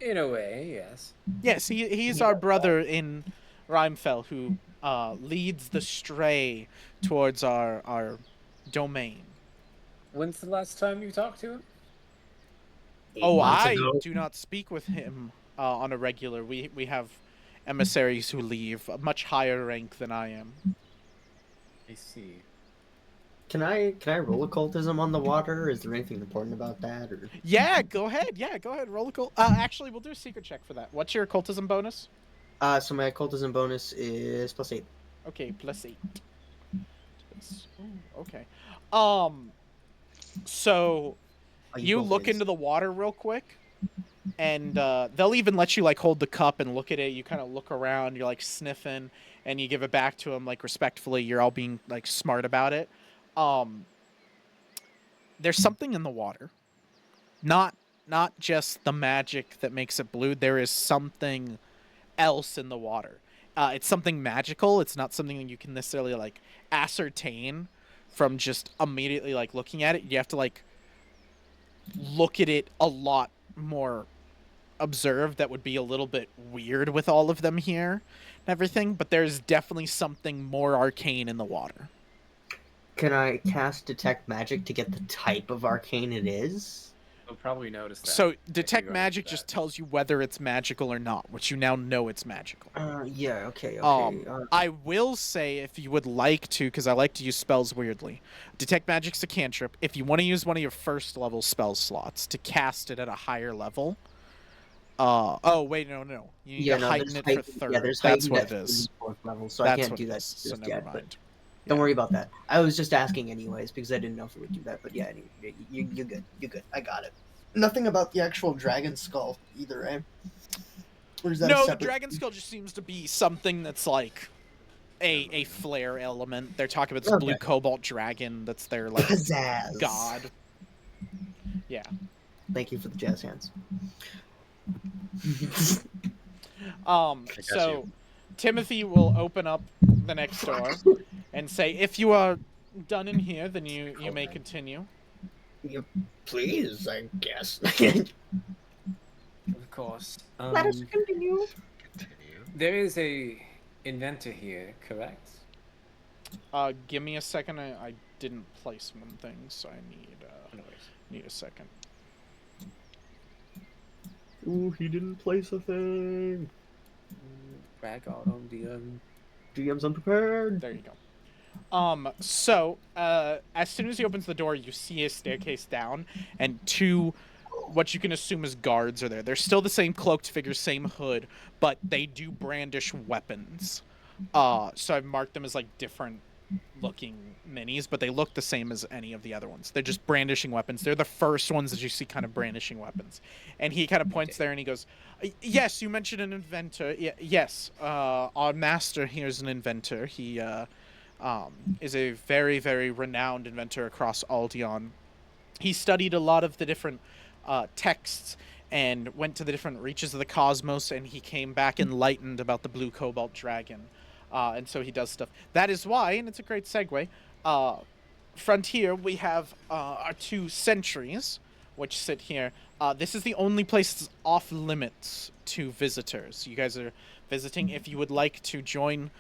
In a way, yes. Yes, he's our brother in Rimefell who leads the stray towards our domain. When's the last time you talked to him? 8 Oh, months I ago. do not speak with him on a regular. We have emissaries who leave a much higher rank than I am. I see. Can I roll occultism on the water? Is there anything important about that? Or Yeah, go ahead. Roll a actually, we'll do a secret check for that. What's your occultism bonus? so my occultism bonus is +8. Okay, +8. Ooh, okay. So Oh, you both look ways. into the water real quick, and they'll even let you like hold the cup and look at it. You kind of look around, you're like sniffing, and you give it back to them like respectfully. You're all being like smart about it. There's something in the water, not just the magic that makes it blue. There is something else in the water. It's something magical. It's not something that you can necessarily like ascertain from just immediately like looking at it. You have to like look at it a lot more observed. That would be a little bit weird with all of them here and everything, but there's definitely something more arcane in the water. Can I cast detect magic to get the type of arcane it is? You'll probably notice that. So if detect you go into magic that. just tells you whether it's magical or not, which you now know it's magical. Yeah. Okay. I will say if you would like to, because I like to use spells weirdly, detect magic's a cantrip. If you want to use one of your first level spell slots to cast it at a higher level. Oh wait, no. You need to heighten it for third. Yeah, there's That's heightened what at it is. 4th level, so That's I can't what do it that is. So just never yet. But mind. don't Yeah. worry about that. I was just asking anyways because I didn't know if it would do that. But yeah, you're good. You're good. I got it. Nothing about the actual dragon skull either, eh? Or is that a No, the separate... dragon skull just seems to be something that's like a flare element. They're talking about this blue Okay. cobalt dragon that's their like Pizzazz. god. Yeah. Thank you for the jazz hands. So you. Timothy will open up the next door and say, "If you are done in here, then you may continue." Please, I guess. Of course. Let us continue. Continue. There is a inventor here, correct? Give me a second. I didn't place one thing, so I need a second. Ooh, he didn't place a thing. Brag out on the GM's unprepared. There you go. So, as soon as he opens the door, you see a staircase down, and two, what you can assume is guards are there. They're still the same cloaked figures, same hood, but they do brandish weapons. So I've marked them as, like, different looking minis, but they look the same as any of the other ones. They're just brandishing weapons. They're the first ones that you see kind of brandishing weapons. And he kind of points there and he goes, yes, you mentioned an inventor. Yes, our master here is an inventor. He is a very, very renowned inventor across Aldion. He studied a lot of the different texts and went to the different reaches of the cosmos, and he came back enlightened about the blue cobalt dragon. And so he does stuff. That is why, and it's a great segue, Frontier, we have our two sentries, which sit here. This is the only place that's off limits to visitors. You guys are visiting. If you would like to join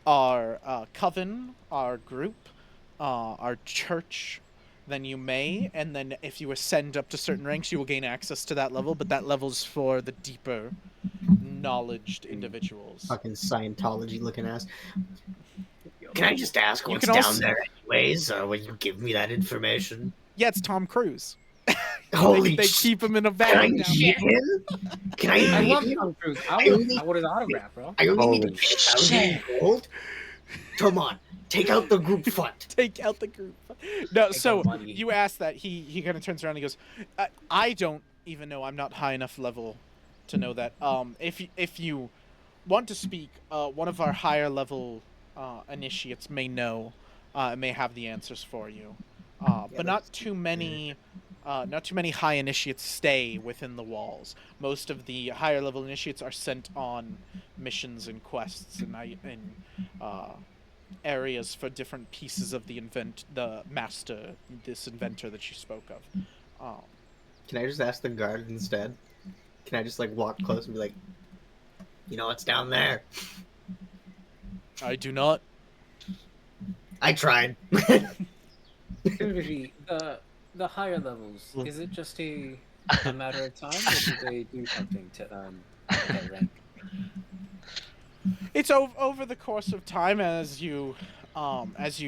our coven, our group, our church, then you may, and then if you ascend up to certain ranks, you will gain access to that level. But that level's for the deeper knowledged individuals. Fucking Scientology looking ass. Can I just ask You what's can down also, there, anyways? Will you give me that information? yeah, it's Tom Cruise. Holy They sh- keep him in a Can I vat down meet there. him? Can I I meet love him? Tom Cruise. I only, I want his autograph, bro. I only need to Holy pay 1,000 shit. gold. Come on, take out the group fund. Take out the group. No, Take so our money. you asked that. He kind of turns around and he goes, I don't even know. I'm not high enough level to know that. If you want to speak, one of our higher level initiates may know, may have the answers for you. But not too many. Not too many high initiates stay within the walls. Most of the higher level initiates are sent on missions and quests and areas for different pieces of the master, this inventor that you spoke of. Can I just ask the guard instead? Can I just like walk close and be like, you know what's down there? I do not. I tried. Usually, the higher levels, is it just a matter of time, or do they do something to get rank? It's over the course of time as you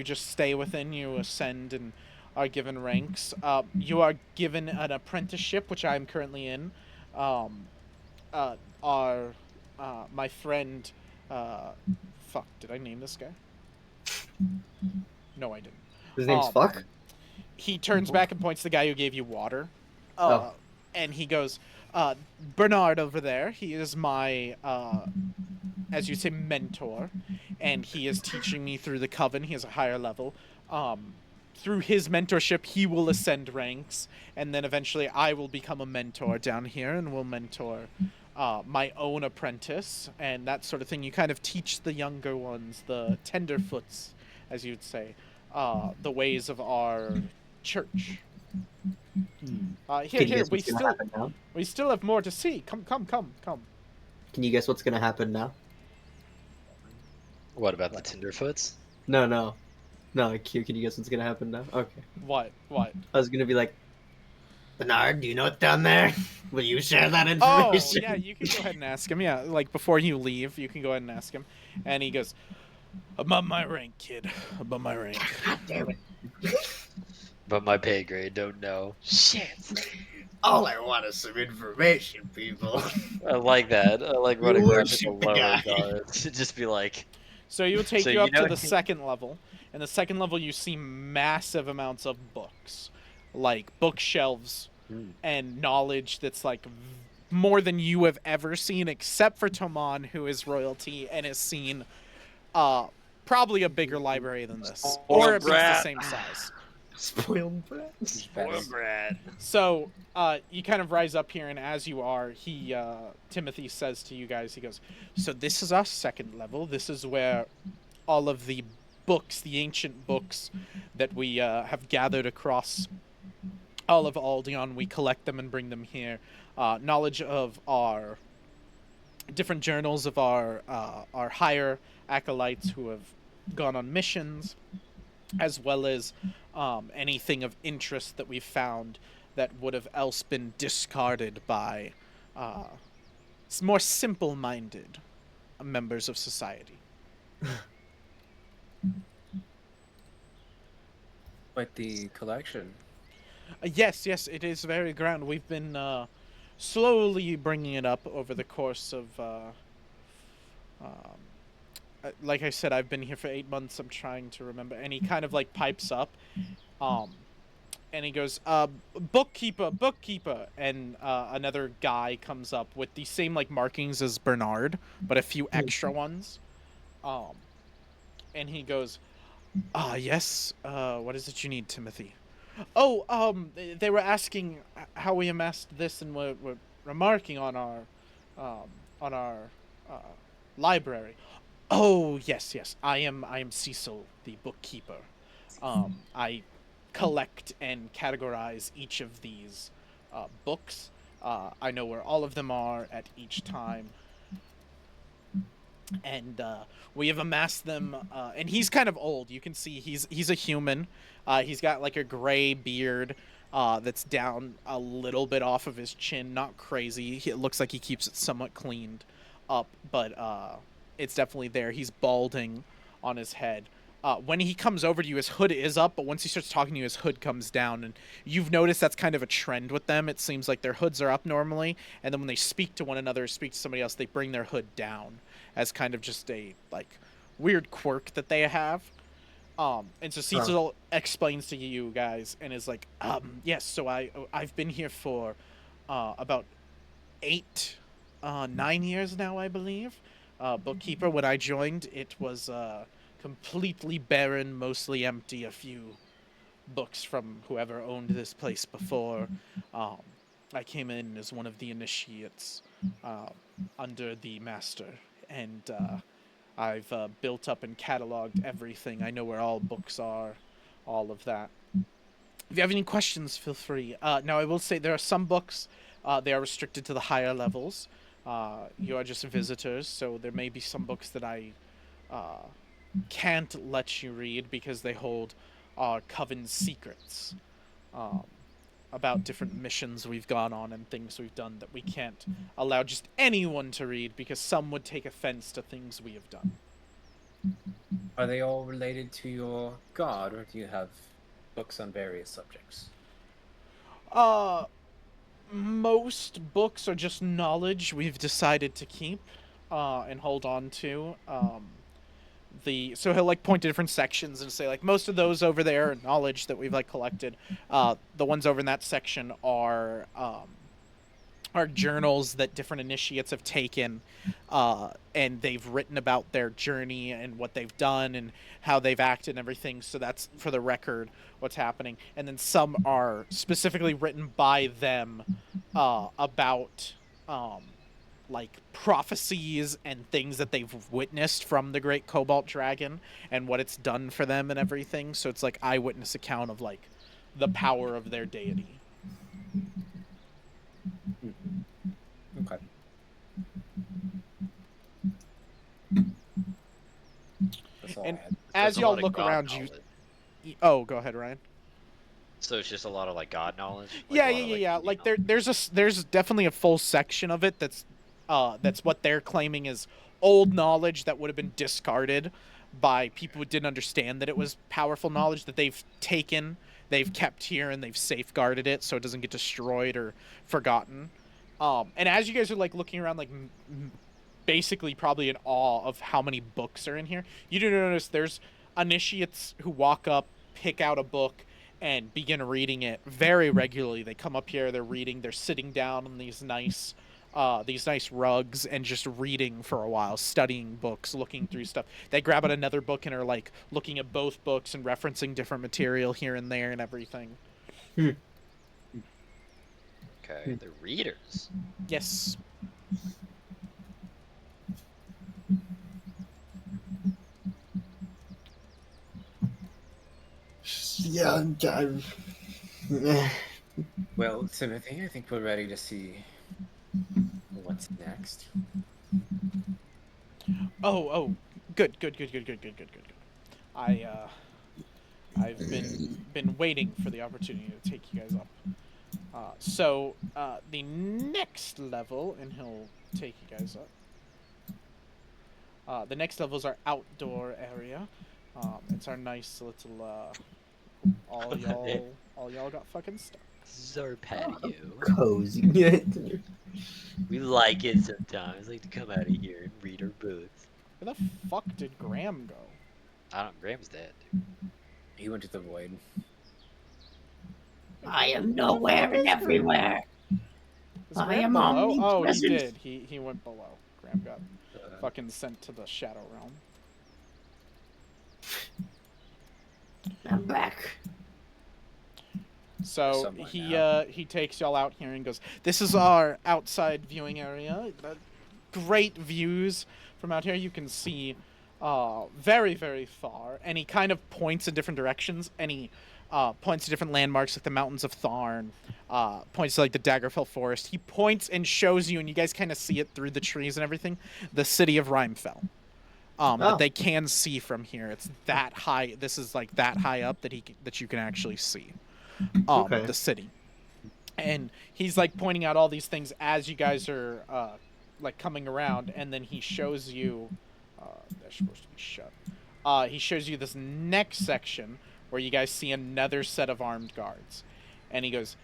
just stay within, you ascend and are given ranks. You are given an apprenticeship, which I'm currently in. Um, our my friend, fuck, did I name this guy? No, I didn't. His name's Um, Fuck. He turns back and points to the guy who gave you water. Oh. And he goes, Bernard over there, he is my, as you say, mentor. And he is teaching me through the coven. He has a higher level. Through his mentorship, he will ascend ranks. And then eventually I will become a mentor down here and will mentor my own apprentice and that sort of thing. You kind of teach the younger ones, the tenderfoots, as you'd say, the ways of our church. Can you Here, guess what's gonna happen now? we still have more to see. Come. Can you guess what's gonna happen now? What about the Tinderfoots? No. Q, can you guess what's gonna happen now? Okay. What? I was gonna be like, Bernard, do you know what's down there? Will you share that Oh, information? yeah, you can go ahead and ask him. Yeah, like before you leave, you can go ahead and ask him. And he goes, above my rank, kid. Above my rank. God damn it. But my pay grade don't know. Shit. All I want is some information, people. I like that. I like We running around with worship the the lower guy. guards. To just be like, So he will take So you you up to know the he- second level. And the second level, you see massive amounts of books, like bookshelves and knowledge that's like more than you have ever seen, except for Tomon, who is royalty and has seen probably a bigger library than this, or at least the same size. Spoiled brat. spoiled brat. So you kind of rise up here, and as you are, Timothy says to you guys, he goes, so this is our second level. This is where all of the books, the ancient books that we have gathered across all of Aldeon, we collect them and bring them here. Knowledge of our different journals of our higher acolytes who have gone on missions, as well as anything of interest that we've found that would have else been discarded by more simple-minded members of society. But the collection. Yes, it is very grand. We've been slowly bringing it up over the course of, like I said, I've been here for 8 months. I'm trying to remember. And he kind of like pipes up, and he goes, bookkeeper. And another guy comes up with the same like markings as Bernard, but a few extra ones. And he goes, yes. What is it you need, Timothy? Oh, they were asking how we amassed this, and we're remarking on our library. Oh, yes. I am Cecil, the bookkeeper. I collect and categorize each of these books. I know where all of them are at each time. and we have amassed them. And he's kind of old. You can see he's a human. He's got like a gray beard that's down a little bit off of his chin. Not crazy. It looks like he keeps it somewhat cleaned up, but it's definitely there. He's balding on his head. When he comes over to you, his hood is up, but once he starts talking to you, his hood comes down. And you've noticed that's kind of a trend with them. It seems like their hoods are up normally, and then when they speak to one another, speak to somebody else, they bring their hood down as kind of just a like weird quirk that they have. And so Cecil explains to you guys and is like, yes, so I've been here for about 9 years now, I believe. Bookkeeper, when I joined, it was completely barren, mostly empty. A few books from whoever owned this place before. Um, I came in as one of the initiates uh, under the master, and I've built up and cataloged everything. I know where all books are, all of that. If you have any questions, feel free. Now, I will say there are some books, they are restricted to the higher levels. You are just visitors, so there may be some books that I uh, can't let you read because they hold our coven secrets um, about different missions we've gone on and things we've done that we can't allow just anyone to read because some would take offense to things we have done. Are they all related to your god, or do you have books on various subjects? Uh, most books are just knowledge we've decided to keep and hold on to. So he'll like point to different sections and say like most of those over there are knowledge that we've like collected. The ones over in that section are journals that different initiates have taken, and they've written about their journey and what they've done and how they've acted and everything. So that's for the record what's happening. And then some are specifically written by them about like prophecies and things that they've witnessed from the Great Cobalt Dragon and what it's done for them and everything. So it's like eyewitness account of like the power of their deity. Okay. That's all And I had. as There's a y'all lot of look God around knowledge. you, oh, go ahead, Ryan. So it's just a lot of like God knowledge. Like, Yeah, a yeah, lot of, yeah, yeah. deity Like knowledge? there's definitely a full section of it that's what they're claiming is old knowledge that would have been discarded by people who didn't understand that it was powerful knowledge that they've taken, they've kept here, and they've safeguarded it so it doesn't get destroyed or forgotten. And as you guys are like looking around, like basically probably in awe of how many books are in here, you do notice there's initiates who walk up, pick out a book, and begin reading it very regularly. They come up here, they're reading, they're sitting down on these nice rugs and just reading for a while, studying books, looking through stuff. They grab out another book and are like looking at both books and referencing different material here and there and everything. Okay, the readers. Yes. Yeah, Well, Timothy, I think we're ready to see what's next. Oh, good. I've been waiting for the opportunity to take you guys up. So the next level, and he'll take you guys up. The next level is our outdoor area. It's our nice little. All y'all got fucking stuck. This is our patio. cozy. We like it sometimes. Like to come out of here and read our books. Where the fuck did Graham go? I don't. Graham's dead, dude. He went to the void. I am nowhere and everywhere. Is I Graham am below? Oh, he omnipresent. did. He went below. Graham got fucking sent to the Shadow Realm. I'm back. So Somewhere now. he takes y'all out here and goes, "This is our outside viewing area. Great views from out here. You can see very, very far." And he kind of points in different directions, and he points to different landmarks like the Mountains of Tharn, points to like the Daggerfell Forest. He points and shows you, and you guys kind of see it through the trees and everything, the city of Rimefell. That they can see from here. It's that high. This is like that high up that you can actually see the city. And he's like pointing out all these things as you guys are like coming around, and then he shows you they're supposed to be shut. He shows you this next section where you guys see another set of armed guards, and he goes,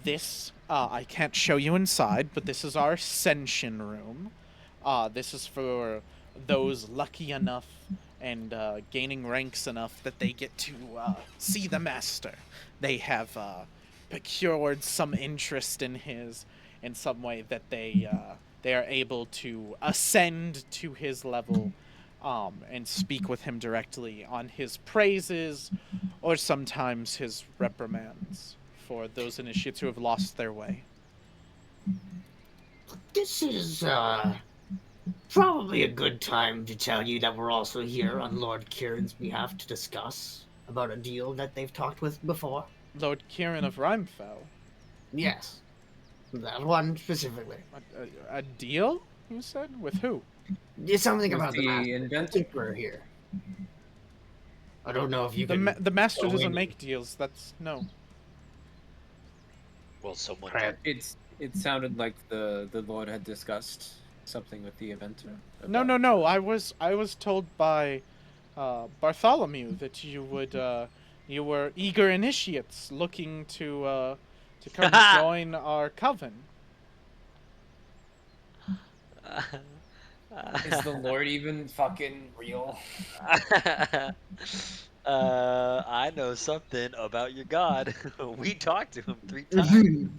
"This I can't show you inside, but this is our ascension room. This is for those lucky enough and gaining ranks enough that they get to see the master. They have procured some interest in his in some way that they are able to ascend to his level and speak with him directly on his praises or sometimes his reprimands for those initiates who have lost their way." This is probably a good time to tell you that we're also here on Lord Kieran's behalf to discuss about a deal that they've talked with before. Lord Kieran of Rimefell? Yes. That one specifically. A deal, you said? With who? It's something With about the master. inventor? We're here. I don't know if you The, can... the master go doesn't in. make deals. That's no. Well, someone Crap. did. It sounded like the Lord had discussed something with the inventor. No, no, no. I was told by Bartholomew that you were eager initiates looking to come join our coven. Is the Lord even fucking real? I know something about your god. We talked to him 3 times.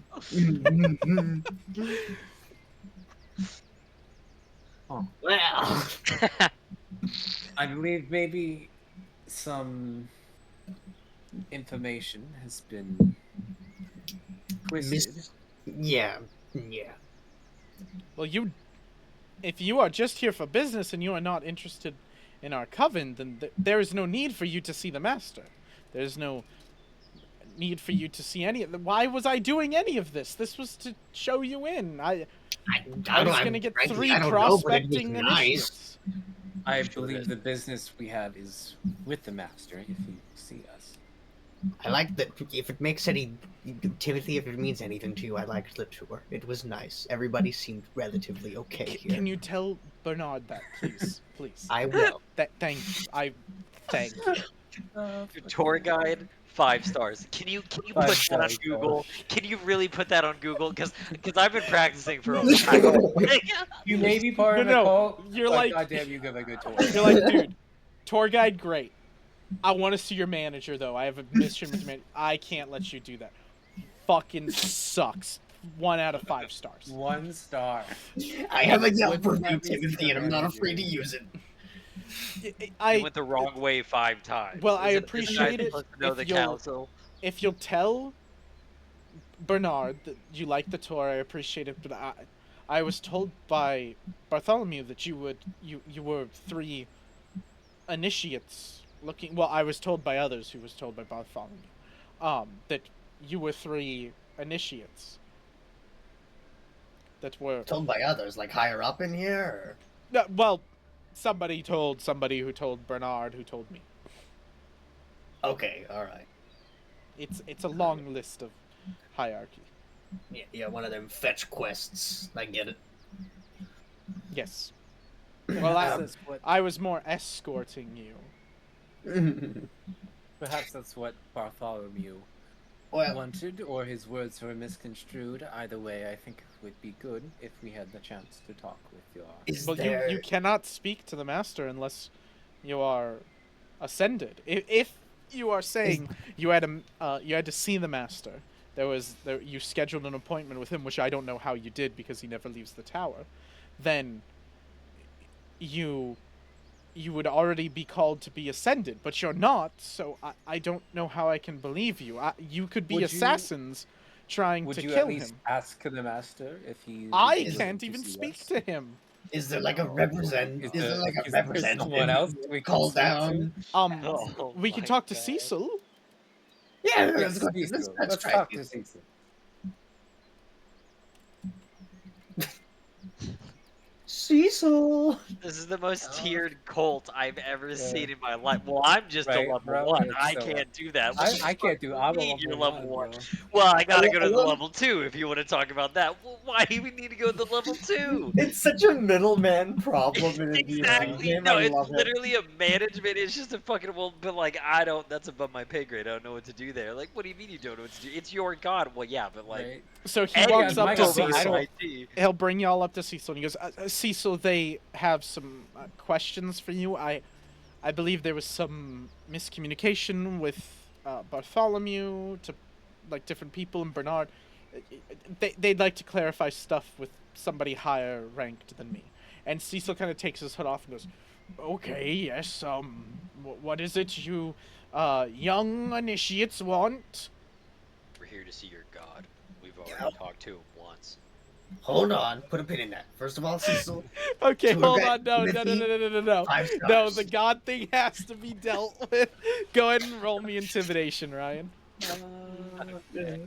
Oh. Well, I believe maybe some information has been twisted. yeah. Well, if you are just here for business and you are not interested in our coven, then there is no need for you to see the master. There's no need for you to see any of them. Why was I doing any of this? This was to show you in. I was going to get frankly, 3 I don't know, but it was prospecting nice. initiates. I believe the business we have is with the master, if you see us. I like that. If it makes any... Timothy, if it means anything to you, I liked the tour. It was nice. Everybody seemed relatively okay here. Can you tell Bernard that, please? Please. I will. Thank you. Thank you. Your tour guide, 5 stars. Can you put 5 that on stars, Google? Can you really put that on Google? Because I've been practicing for a while. You may be part of a No, cult, you're but like- goddamn, you give a good tour. You're like, dude, tour guide, great. I want to see your manager, though. I have a mission with your manager. I can't let you do that. Fucking sucks. 1 out of 5 stars. 1 star. I have a Yelp Wouldn't review, that be Timothy, and I'm not scary? afraid to use it. You went the wrong way 5 times. Well, I Isn't appreciate it supposed to know if the you'll- council? If you'll tell Bernard that you like the tour, I appreciate it. But I was told by Bartholomew that you were 3 initiates looking. Well, I was told by others who was told by Bartholomew, that you were 3 initiates that were. Told by others, like higher up in here? No, well, somebody told somebody who told Bernard who told me. Or... Okay, alright. It's a long list of hierarchy. Yeah, one of them fetch quests. I get it. Yes. Well, I was more escorting you. Perhaps that's what Bartholomew Well, wanted, or his words were misconstrued. Either way, I think it would be good if we had the chance to talk with your... is Well, there... you cannot speak to the master unless you are ascended. If you are saying you had to see the master, you scheduled an appointment with him, which I don't know how you did because he never leaves the tower, then you would already be called to be ascended, but you're not, so I don't know how I can believe you. You could be Would you- assassins trying Would to you kill at least him. ask the master if he... I is willing can't to even see speak us? to him. Is there like a representative? Is there like a is there representative someone else we can call speak to? down? Um, Oh we can my talk to God. Cecil. Yeah, Yes, let's Cecil. let's Let's try talk to Cecil. Cecil. Cecil. This is the most Oh. tiered cult I've ever Yeah. seen in my life. Well, I'm just a Right, level bro? 1. It's I so can't do that. What the I fuck can't do. do I'm you a mean you're level level 1? 1, bro. Well, I gotta go I to the love level 2 if you want to talk about that. Well, why do we need to go to the level 2? It's such a middleman problem in a D&D Exactly. game. No, I it's love it. literally a management. It's just a fucking well, but like I don't. That's above my pay grade. I don't know what to do there. Like, what do you mean you don't know what to do? It's your god. Well, yeah, but like, Right? So he Eddie walks Yeah, up my to God, but I Cecil. don't. He'll bring y'all up to Cecil, and he goes, "Cecil, they have some questions for you. I believe there was some miscommunication with Bartholomew to like different people and Bernard. They'd like to clarify stuff with somebody higher ranked than me." And Cecil kind of takes his hood off and goes, "Okay, yes. What is it you young initiates want?" We're here to see your god. We've already Yep. talked to him once. Hold on. Put a pin in that. First of all, Cecil, Okay, Tour hold guide on. No. Timothy, No. 5 No, stars. the god thing has to be dealt with. Go ahead and roll me intimidation, Ryan. Okay.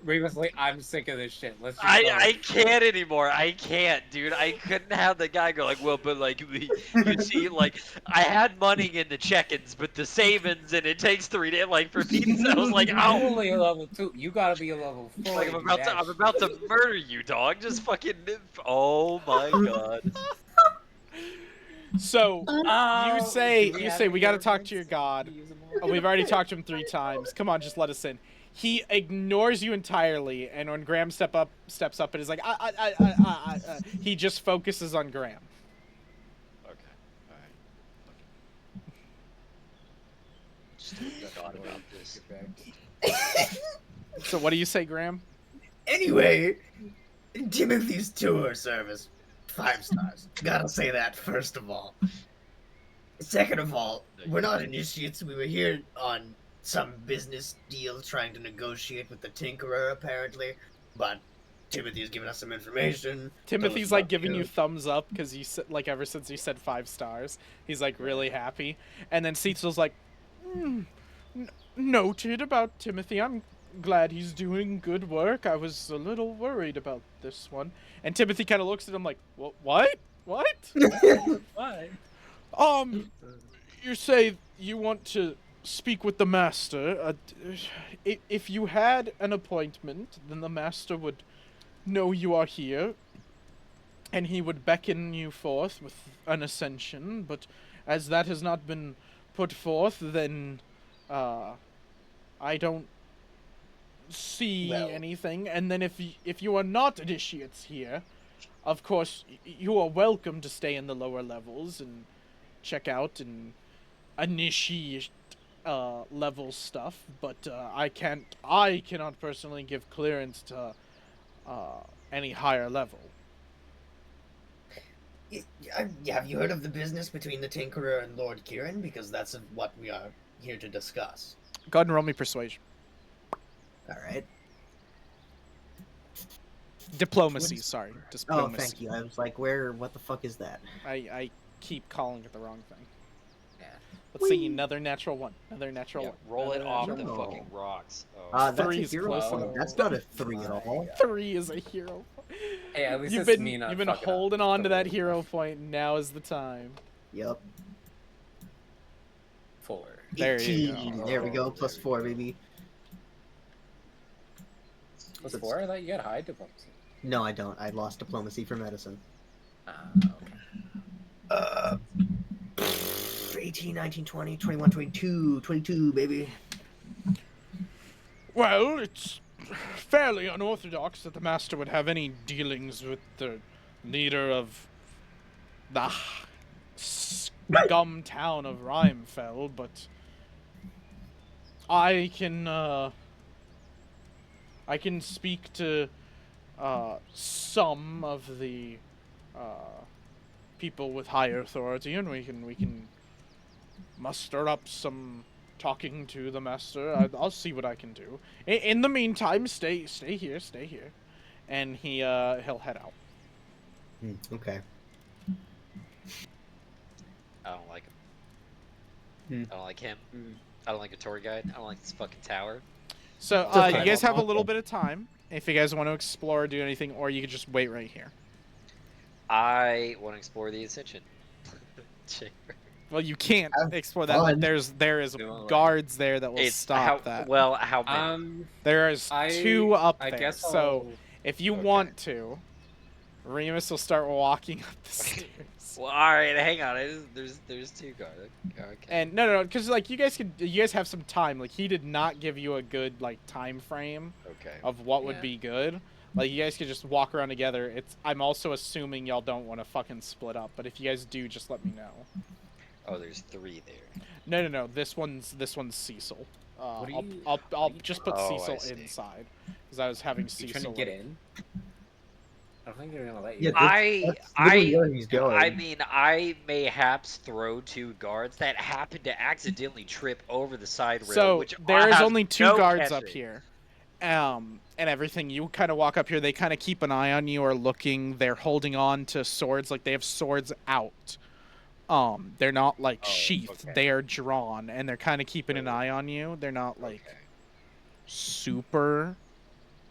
Previously, I'm sick of this shit. Let's just I go. I can't anymore. I can't, dude. I couldn't have the guy go like, well, but like you see, like I had money in the check-ins, but the savings and it takes 3 days. Like for Pete's, I was like, I'm ow. only a level 2. You gotta be a level 4 Like to do that I'm about to shit. murder you, dog. Just fucking. Oh my god. So you Oh, say do we have we any got to hero talk to points? your Can god. we use them Oh, all? we've already talked to him 3 times. Come on, just let us in. He ignores you entirely, and when Graham steps up and is like, he just focuses on Graham. Okay. All right. Okay. Just forgot about this. So what do you say, Graham? Anyway, Timothy's tour service, 5 stars. Gotta say that first of all. Second of all, we're not initiates. We were here on some business deal trying to negotiate with the Tinkerer, apparently. But Timothy's given us some information. Timothy's told us like about giving you you. thumbs up because you said like ever since you said 5 stars, he's like really happy. And then Cecil's like, noted about Timothy. I'm glad he's doing good work. I was a little worried about this one. And Timothy kind of looks at him like, what? What? Why? You say you want to speak with the master. If you had an appointment, then the master would know you are here, and he would beckon you forth with an ascension. But as that has not been put forth, then I don't see Well. anything. And then if you are not initiates here, of course you are welcome to stay in the lower levels and check out and initiate level stuff, but I cannot personally give clearance to any higher level. Have you heard of the business between the Tinkerer and Lord Kieran? Because that's what we are here to discuss. Go ahead and roll me persuasion. Alright. Diplomacy, What's- sorry. Oh, Diplomacy. thank you. I was like, what the fuck is that? I keep calling it the wrong thing. Yeah. Let's see, another natural one. Another natural Yeah, one. roll it Another off natural the No. fucking rocks. Oh. That's Three a is hero close point. enough. That's not a 3 at all. one. 3 is a hero. Hey, at least You've it's been me not you've been fucking up. holding on to that Don't hero worry. point. Now is the time. Yep. 4. There you 18. go. There we go. Oh, Plus there we 4, go. baby. Plus 4? I thought you had high diplomacy. No, I don't. I lost diplomacy for medicine. Okay. 18, 19, 20, 21, 22. 22, baby. Well, it's fairly unorthodox that the master would have any dealings with the leader of the scum town of Rimefell, but I can speak to some of the people with higher authority, and we can muster up some talking to the master. I'll see what I can do. In the meantime, stay here, and he'll head out. Okay. I don't like him. Hmm. I don't like him. I don't like a tour guide. I don't like this fucking tower. So It's okay. you guys have a Okay. little bit of time if you guys want to explore or do anything, or you could just wait right here. I want to explore the Ascension chamber. Well, you can't Have explore that. Like, fun. there is We won't let guards there that will It's stop that. how many? There's I 2 up I there. guess So I'll- if you Okay. want to, Remus will start walking up the stairs. Well, all right, hang on. There's 2 guards. Okay. And no, because like you guys have some time. Like he did not give you a good like time frame Okay. of what would Yeah. be good. Like you guys could just walk around together. I'm also assuming y'all don't want to fucking split up, but if you guys do, just let me know. Oh, there's 3 there. No. This one's Cecil. What are you- I'll what are you just put Oh, I Cecil see. inside because I was having You Cecil. trying to get like- in? I don't think they're gonna let Yeah, you. that's literally where he's going. I mean, I mayhaps throw 2 guards that happen to accidentally trip over the side rail, So which there is has only 2 no guards up catching. here, and everything. You kind of walk up here. They kind of keep an eye on you or looking. They're holding on to swords, like they have swords out. They're not like Oh, sheathed. okay. They are drawn, and they're kind of keeping an Really? eye on you. They're not like Okay. super,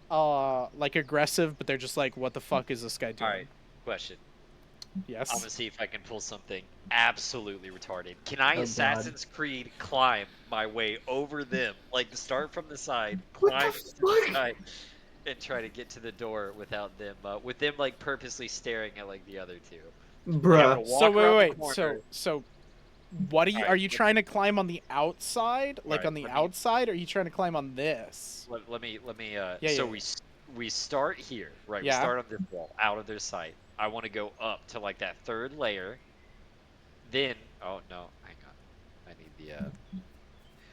like aggressive, but they're just like, what the fuck is this guy doing? All right. Question. Yes. I'm gonna see if I can pull something absolutely retarded. Can I Oh, God. Assassin's Creed climb my way over them? Like start from the side, What climb the to the fuck? side, and try to get to the door without them, with them like purposely staring at like the other 2. Bruh. walk So around the wait. corner. So, what are you? Alright, Are you let- trying to climb on the outside, like Alright, on the let me- outside, or are you trying to climb on this? Let me. Yeah, So yeah, we start here, right? Yeah. We start on this wall, out of their sight. I want to go up to like that 3rd layer. Then, oh no, hang on. I need the.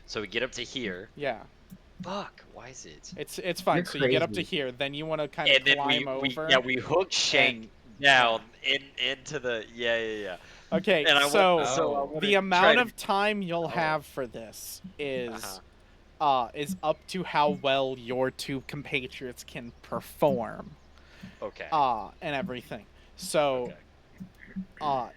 So we get up to here. Yeah. Fuck, why is it? It's fine. You're So you get up to crazy. here, then you want to kind of And then climb we over. we hook shank down into the yeah. Okay, And I so want, so I Oh. wanna the try amount to- of time you'll Oh. have for this is Uh-huh. is up to how well your 2 compatriots can perform Okay. and everything. So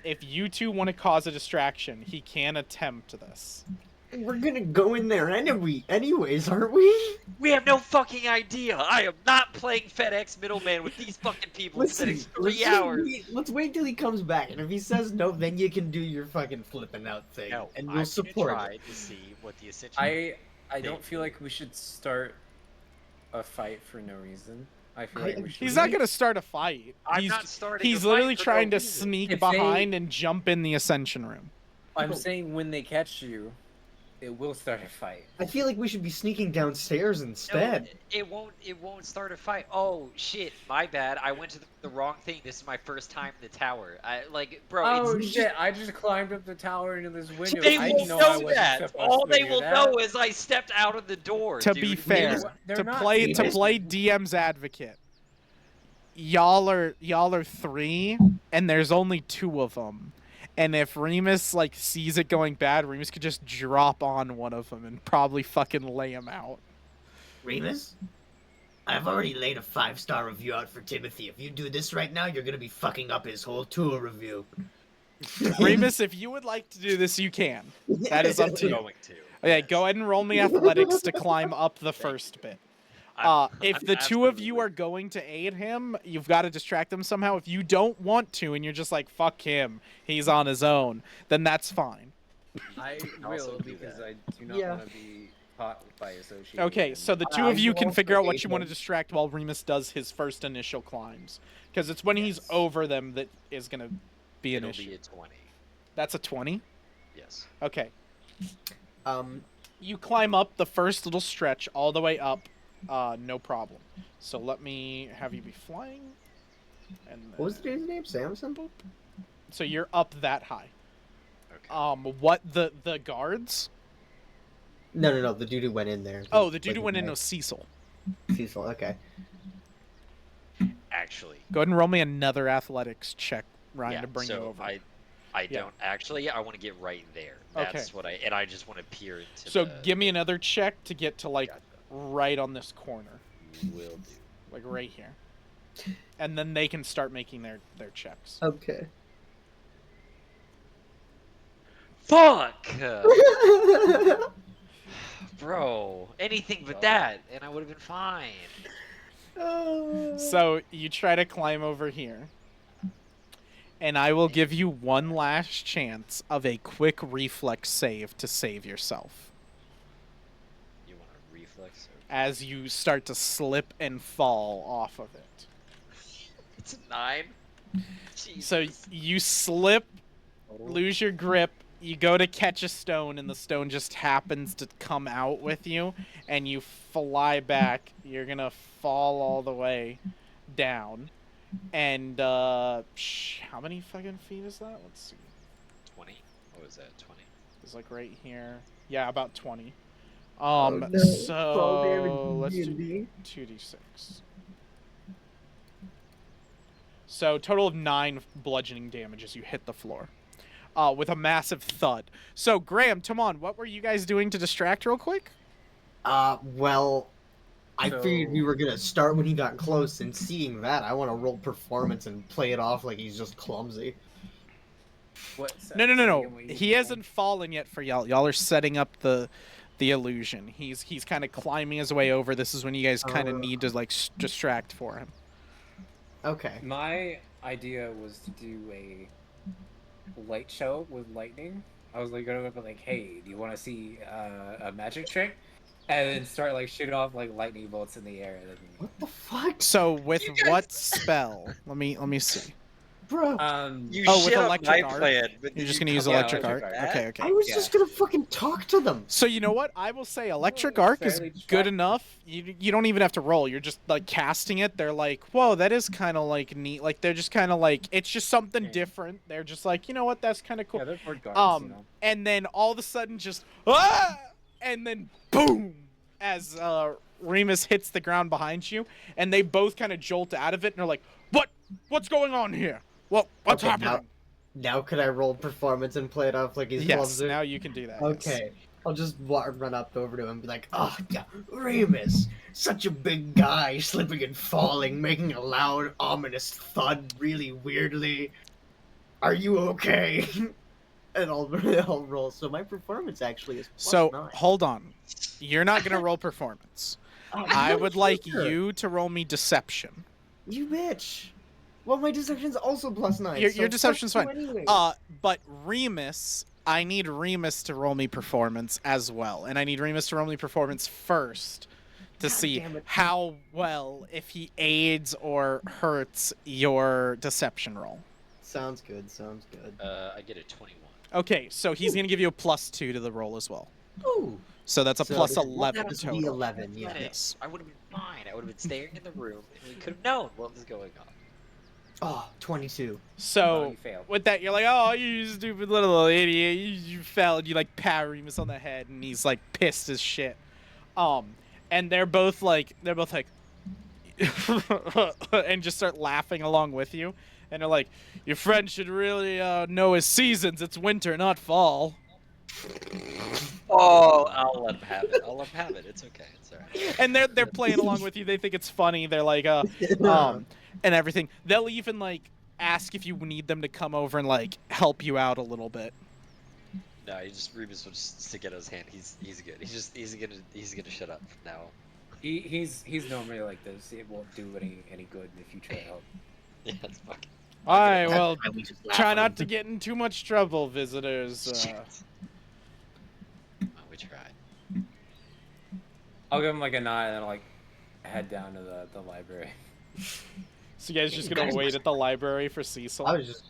if you 2 want to cause a distraction, he can attempt this. We're gonna go in there anyways, aren't we? We have no fucking idea. I am not playing FedEx middleman with these fucking people for the next 3 hours. Let's wait till he comes back, and if he says no, then you can do your fucking flipping out thing, No, and I'm we'll gonna support try it. to see what the Ascension. I don't feel like we should start a fight for no reason. I feel like we should. He's not gonna start a fight. I'm he's not starting. he's a fight literally for no trying to reason. sneak If they- behind and jump in the Ascension room. I'm saying when they catch you, it will start a fight. I feel like we should be sneaking downstairs No, instead. it won't. It won't start a fight. Oh shit! My bad. I went to the wrong thing. This is my first time in the tower. Bro. Oh it's shit! I just climbed up the tower into this window. They I will didn't know I know wasn't that. supposed All to they do will that. know is I stepped out of the door. To dude. be fair, They're to not play doing DM's advocate, y'all are 3, and there's only 2 of them. And if Remus like sees it going bad, Remus could just drop on one of them and probably fucking lay him out. Remus, I've already laid a 5-star review out for Timothy. If you do this right now, you're gonna be fucking up his whole tour review. Remus, if you would like to do this, you can. That is up to you. Going to. Okay, Yes. go ahead and roll me athletics to climb up the first bit. If I'm the 2 of you absolutely- are going to aid him, you've got to distract him somehow. If you don't want to and you're just like, fuck him, he's on his own, then that's fine. I also will do because that. I do not Yeah. want to be caught by association. Okay, so the 2 I of you will can figure out what aid you want to him. distract while Remus does his first initial climbs. Because it's when he's Yes. over them that is going to be an It'll issue. be a 20. That's a 20? Yes. Okay. Um, You climb up the first little stretch all the way up, no problem. So let me have you be flying. And what was the then- dude's name? Samson? Boop. So you're up that high. Okay. What the guards? No. The dude who went in there. Oh, the dude who Like, went in was Cecil. Cecil. Okay. Actually. Go ahead and roll me another athletics check, Ryan, Yeah. to bring so you over. I Yeah. don't actually. I want to get right there. Okay. That's what I just want to peer into. So the, give me another check to get to like Gotcha. right on this corner, Will do. like right here, and then they can start making their checks. Okay. Fuck. Bro, anything but that, and I would have been fine. So you try to climb over here. And I will give you one last chance of a quick reflex save to save yourself. You want a reflex? Okay. As you start to slip and fall off of it. It's a 9. So Jesus. you slip, Total. lose your grip, you go to catch a stone, and the stone just happens to come out with you, and you fly back. You're gonna fall all the way down. And, how many fucking feet is that? Let's see. 20? What was that? 20? It's like right here. Yeah, about 20. Oh, no. Fall damage So let's do D&D. 2d6. So total of 9 bludgeoning damage as you hit the floor, with a massive thud. So Graham, Tomon, what were you guys doing to distract real quick? Well, I figured we So- were gonna start when he got close, and seeing that, I want to roll performance and play it off like he's just clumsy. What? No. He hasn't fallen yet for y'all. Y'all are setting up the illusion. He's kind of climbing his way over. This is when you guys kind of need to like distract for him. Okay. My idea was to do a light show with lightning. I was like gonna go like, "Hey, do you want to see a magic trick?" And then start like shooting off like lightning bolts in the air. And then, What the fuck, So with what spell? Let me see. bro? You Oh, with shit on electric my art? plan, but You're did just you gonna use come up electric with art. that? Okay, okay. I was Yeah. just gonna fucking talk to them. So you know what? I will say electric Well, arc is fairly good distracting. enough. You don't even have to roll. You're just like casting it. They're like, whoa, that is kind of like neat. Like they're just kind of like it's just something Yeah. different. They're just like, you know what? That's kind of cool. Yeah, they're board guards, you know. And then all of a sudden, just and then boom, as Remus hits the ground behind you, and they both kind of jolt out of it, and they're like, what's going on here? What's Okay, happening? Now could I roll performance and play it off like he's Yes, clumsy? now you can do that. Okay. I'll just run up over to him and be like, "Oh, yeah, Remus, such a big guy, slipping and falling, making a loud, ominous thud really weirdly. Are you okay?" And I'll roll. So my performance actually is plus So 9. hold on, you're not gonna roll performance. I would like you to roll me deception. You bitch. Well, my deception's also plus 9. Your so deception's plus fine. 2 anyways. But Remus, I need Remus to roll me performance as well, and I need Remus to roll me performance first to God see damn it. how well if he aids or hurts your deception roll. Sounds good. I get a 21. Okay, so he's gonna give you a +2 to the roll as well. Ooh. So that's a So plus this- 11 this total. would be 11, yeah. Yes. I would have been fine. I would have been staring in the room, and we could have known what was going on. Oh, 22. Well, So you failed. with that, you're like, oh, you stupid little idiot, you fell, and you like pat Remus on the head, and he's like pissed as shit. And they're both like, and just start laughing along with you, and they're like, your friend should really know his seasons. It's winter, not fall. Oh, I'll let him have it. It's okay. It's alright. And they're playing along with you. They think it's funny. They're like, and everything. They'll even like ask if you need them to come over and like help you out a little bit. No, Remus will just stick out his hand. He's good. He's gonna shut up from now. He's normally like this. It won't do any good if you try to help. Yeah, it's fucking. All right, well, That's why we just laugh try at not him. to get in too much trouble, visitors. Shit. Oh, we tried. I'll give him like a nod and then I'll like head down to the library. So you guys just You gonna guys wait must- at the library for Cecil? I was just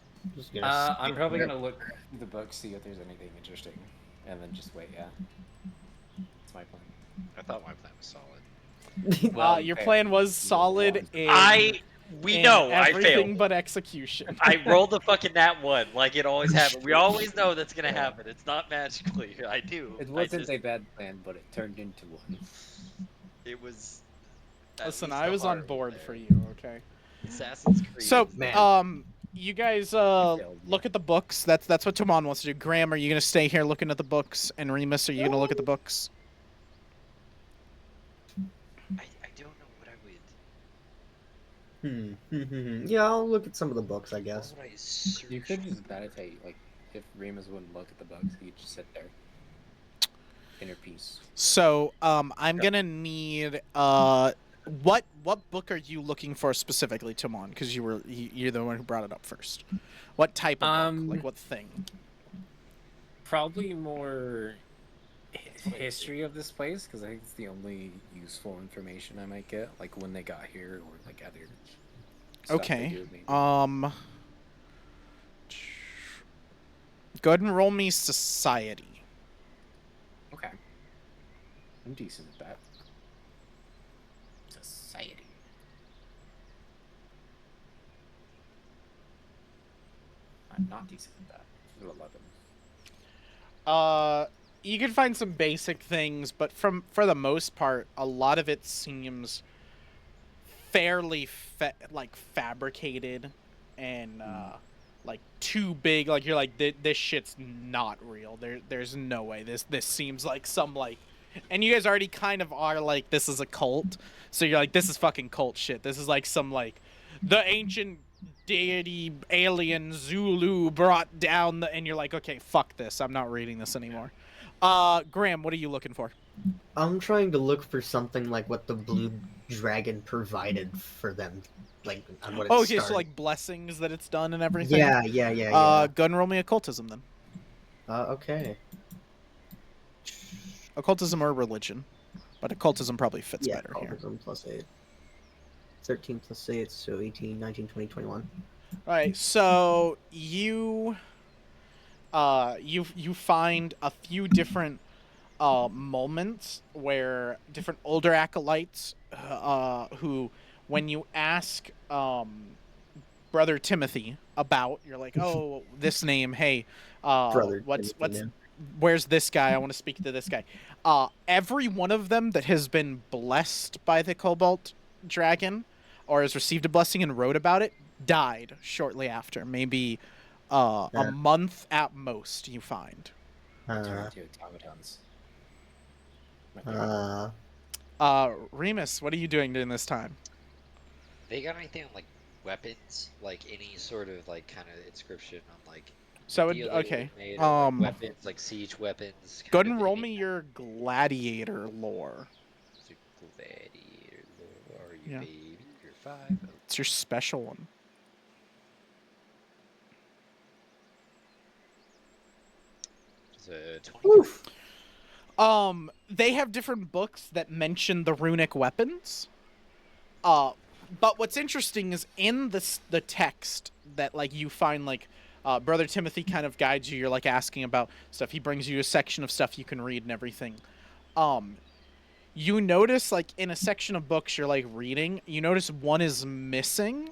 gonna. I'm skip probably there. gonna look through the book, see if there's anything interesting, and then just wait. Yeah, that's my plan. I thought my plan was solid. Well, Your okay. plan was solid in We in know I everything failed. but execution. I rolled the fucking nat 1, like it always happens. We always know that's gonna happen. It's not magically. I do. It I wasn't just- a bad plan, but it turned into one. It was. at Listen, least I the was on heart board there. for you, okay? Assassin's Creed. So, Man. you guys failed, look at the books. That's what Tomon wants to do. Graham, are you gonna stay here looking at the books? And Remus, are you gonna look at the books? I don't know what I would. Yeah, I'll look at some of the books, I guess. What would I search? You could just meditate. Like if Remus wouldn't look at the books, he'd just sit there. inner peace. So, I'm gonna need what book are you looking for specifically, Tomon? Because you're the one who brought it up first. What type of book? Like what thing? Probably more history of this place, because I think it's the only useful information I might get, like when they got here or like other stuff they Okay. do, maybe. Go ahead and roll me society. Okay. I'm decent at that. Society. I'm not decent at that. 11. You can find some basic things, but for the most part, a lot of it seems fairly fabricated and like too big. Like you're like this shit's not real. There's no way this seems like some like, and you guys already kind of are like this is a cult, so you're like this is fucking cult shit. This is like some like the ancient deity alien Zulu brought down and you're like okay fuck this, I'm not reading this anymore. Graham, what are you looking for? I'm trying to look for something like what the blue dragon provided for them, like on what it Okay, started. so like blessings that it's done and everything. Yeah. Go and roll me occultism then. Okay. Occultism or religion, but occultism probably fits better here. Occultism plus 8. 13 plus 8, so 18, 19, 20, 21. All right, so you find a few different moments where different older acolytes who, when you ask Brother Timothy about, you're like, oh, this name, hey, Brother what's Timothy, man. where's this guy? I want to speak to this guy. Every one of them that has been blessed by the Cobalt Dragon or has received a blessing and wrote about it died shortly after. Maybe a month at most, you find. Remus, what are you doing during this time? They got anything on like weapons, like any sort of like kind of inscription on like. So okay. Like, weapons like siege weapons. Go ahead and roll me your gladiator lore. Gladiator lore, are you baby? You're 5. It's your special one. It's a 20. Oof. They have different books that mention the runic weapons. But what's interesting is in the text that like you find like Brother Timothy kind of guides you. You're like asking about stuff. He brings you a section of stuff you can read and everything. You notice like in a section of books you're like reading, you notice one is missing.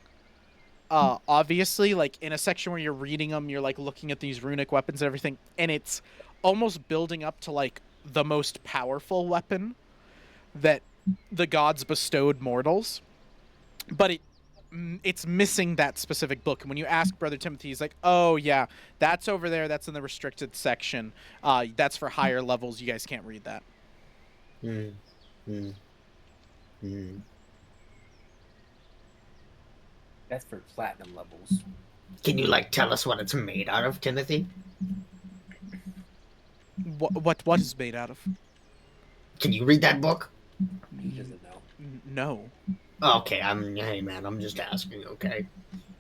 Obviously, like in a section where you're reading them, you're like looking at these runic weapons and everything, and it's almost building up to like the most powerful weapon that the gods bestowed mortals. But it's missing that specific book. And when you ask Brother Timothy, he's like, oh yeah, that's over there. That's in the restricted section. That's for higher levels. You guys can't read that. That's for platinum levels. Can you like tell us what it's made out of, Timothy? What is made out of? Can you read that book? He doesn't know. No. Okay, hey man, I'm just asking, okay?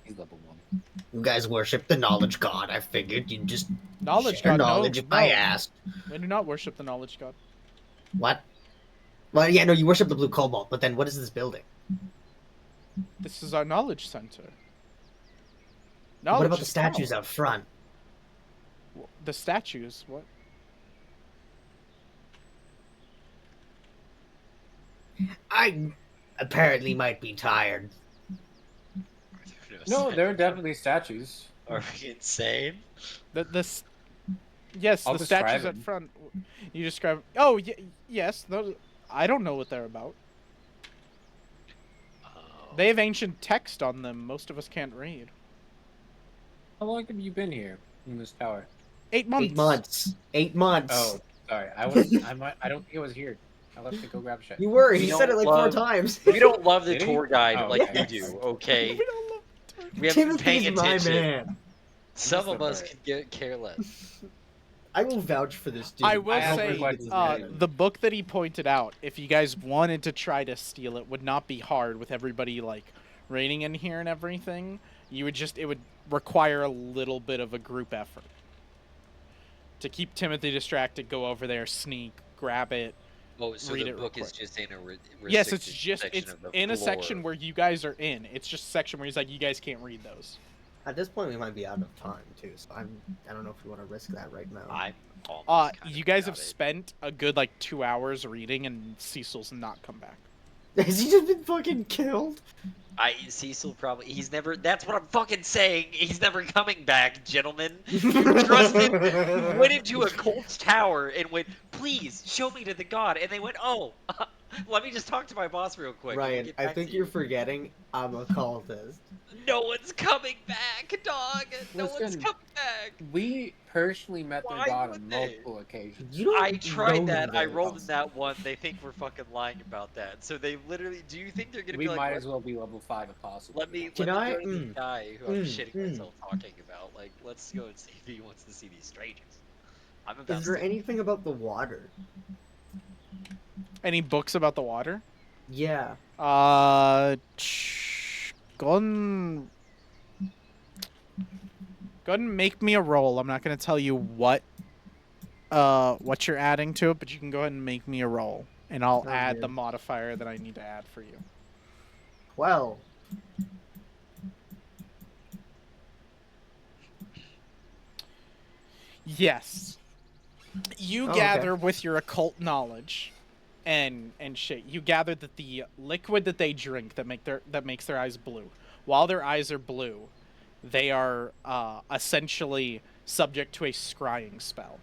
He's level 1. You guys worship the knowledge god. I figured you'd just Knowledge share god. knowledge if I asked. We do not worship the knowledge god. What? Well, yeah, no, you worship the blue cobalt, but then what is this building? This is our knowledge center. What about the is statues power. out front? The statues? What? I apparently might be tired. No, there are definitely statues. Are we insane? Yes, I'll the describe statues them. at front. You describe. Oh, yes. Those. I don't know what they're about. Oh. They have ancient text on them. Most of us can't read. How long have you been here in this tower? 8 months. 8 months. 8 months. Oh, sorry. I don't think I was here. I left to go grab shit. You were. We He said it don't like 4 love- times. We don't love the Did he? tour guide Oh, like okay. you do, okay? We don't love We haven't been paying Timothy's my attention. man. Some That's of the us part. could get careless. I will vouch for this dude. I will have say, read his the book that he pointed out, if you guys wanted to try to steal it, would not be hard with everybody, like, raining in here and everything. It would require a little bit of a group effort. To keep Timothy distracted, go over there, sneak, grab it. Oh, so Read the it real book is quick. just in a Yes, it's restricted just, section it's of the in a floor. section where you guys are in. It's just a section where he's like, you guys can't read those. At this point, we might be out of time too, so I don't know if we want to risk that right now. I'm almost kind You of guys about have it. spent a good, 2 hours reading, and Cecil's not come back. Has he just been fucking killed? Cecil probably. He's never. That's what I'm fucking saying. He's never coming back, gentlemen. You trusted. Went into a cult's tower and went, please show me to the god. And they went, oh, let me just talk to my boss real quick. And we'll Ryan, get I back think to you're you." forgetting I'm a cultist. No one's coming back, dog. No one's Listen, coming back. We personally met their Why god would on they? multiple occasions. You don't I tried know that. I them. rolled in that one. They think we're fucking lying about that. So they literally. Do you think they're gonna We be like? might "Let- as well be level 5 if possible. Let me Can let me I- go to this guy who I'm shitting mm. myself talking about. Like, let's go and see if he wants to see these strangers. I'm about Is there to. anything about the water? Any books about the water? Yeah. Go and make me a roll. I'm not gonna tell you what you're adding to it, but you can go ahead and make me a roll, and I'll Sounds add good. the modifier that I need to add for you. Well. Yes. You Oh, gather okay. with your occult knowledge and shit. You gather that the liquid that they drink that makes their eyes blue, while their eyes are blue, they are essentially subject to a scrying spell,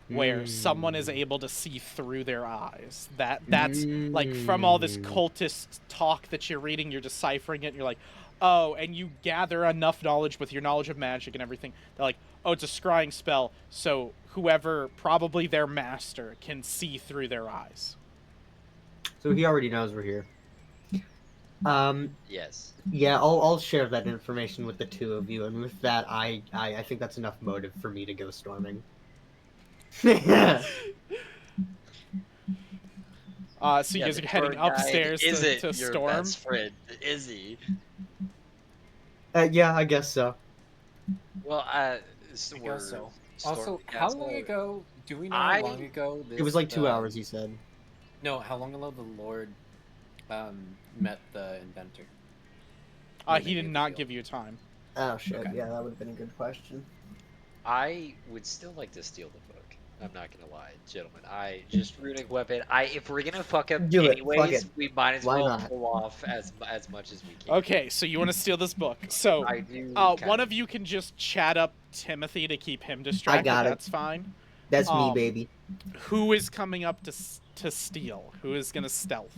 where someone is able to see through their eyes. That's like, from all this cultist talk that you're reading, you're deciphering it, and you're like, oh, and you gather enough knowledge with your knowledge of magic and everything. They're like, oh, it's a scrying spell, so whoever, probably their master, can see through their eyes. So he already knows we're here. Yes. Yeah, I'll share that information with the two of you, and with that, I think that's enough motive for me to go storming. So you Yeah, guys the are heading tour guide upstairs isn't to your storm. best friend, is he? Yeah, I guess so. Well, so I we're guess so. storming Also, the how castle, long or- ago? Do we know I- how long ago this? It was like 2 hours, he said. No, how long ago the Lord met the inventor? He did not give you time. Oh shit, Okay. yeah, that would have been a good question. I would still like to steal the book. I'm not gonna lie, gentlemen. I just runic weapon. If we're gonna fuck up Do it, fuck anyways, it. we might as Why well not? pull off as much as we can. Okay, so you want to steal this book. So, I do. one of you can just chat up Timothy to keep him distracted. got it. That's fine. That's me, baby. Who is coming up to steal? Who is gonna stealth?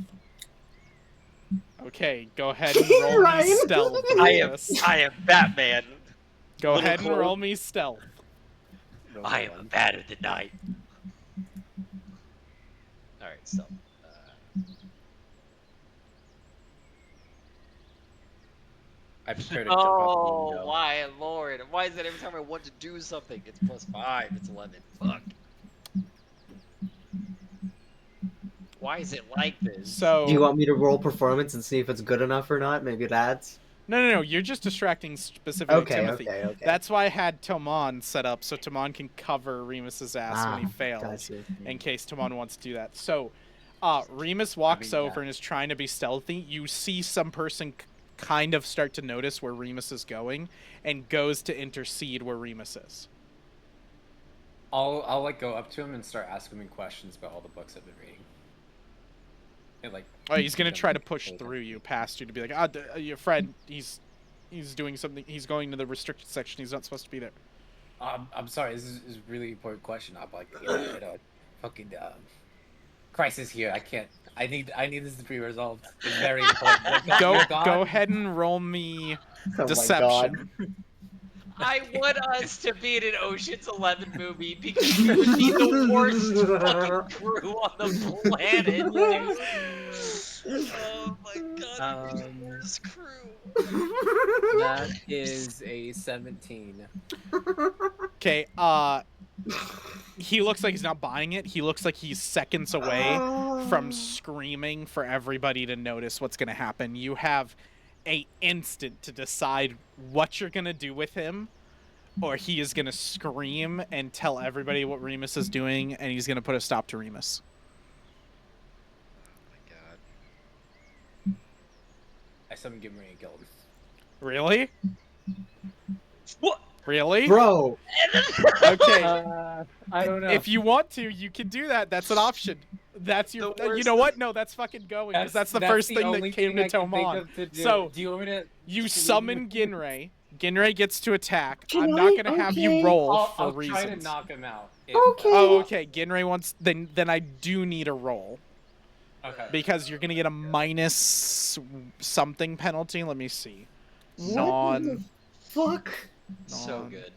Okay, go ahead and roll me Ryan. stealth. I Remus. am Batman. Go little ahead and close. roll me stealth. I am a bat of the night. All right, so. I prepared to jump out the Oh, window. why, Lord? Why is it every time I want to do something, it's +5? It's 11. Fuck. Why is it like this? So Do you want me to roll performance and see if it's good enough or not? Maybe that's... no. You're just distracting specifically Okay, Timothy. okay. That's why I had Tomon set up, so Tomon can cover Remus's ass when he Ah, fails, gotcha. in case Tomon wants to do that. So, Remus walks over and is trying to be stealthy. You see some person kind of start to notice where Remus is going, and goes to intercede where Remus is. I'll like go up to him and start asking him questions about all the books I've been reading. And, like, Oh, he's gonna them try to to push pay through you, past you, to be like, your friend, he's doing something. He's going to the restricted section. He's not supposed to be there. I'm sorry. This is a really important question. I'm like, fucking crisis here. I can't. I need this to be resolved. It's very important. Go ahead and roll me Oh deception. I want us to be in an Ocean's 11 movie because we would be the worst fucking crew on the planet. Oh my god, we're the worst crew. That is a 17. Okay. He looks like he's not buying it. He looks like he's seconds away from screaming for everybody to notice what's going to happen. You have a instant to decide what you're going to do with him, or he is going to scream and tell everybody what Remus is doing, and he's going to put a stop to Remus. Oh I summon Gimri and kill him. Really? my god. What? Really? Bro, Okay. I don't know. If you want to, you can do that. That's an option. That's your. The You worst know is- what? No, that's fucking going. Because that's the first thing only that came to I can think Tomon. of to do. So do you want me to? you just leave summon him? Ginrei. Ginrei gets to attack. Can I'm not I? gonna have Okay. you roll I'll for try to reasons. knock him out. Okay. Oh, okay. Ginrei wants. Then I do need a roll Okay. because you're gonna get a minus something penalty. Let me see. What the fuck? So Non- good.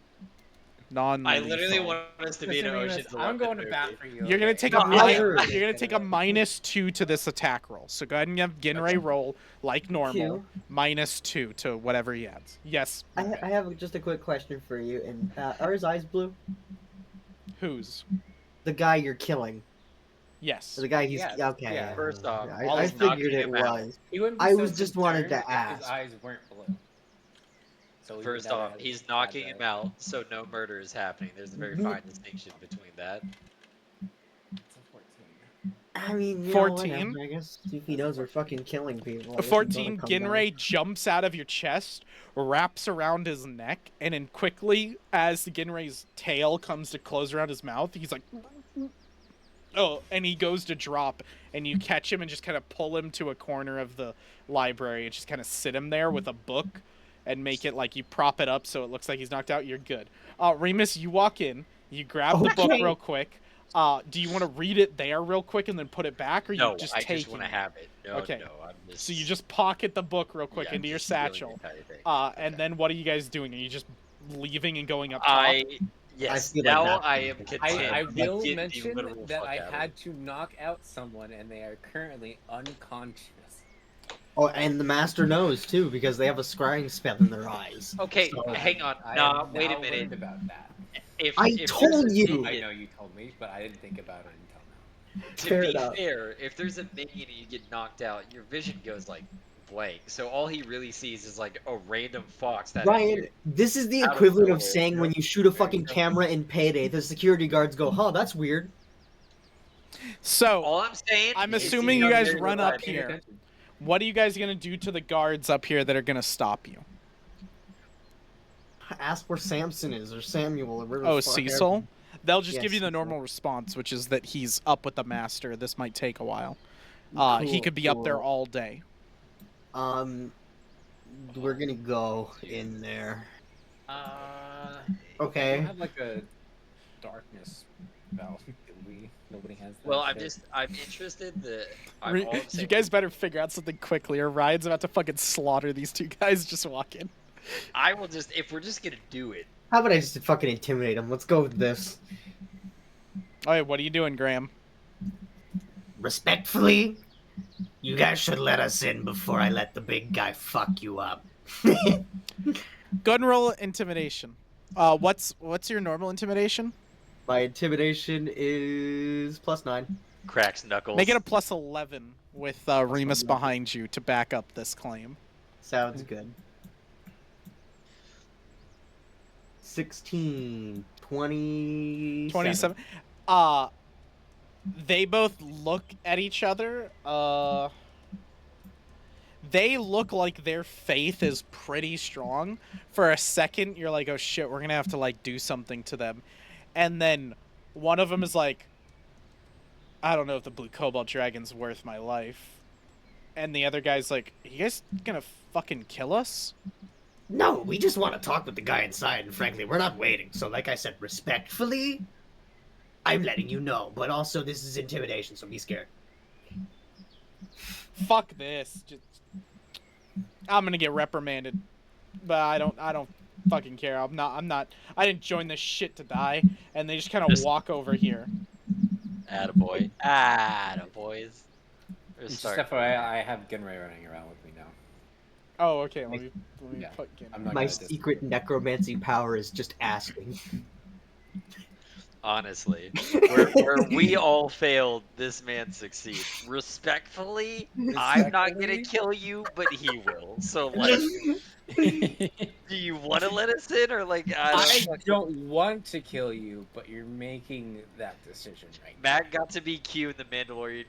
Non. I literally want us to be in Listen, an Remus, Ocean's I'm 11 going to movie. bat for you. You're gonna okay? take No, a I- you're gonna take a -2 to this attack roll. So go ahead and have Ginrei Okay. roll like normal, Q. -2 to whatever he adds. Yes. I have just a quick question for you. And are his eyes blue? Whose? The guy you're killing. Yes. The guy he's Yes, okay. yeah. First off, I all I is figured knocking it him out. was. He wouldn't be I so was just wanted concerned to if ask. his eyes weren't blue. So First off, he's knocking him out, so no murder is happening. There's a very fine distinction between that. It's a 14. I mean, you know, 14? whatever, I guess if he knows we're fucking killing people. I guess he's 14. gonna come down. Ginrei jumps out of your chest, wraps around his neck, and then quickly, as Ginrei's tail comes to close around his mouth, he's like, oh, and he goes to drop, and you catch him and just kind of pull him to a corner of the library and just kind of sit him there with a book and make it like you prop it up so it looks like he's knocked out. You're good. Remus, you walk in, you grab the book Okay. real quick. Do you want to read it there real quick and then put it back, or you No, just I take just want to it? have it. No, Okay. no, I'm just. So you just pocket the book real quick yeah, into your just stealing the satchel. entire thing. And Okay. then what are you guys doing? Are you just leaving and going up top? Yes. feel like Now that's I the am thing. content. I to will get the mention literal that fuck I out of had it. to knock out someone and they are currently unconscious. Oh, and the master knows too because they have a scrying spell in their eyes. Okay, So- hang on. I Nah, have wait a now minute. learned about that. If told there's a you! I minion- know you told me, but I didn't think about it until now. To Fair be enough. fair, if there's a minion and you get knocked out, your vision goes like blank. So all he really sees is like a random fox that Ryan, appeared. this is the Out of equivalent of nowhere. saying when you shoot a Very fucking simple. camera in Payday, the security guards go, "Huh, that's weird." So, All I'm saying. I'm is assuming he's you guys very run reliable. up here. What are you guys going to do to the guards up here that are going to stop you? Ask where Samson is or Samuel or wherever. Oh, the fuck Cecil? They'll just Yes, give you the Cecil. normal response, which is that he's up with the master. This might take a while. He Cool, could be up there cool. all day. We're gonna go in there. I Okay. don't have like a darkness spell. Nobody has that. Well, I'm shit. interested that. Re- all I'm you saying guys is better figure out something quickly, or Ryan's about to fucking slaughter these two guys just walk in. I will just. If we're just gonna do it. How about I just fucking intimidate him? Let's go with this. Alright, what are you doing, Graham? Respectfully, you guys should let us in before I let the big guy fuck you up. Go and roll intimidation. What's your normal intimidation? My intimidation is +9. Cracks knuckles. Make it a +11 with Remus behind you to back up this claim. Sounds good. 16, 27. 27. They both look at each other. They look like their faith is pretty strong. For a second, you're like, oh shit, we're gonna have to like do something to them. And then one of them is like, I don't know if the blue cobalt dragon's worth my life. And the other guy's like, you guys gonna fucking kill us? No, we just want to talk with the guy inside, and frankly, we're not waiting. So, like I said, respectfully, I'm letting you know. But also, this is intimidation, so be scared. Fuck this. I'm gonna get reprimanded. But I don't fucking care. I didn't join this shit to die. And they just kind of Just- walk over here. Attaboy. Attaboys. We're Just starting. FYI, I have Ginrei running around with me now. Oh, okay. Let me Yeah. put Gin. I'm not My gonna secret necromancy power is just asking. Honestly, where we all failed, this man succeeds. Respectfully, I'm not gonna Respectfully? kill you, but he will. So like, do you want to let us in, or like, I don't I fucking. don't want to kill you, but you're making that decision right Matt got to be Q in the Mandalorian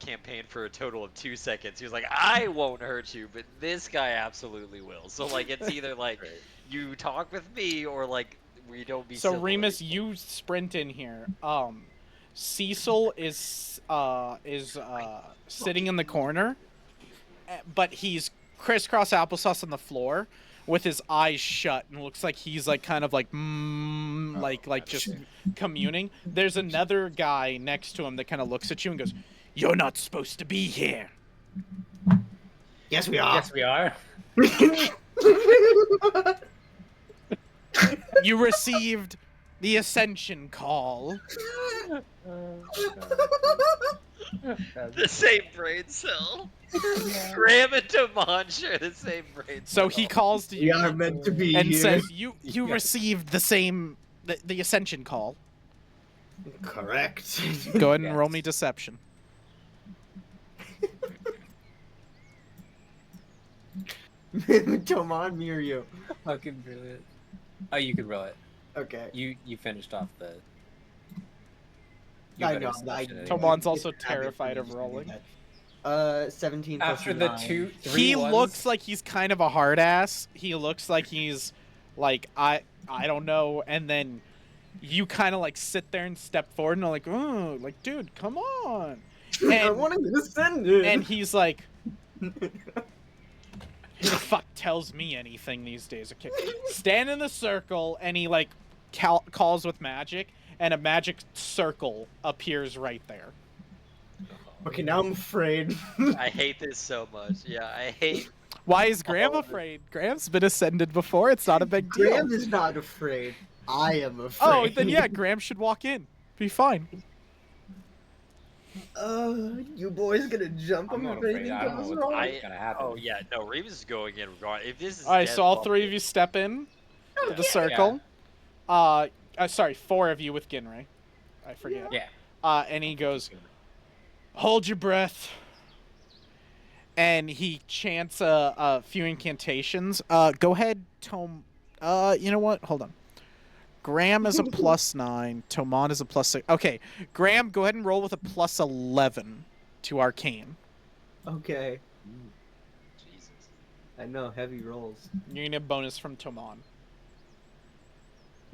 campaign for a total of 2 seconds. He was like, "I won't hurt you, but this guy absolutely will." So like, it's either like now. Right. you talk with me, or like we don't be So civil Remus, anymore. you sprint in here. Cecil is sitting in the corner, but he's crisscross applesauce on the floor with his eyes shut and looks like he's like kind of like like just communing. There's another guy next to him that kind of looks at you and goes, "You're not supposed to be here." Yes, we are. Yes, we are. You received the ascension call. The same brain cell. Graham and Tomon share the same brain cell. So he calls to We you are meant to be and here. says, "You Yeah. received the same the ascension call." Correct. Go ahead and Yes. roll me deception. Tomon, me or you? Fucking brilliant. Oh, you can roll it. Okay. You finished off the. You I better know. selection anyway. Tomon's also It's a habit terrified for of me just to do rolling. that. 17 plus After the 9. three He ones, looks like he's kind of a hard ass. He looks like he's like I don't know, and then you kind of like sit there and step forward and are like, "Oh, like dude, come on." I And, want to get ascended. and he's like, "Who the fuck tells me anything these days?" Okay, stand in the circle, and he like calls with magic, and a magic circle appears right there. Okay, now I'm afraid. I hate this so much. Yeah, I hate. Why is Graham all of it. afraid? Graham's been ascended before. It's not a big deal. Graham is not afraid. I am afraid. Oh, then yeah, Graham should walk in. Be fine. You boys gonna jump I'm him not if afraid. anything I don't goes know wrong? what's gonna happen. Oh yeah, no, Remus is going in regard. If this is. All right, dead so all ball- three of you step in to the Yeah. circle. Sorry, 4 of you with Ginray. I forget. Yeah. And he goes, "Hold your breath." And he chants a few incantations. Go ahead, Tom. You know what? Hold on. Graham is a +9. Tomon is a +6. Okay, Graham, go ahead and roll with a +11 to Arcane. Okay. Jesus. I know, heavy rolls. You're gonna have bonus from Tomon.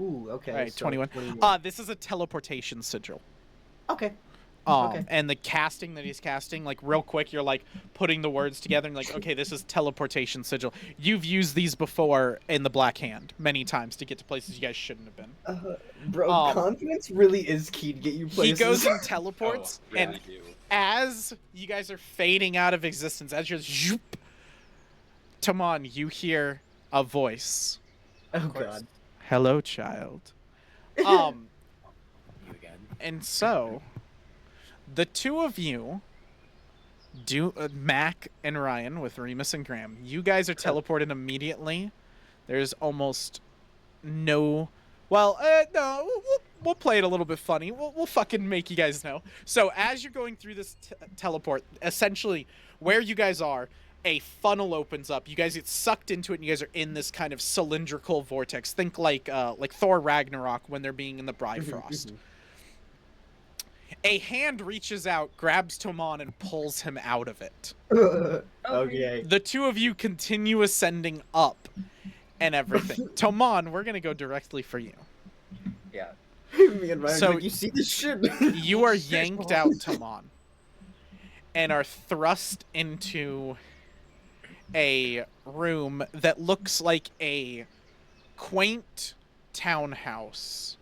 Ooh, okay. All right, so 21. 21. This is a teleportation sigil. Okay. Okay. And the casting that he's casting, like real quick, you're like putting the words together and like, okay, this is teleportation sigil. You've used these before in the Black Hand many times to get to places you guys shouldn't have been. Bro, confidence really is key to get you He places. goes and teleports, Oh, yeah, and I do. as you guys are fading out of existence, as you're zoop, Tomon, you hear a voice. Oh god. Hello, child. You again. And so, the two of you, Mac and Ryan with Remus and Graham, you guys are teleported immediately. There's almost no... Well, no, we'll play it a little bit funny. We'll fucking make you guys know. So as you're going through this teleport, essentially where you guys are, a funnel opens up. You guys get sucked into it, and you guys are in this kind of cylindrical vortex. Think like Thor Ragnarok when they're being in the Bifrost. A hand reaches out, grabs Tomon, and pulls him out of it. Okay. The two of you continue ascending up and everything. Tomon, we're going to go directly for you. Yeah. Me and Ryan's So- like, you see this shit? You are yanked out, Tomon, and are thrust into a room that looks like a quaint townhouse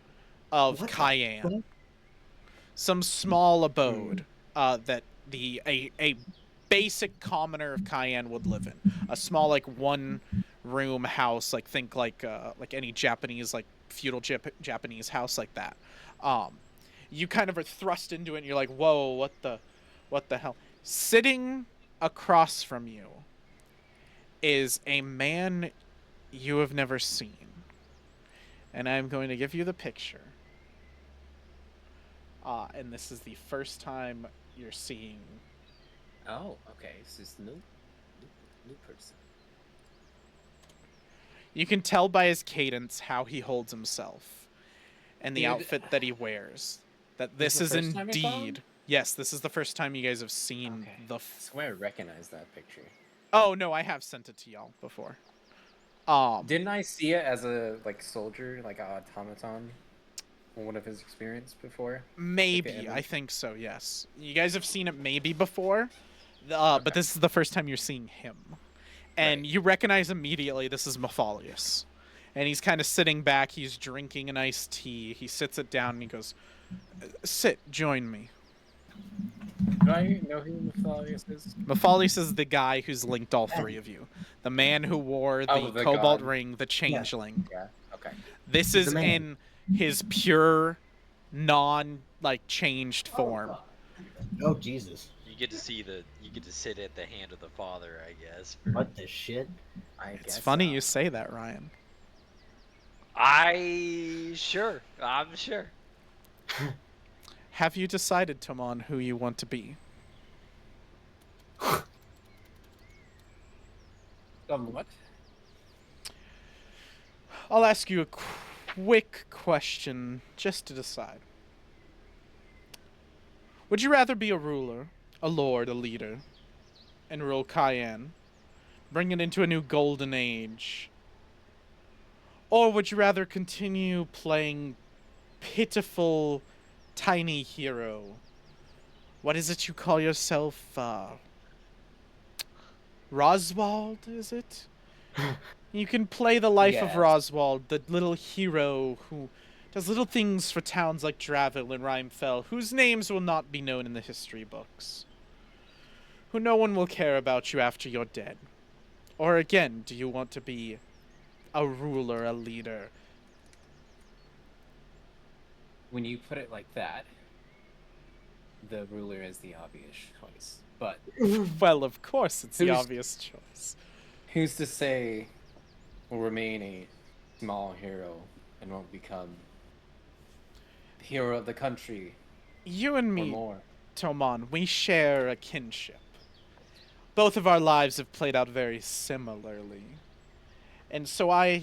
of What the Cayenne. fuck? Some small abode that a basic commoner of Cayenne would live in. A small like one room house, like think like any Japanese like feudal Japanese house like that. You kind of are thrust into it and you're like, whoa, what the hell? Sitting across from you is a man you have never seen. And I'm going to give you the picture. and this is the first time you're seeing. Oh, okay. So it's new person. You can tell by his cadence how he holds himself, and the Dude, outfit that he wears, that this this is the is first time you saw him? indeed. Yes, this is the first time you guys have seen Okay. the. I swear I recognize that picture. Oh no, I have sent it to y'all before. Didn't I see it as a soldier, like a automaton, in one of his experience before? Maybe, I image? think so. Yes, you guys have seen it maybe before, Okay. but this is the first time you're seeing him, and Right. you recognize immediately this is Mathalius, and he's kind of sitting back. He's drinking an iced tea. He sits it down and he goes, "Sit, join me." Do I know who Mathalius is? Mathalius is the guy who's linked all three of you. The man who wore the Oh, the cobalt god. ring, the changeling. Yeah. Okay. This He's is the man. in his pure, changed form. Oh Jesus! You get to sit at the hand of the Father, I guess. What the shit? It's funny you say that, Ryan. I'm sure. Have you decided, Tomon, who you want to be? What? I'll ask you a quick question just to decide. Would you rather be a ruler, a lord, a leader, and rule Cayenne, bring it into a new golden age? Or would you rather continue playing pitiful, tiny hero? What is it you call yourself? Roswald, is it? You can play the life of Yes. Roswald, the little hero who does little things for towns like Dravel and Rimefell, whose names will not be known in the history books. Who no one will care about you after you're dead. Or again, do you want to be a ruler, a leader? When you put it like that, the ruler is the obvious choice. But Well, of course, it's the Who's- obvious choice. who's to say will remain a small hero and won't become the hero of the country You and or me, more? Tomon, we share a kinship. Both of our lives have played out very similarly. And so I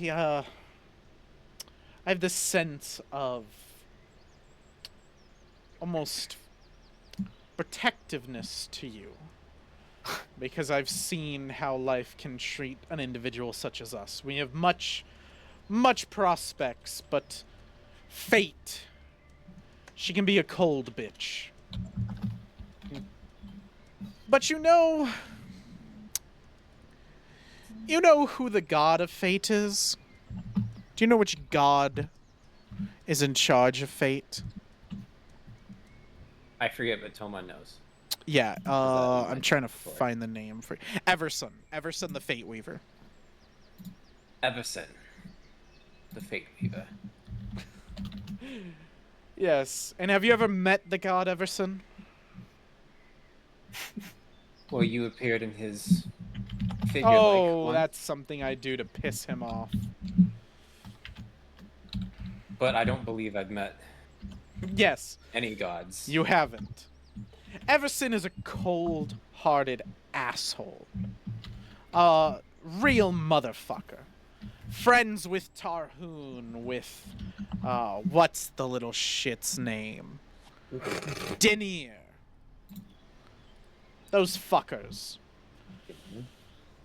have this sense of almost protectiveness to you. Because I've seen how life can treat an individual such as us. We have much prospects, but fate, she can be a cold bitch. But you know who the god of fate is? Do you know which god is in charge of fate? I forget, but Tomon knows. Yeah, I'm mentioned trying to before? find the name for Everson. Everson the Fate Weaver. Everson, the Fate Weaver. Yes. And have you ever met the god Everson? Well, you appeared in his figure Oh, like that's something I do to piss him off. but I don't believe I've met Yes, any gods. you haven't. Everson is a cold-hearted asshole. Real motherfucker. Friends with Tarhoon, with, what's the little shit's name? Denier. Those fuckers.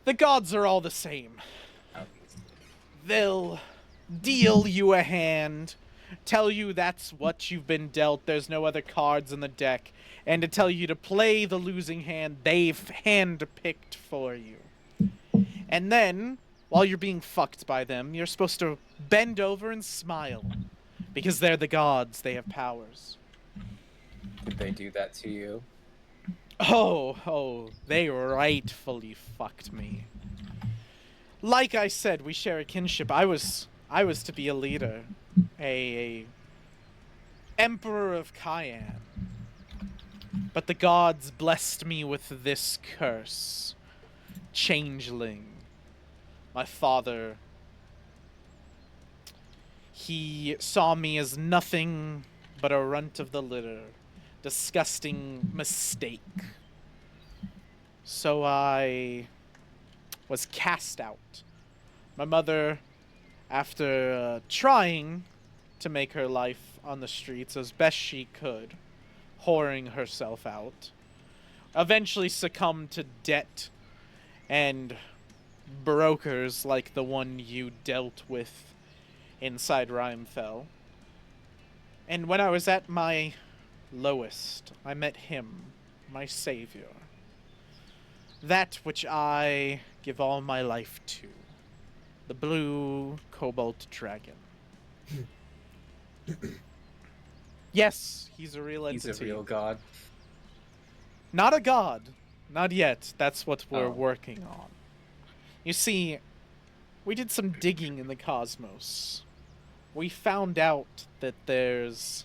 The gods are all the same. They'll deal you a hand, tell you that's what you've been dealt, there's no other cards in the deck, and to tell you to play the losing hand they've hand-picked for you. And then, while you're being fucked by them, you're supposed to bend over and smile. Because they're the gods, they have powers. Did they do that to you? Oh, they rightfully fucked me. Like I said, we share a kinship. I was to be a leader. A Emperor of Cayenne. But the gods blessed me with this curse. Changeling. My father, he saw me as nothing but a runt of the litter. Disgusting mistake. So I was cast out. My mother, after trying to make her life on the streets as best she could, whoring herself out, eventually succumbed to debt and brokers like the one you dealt with inside Rimefell. And when I was at my lowest, I met him, my savior. That which I give all my life to. The blue cobalt dragon. Yes, he's a real entity. He's a real god. Not a god. Not yet. That's what we're Oh. working on. You see, we did some digging in the cosmos. We found out that there's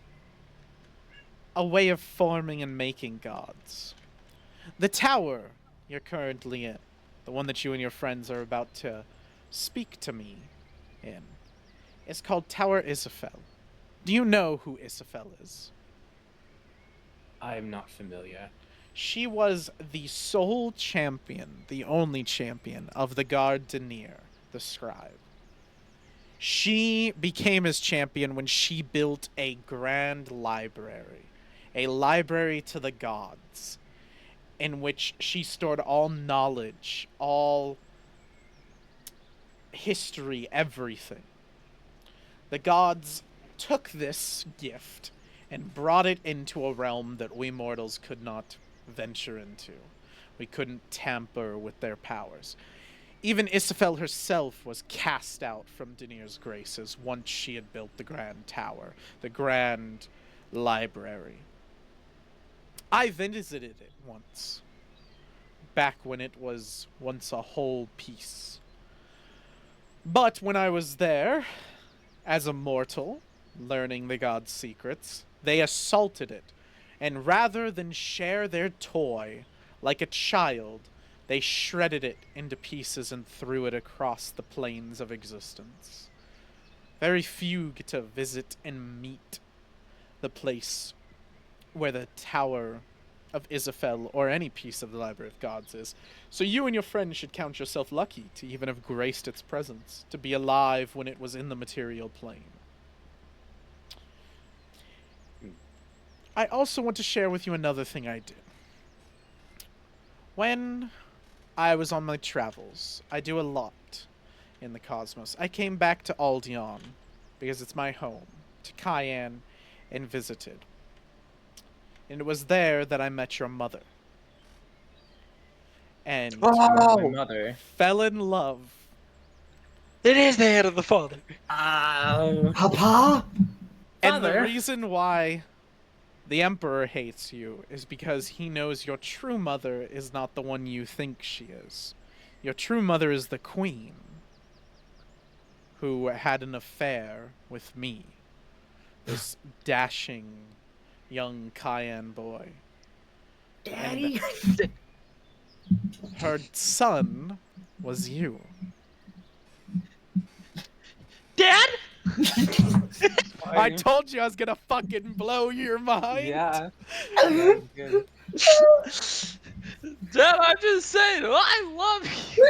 a way of forming and making gods. The tower you're currently in, the one that you and your friends are about to speak to me in, is called Tower Issiphel. Do you know who Issiphel is? I'm not familiar. She was the sole champion, the only champion of the Guard Denier, the scribe. She became his champion when she built a grand library, a library to the gods, in which she stored all knowledge, all history, everything. The gods took this gift and brought it into a realm that we mortals could not venture into. We couldn't tamper with their powers. Even Issiphel herself was cast out from Denir's graces once she had built the Grand Tower, the Grand Library. I visited it once, back when it was once a whole piece. But when I was there, as a mortal, learning the gods' secrets, they assaulted it, and rather than share their toy like a child, they shredded it into pieces and threw it across the plains of existence. Very few get to visit and meet the place where the Tower of Issiphel or any piece of the Library of Gods is. So you and your friend should count yourself lucky to even have graced its presence, to be alive when it was in the material plane. I also want to share with you another thing I did. When I was on my travels, I do a lot in the cosmos. I came back to Aldion, because it's my home, to Cayenne, and visited. And it was there that I met your mother. And My mother. fell in love. It is the hand of the father. Papa? And the Father? reason why the Emperor hates you is because he knows your true mother is not the one you think she is. Your true mother is the Queen, who had an affair with me. This dashing young Cayenne boy. Daddy? Her son was you. Dad? I told you I was gonna fucking blow your mind. Yeah. Yeah, good. Dad, I'm just saying, I love you.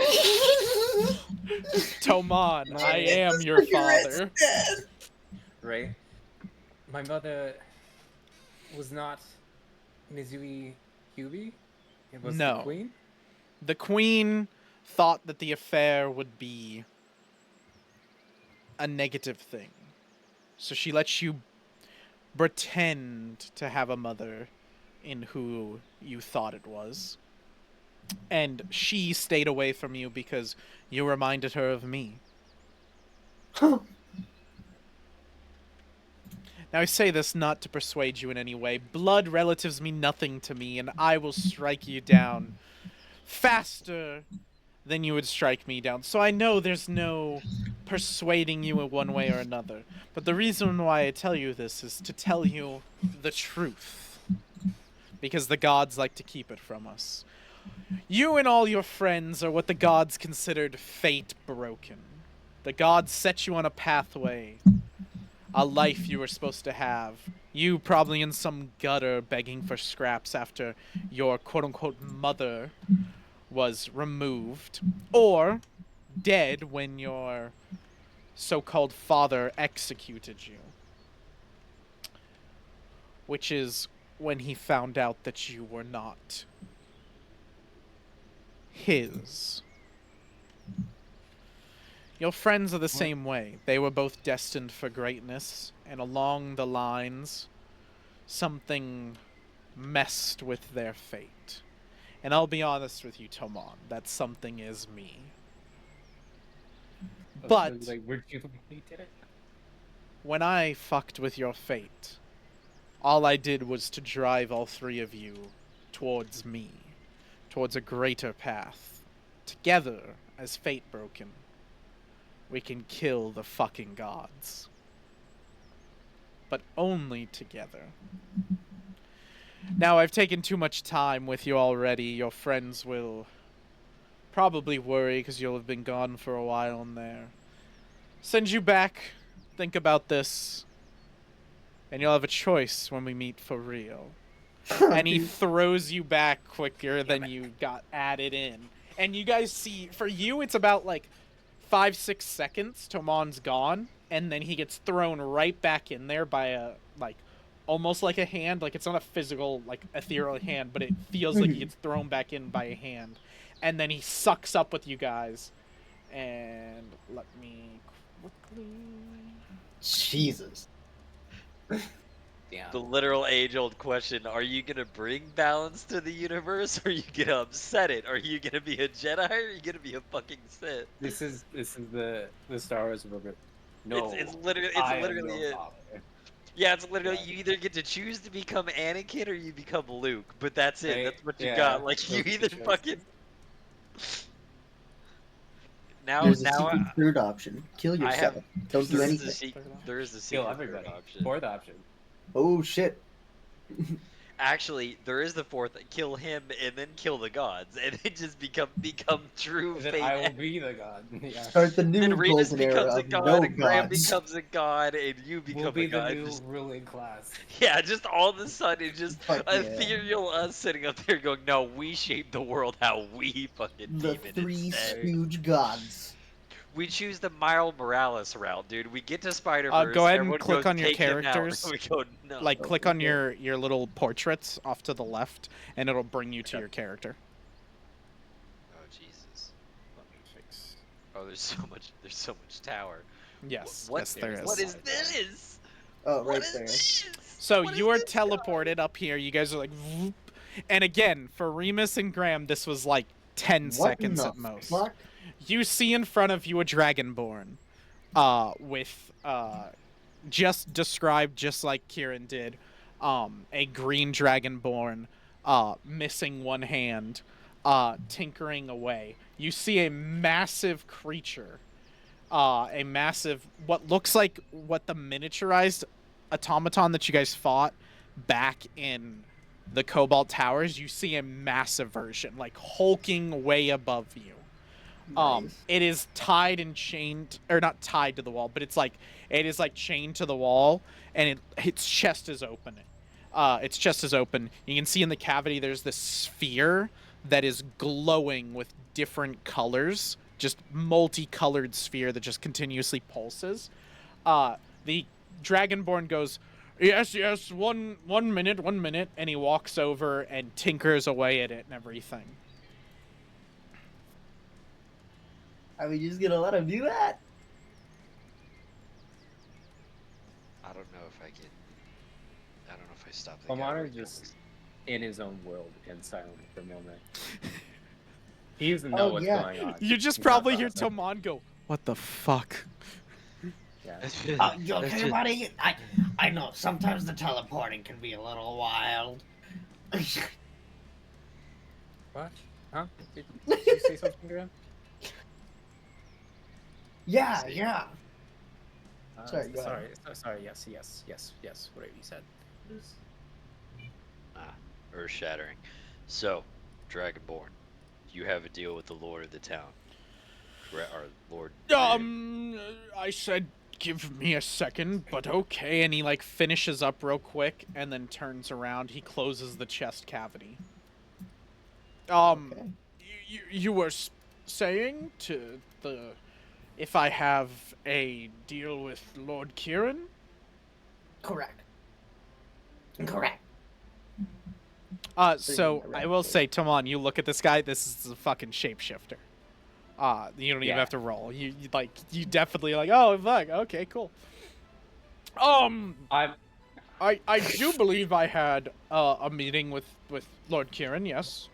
Tomon, I Nice. am your father. Right? My mother was not Mizui Hubi. It was No. the queen. The Queen thought that the affair would be a negative thing. So she lets you pretend to have a mother in who you thought it was. And she stayed away from you because you reminded her of me. Now, I say this not to persuade you in any way. Blood relatives mean nothing to me, and I will strike you down faster than you would strike me down. So I know there's no persuading you in one way or another. But the reason why I tell you this is to tell you the truth. Because the gods like to keep it from us. You and all your friends are what the gods considered fate-broken. The gods set you on a pathway, a life you were supposed to have, You probably in some gutter begging for scraps after your quote-unquote mother was removed, or dead when your so-called father executed you, which is when he found out that you were not his. Your friends are the same way. They were both destined for greatness, and along the lines, something messed with their fate. And I'll be honest with you, Tomon, that something is me. But like, where'd you did it? when I fucked with your fate, all I did was to drive all three of you towards me, towards a greater path. Together, as Fatebroken, we can kill the fucking gods. But only together. Now, I've taken too much time with you already. Your friends will probably worry because you'll have been gone for a while in there. Send you back. Think about this. And you'll have a choice when we meet for real. And he throws you back quicker than you got added in. And you guys see, for you, it's about like 5-6 seconds. Tomon's gone, and then he gets thrown right back in there by a like, almost like a hand. Like it's not a physical, like ethereal hand, but it feels like he gets thrown back in by a hand. And then he sucks up with you guys. And let me quickly. Jesus. Damn. The literal age-old question: are you gonna bring balance to the universe, or are you gonna upset it? Are you gonna be a Jedi, or are you gonna be a fucking Sith? This is the Star Wars movie. No, It's literally I am literally your it. father. Yeah, it's literally Yeah. you either get to choose to become Anakin or you become Luke, but that's it. Right? That's what you Yeah, got. Like you those are the either choices. fucking now There's a now secret third option. Kill I have yourself. Don't do there is anything. a there is a Kill secret third everybody. option. Fourth option. Oh shit. Actually, there is the fourth: kill him and then kill the gods, and then just become true And then fate. I will be the god. Yeah. Start the And new Remus golden becomes era a of god, no and Graham gods. becomes a god, and you We'll become a be the god. new Just, ruling class. yeah, just all of a sudden, just Fuck yeah. ethereal us sitting up there going, "No, we shaped the world how we fucking The deem it three instead." stooge gods. We choose the Miles Morales route, dude. We get to Spider Go Verse, ahead and everyone click goes, on your "Take him out," characters. and we go, "No." Like, Oh, click on okay. your little portraits off to the left, and it'll bring you to Okay. your character. Oh Jesus. Let me fix. Oh, there's so much tower. Yes, What? yes, there is. What is this? Oh, What right is there. this? So What is you are this, teleported up here. You guys are like, whoop. And again, for Remus and Graham, this was like 10 What seconds in the at most. fuck? You see in front of you a dragonborn, with just described just like Kieran did, a green dragonborn, missing one hand, tinkering away. You see a massive creature, a massive, what looks like what the miniaturized automaton that you guys fought back in the Cobalt Towers. You see a massive version, like hulking way above you. Nice. It is tied and chained, or not tied to the wall, but it is like chained to the wall, and its chest is open. Its chest is open. You can see in the cavity there's this sphere that is glowing with different colors, just multicolored sphere that just continuously pulses. The Dragonborn goes, "Yes, yes, one minute, and he walks over and tinkers away at it and everything. Are we just gonna let him do that? I don't know if I can. I don't know if I stop the guy. Tomon is just in his own world and silent for a moment. He doesn't know what's going on. You just He's probably not hear processing. Tomon go, "What the fuck?" Yeah. You okay, buddy? I know, sometimes the teleporting can be a little wild. What? Huh? Did you say something, Graham? Yeah. Sorry, go ahead. Sorry. Yes. Whatever you said. Earth-shattering. So, Dragonborn, you have a deal with the Lord of the town. Or Lord. I said Give me a second, but okay. And he like finishes up real quick and then turns around. He closes the chest cavity. Okay. You were saying to the if I have a deal with Lord Kieran? Correct. Correct. So I will say, Tomon, you look at this guy. This is a fucking shapeshifter. You don't even Yeah. have to roll. You definitely like. Oh fuck. Okay, cool. I'm I do believe I had a meeting with Lord Kieran. Yes.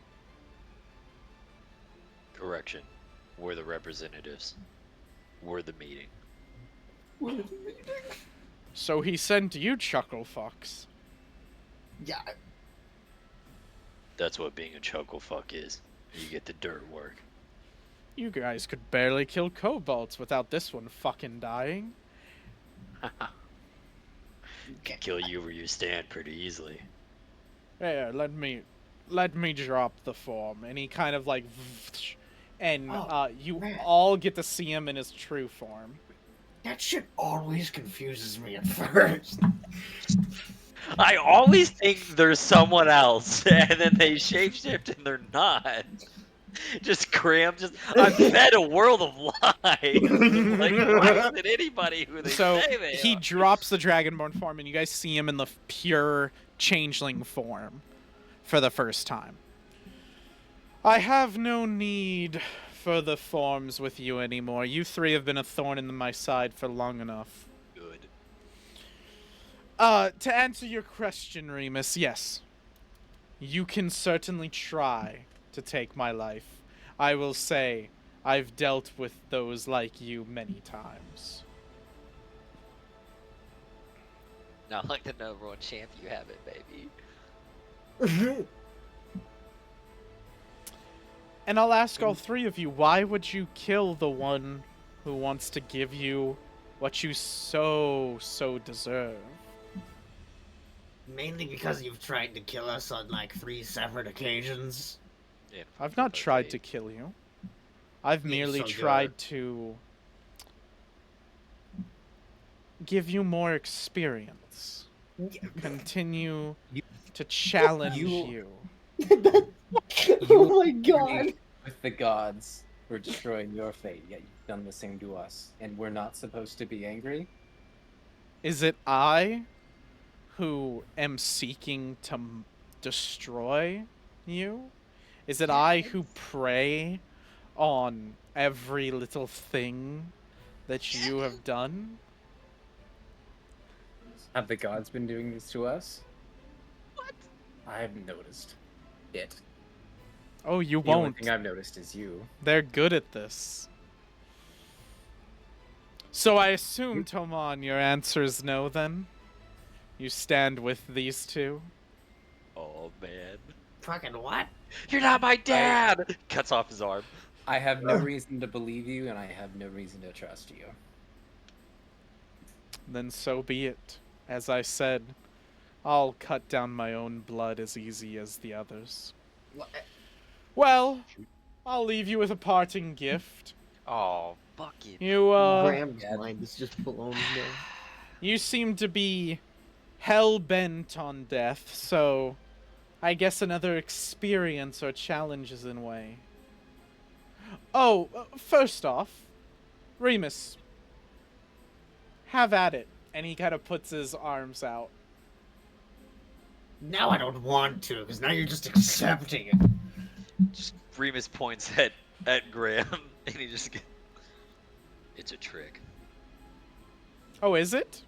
Correction. We're the representatives. We're the meeting. So he sent you, Chuckle Fox. Yeah. That's what being a chuckle fuck is. You get the dirt work. You guys could barely kill kobolds without this one fucking dying. Can kill you where you stand pretty easily. Here, let me drop the form. And he kind of like, and you man. all get to see him in his true form. That shit always confuses me at first. I always think there's someone else, and then they shapeshift and they're not. Just crammed. I'm fed a world of lies. Like, why is it anybody who they So say they he are? drops the dragonborn form, and you guys see him in the pure changeling form for the first time. I have no need for the forms with you anymore. You three have been a thorn in my side for long enough. Good. To answer your question, Remus, yes. You can certainly try to take my life. I will say, I've dealt with those like you many times. Not like the number one champ, you have it, baby. And I'll ask all three of you, why would you kill the one who wants to give you what you so deserve? Mainly because you've tried to kill us on like 3 separate occasions. Yeah, I've not tried to kill you. I've merely so you're- tried to give you more experience. Continue to challenge you. Oh my god. with the gods for destroying your fate, yet you've done the same to us, and we're not supposed to be angry. Is it I who am seeking to destroy you? Is it I who prey on every little thing that you have done? Have the gods been doing this to us? What? I haven't noticed it. Oh, you The only won't. thing I've noticed is you. They're good at this. So I assume, Tomon, your answer is no then? You stand with these two? Oh, man. Fucking what? You're not my dad! Cuts off his arm. I have no reason to believe you, and I have no reason to trust you. Then so be it. As I said, I'll cut down my own blood as easy as the others. Well, I'll leave you with a parting gift. Oh, bucket. You, Graham's mind is just blown now. you seem to be hell-bent on death, so I guess another experience or challenge is in way. Oh, first off, Remus, have at it. And he kind of puts his arms out. Now I don't want to, because now you're just accepting it. Just Remus points at Graham, and he just gets... It's a trick. Oh, is it?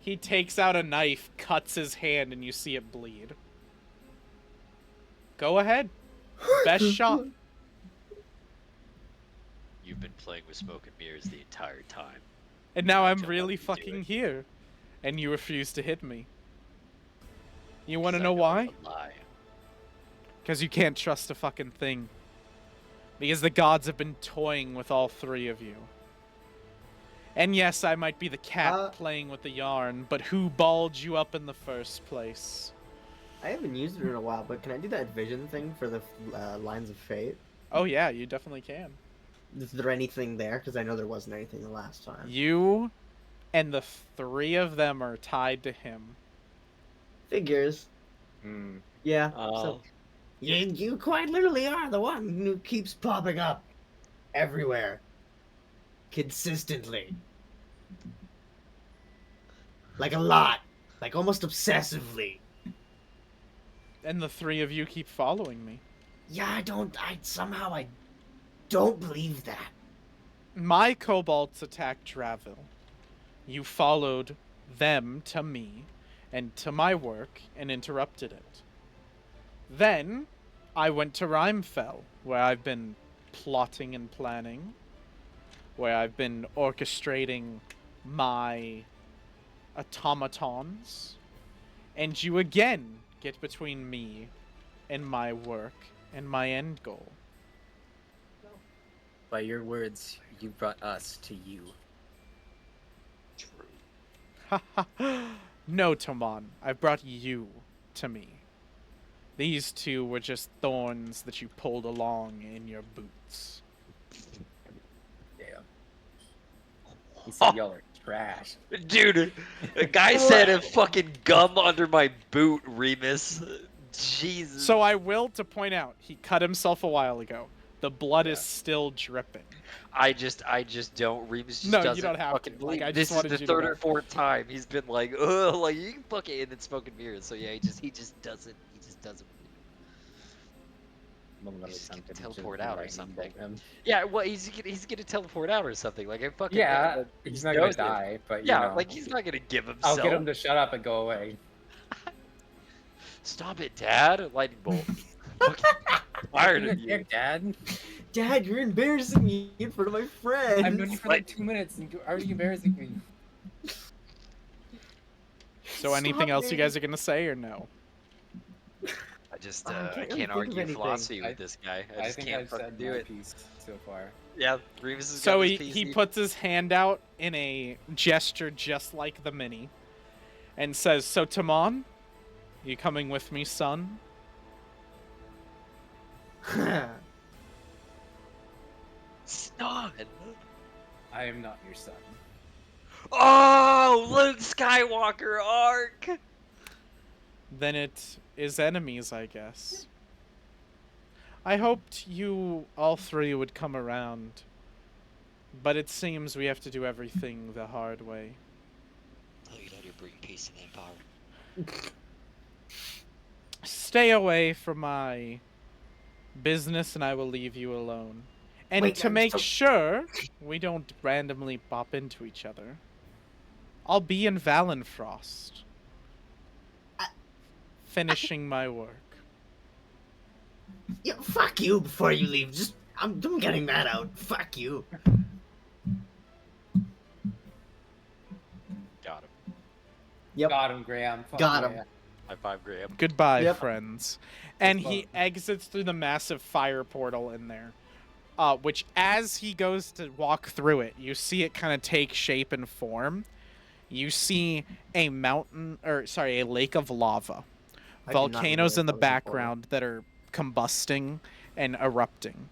He takes out a knife, cuts his hand, and you see it bleed. Go ahead. Best shot. You've been playing with smoke and mirrors the entire time. And now I'm Jump really up, you do fucking it. here. And you refuse to hit me. You want to 'Cause I know why? it's a lie. Because you can't trust a fucking thing. Because the gods have been toying with all three of you. And yes, I might be the cat playing with the yarn, but who balled you up in the first place? I haven't used it in a while, but can I do that vision thing for the Lines of Fate? Oh yeah, you definitely can. Is there anything there? Because I know there wasn't anything the last time. You and the 3 of them are tied to him. Figures. Hmm. Yeah. Oh. So you quite literally are the one who keeps popping up everywhere. Consistently. Like a lot. Like almost obsessively. And the 3 of you keep following me. Yeah, I somehow I don't believe that. My kobolds attacked Dravil. You followed them to me and to my work and interrupted it. Then I went to Rimefell, where I've been plotting and planning, where I've been orchestrating my automatons, and you again get between me and my work and my end goal. By your words, you brought us to you. True. No, Tomon, I've brought you to me. These 2 were just thorns that you pulled along in your boots. Damn. He said y'all are trash. Dude, a guy said a fucking gum under my boot, Remus. Jesus. So I will to point out, he cut himself a while ago. The blood Yeah. is still dripping. I just don't. Remus just No, you doesn't don't have fucking to. believe. Like, I This just is wanted the you to 3rd know. or 4th time he's been like, ugh, like you can fucking and then smoking mirrors. So yeah, he just doesn't. He just doesn't. I'm gonna Just attempt gonna to teleport just out or lightning something. bolt him. Yeah, well, he's gonna teleport out or something. Like I fucking Yeah, like, he's he not gonna knows it. die, but Yeah, you know, like he's not gonna give himself. I'll get him to shut up and go away. Stop it, Dad! Lightning bolt. Fucking tired of you. Dick, Dad. Dad, you're embarrassing me in front of my friends. I've known you for like 2 minutes and you're already embarrassing me. So anything else you guys are gonna say or no? I just I can't I really can't think of argue anything. philosophy with this guy. I I just think can't I've fucking said do my it. piece so far. Yeah, Remus has So got he, his he PC. puts his hand out in a gesture just like the mini and says, "So Tomon, you coming with me, son?" Son. I am not your son. Oh, Luke Skywalker arc. Then it is enemies, I guess. I hoped you all 3 would come around, but it seems we have to do everything the hard way. Oh, you know, to bring peace and empire. Stay away from my business and I will leave you alone. And Wait, to make so- sure we don't randomly bop into each other, I'll be in Valenfrost. Finishing my work. Yeah, fuck you before you leave. Just I'm getting that out. Fuck you. Got him. Yep. Got him, Graham. Fuck Got him. yeah. High 5, Graham. Goodbye, Yep. friends. And That's he fun. exits through the massive fire portal in there. Which, as he goes to walk through it, you see it kind of take shape and form. You see a lake of lava. I do not Volcanoes remember in the that was a portal. background that are combusting and erupting.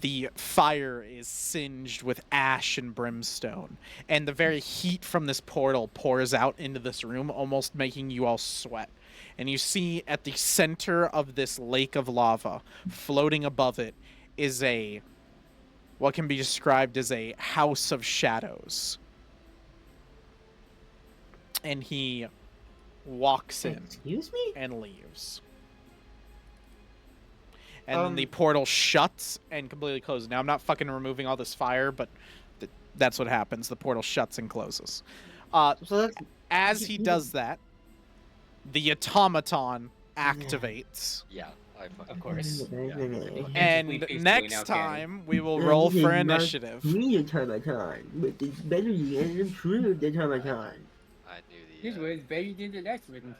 The fire is singed with ash and brimstone, and the very heat from this portal pours out into this room, almost making you all sweat. And you see at the center of this lake of lava, floating above it, is what can be described as a house of shadows. And he walks in Excuse me? and leaves. And then the portal shuts and completely closes. Now, I'm not fucking removing all this fire, but that's what happens. The portal shuts and closes. So that's As he does that, the automaton activates. Yeah, I fucking. Of course. And Peacefully next now, Kenny. time, we will roll for initiative. Me automaton, but it's better than improved automaton. I knew This the. was better than the last one.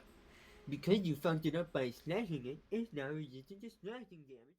Because you fucked it up by slashing it, it's now resistant to slashing damage.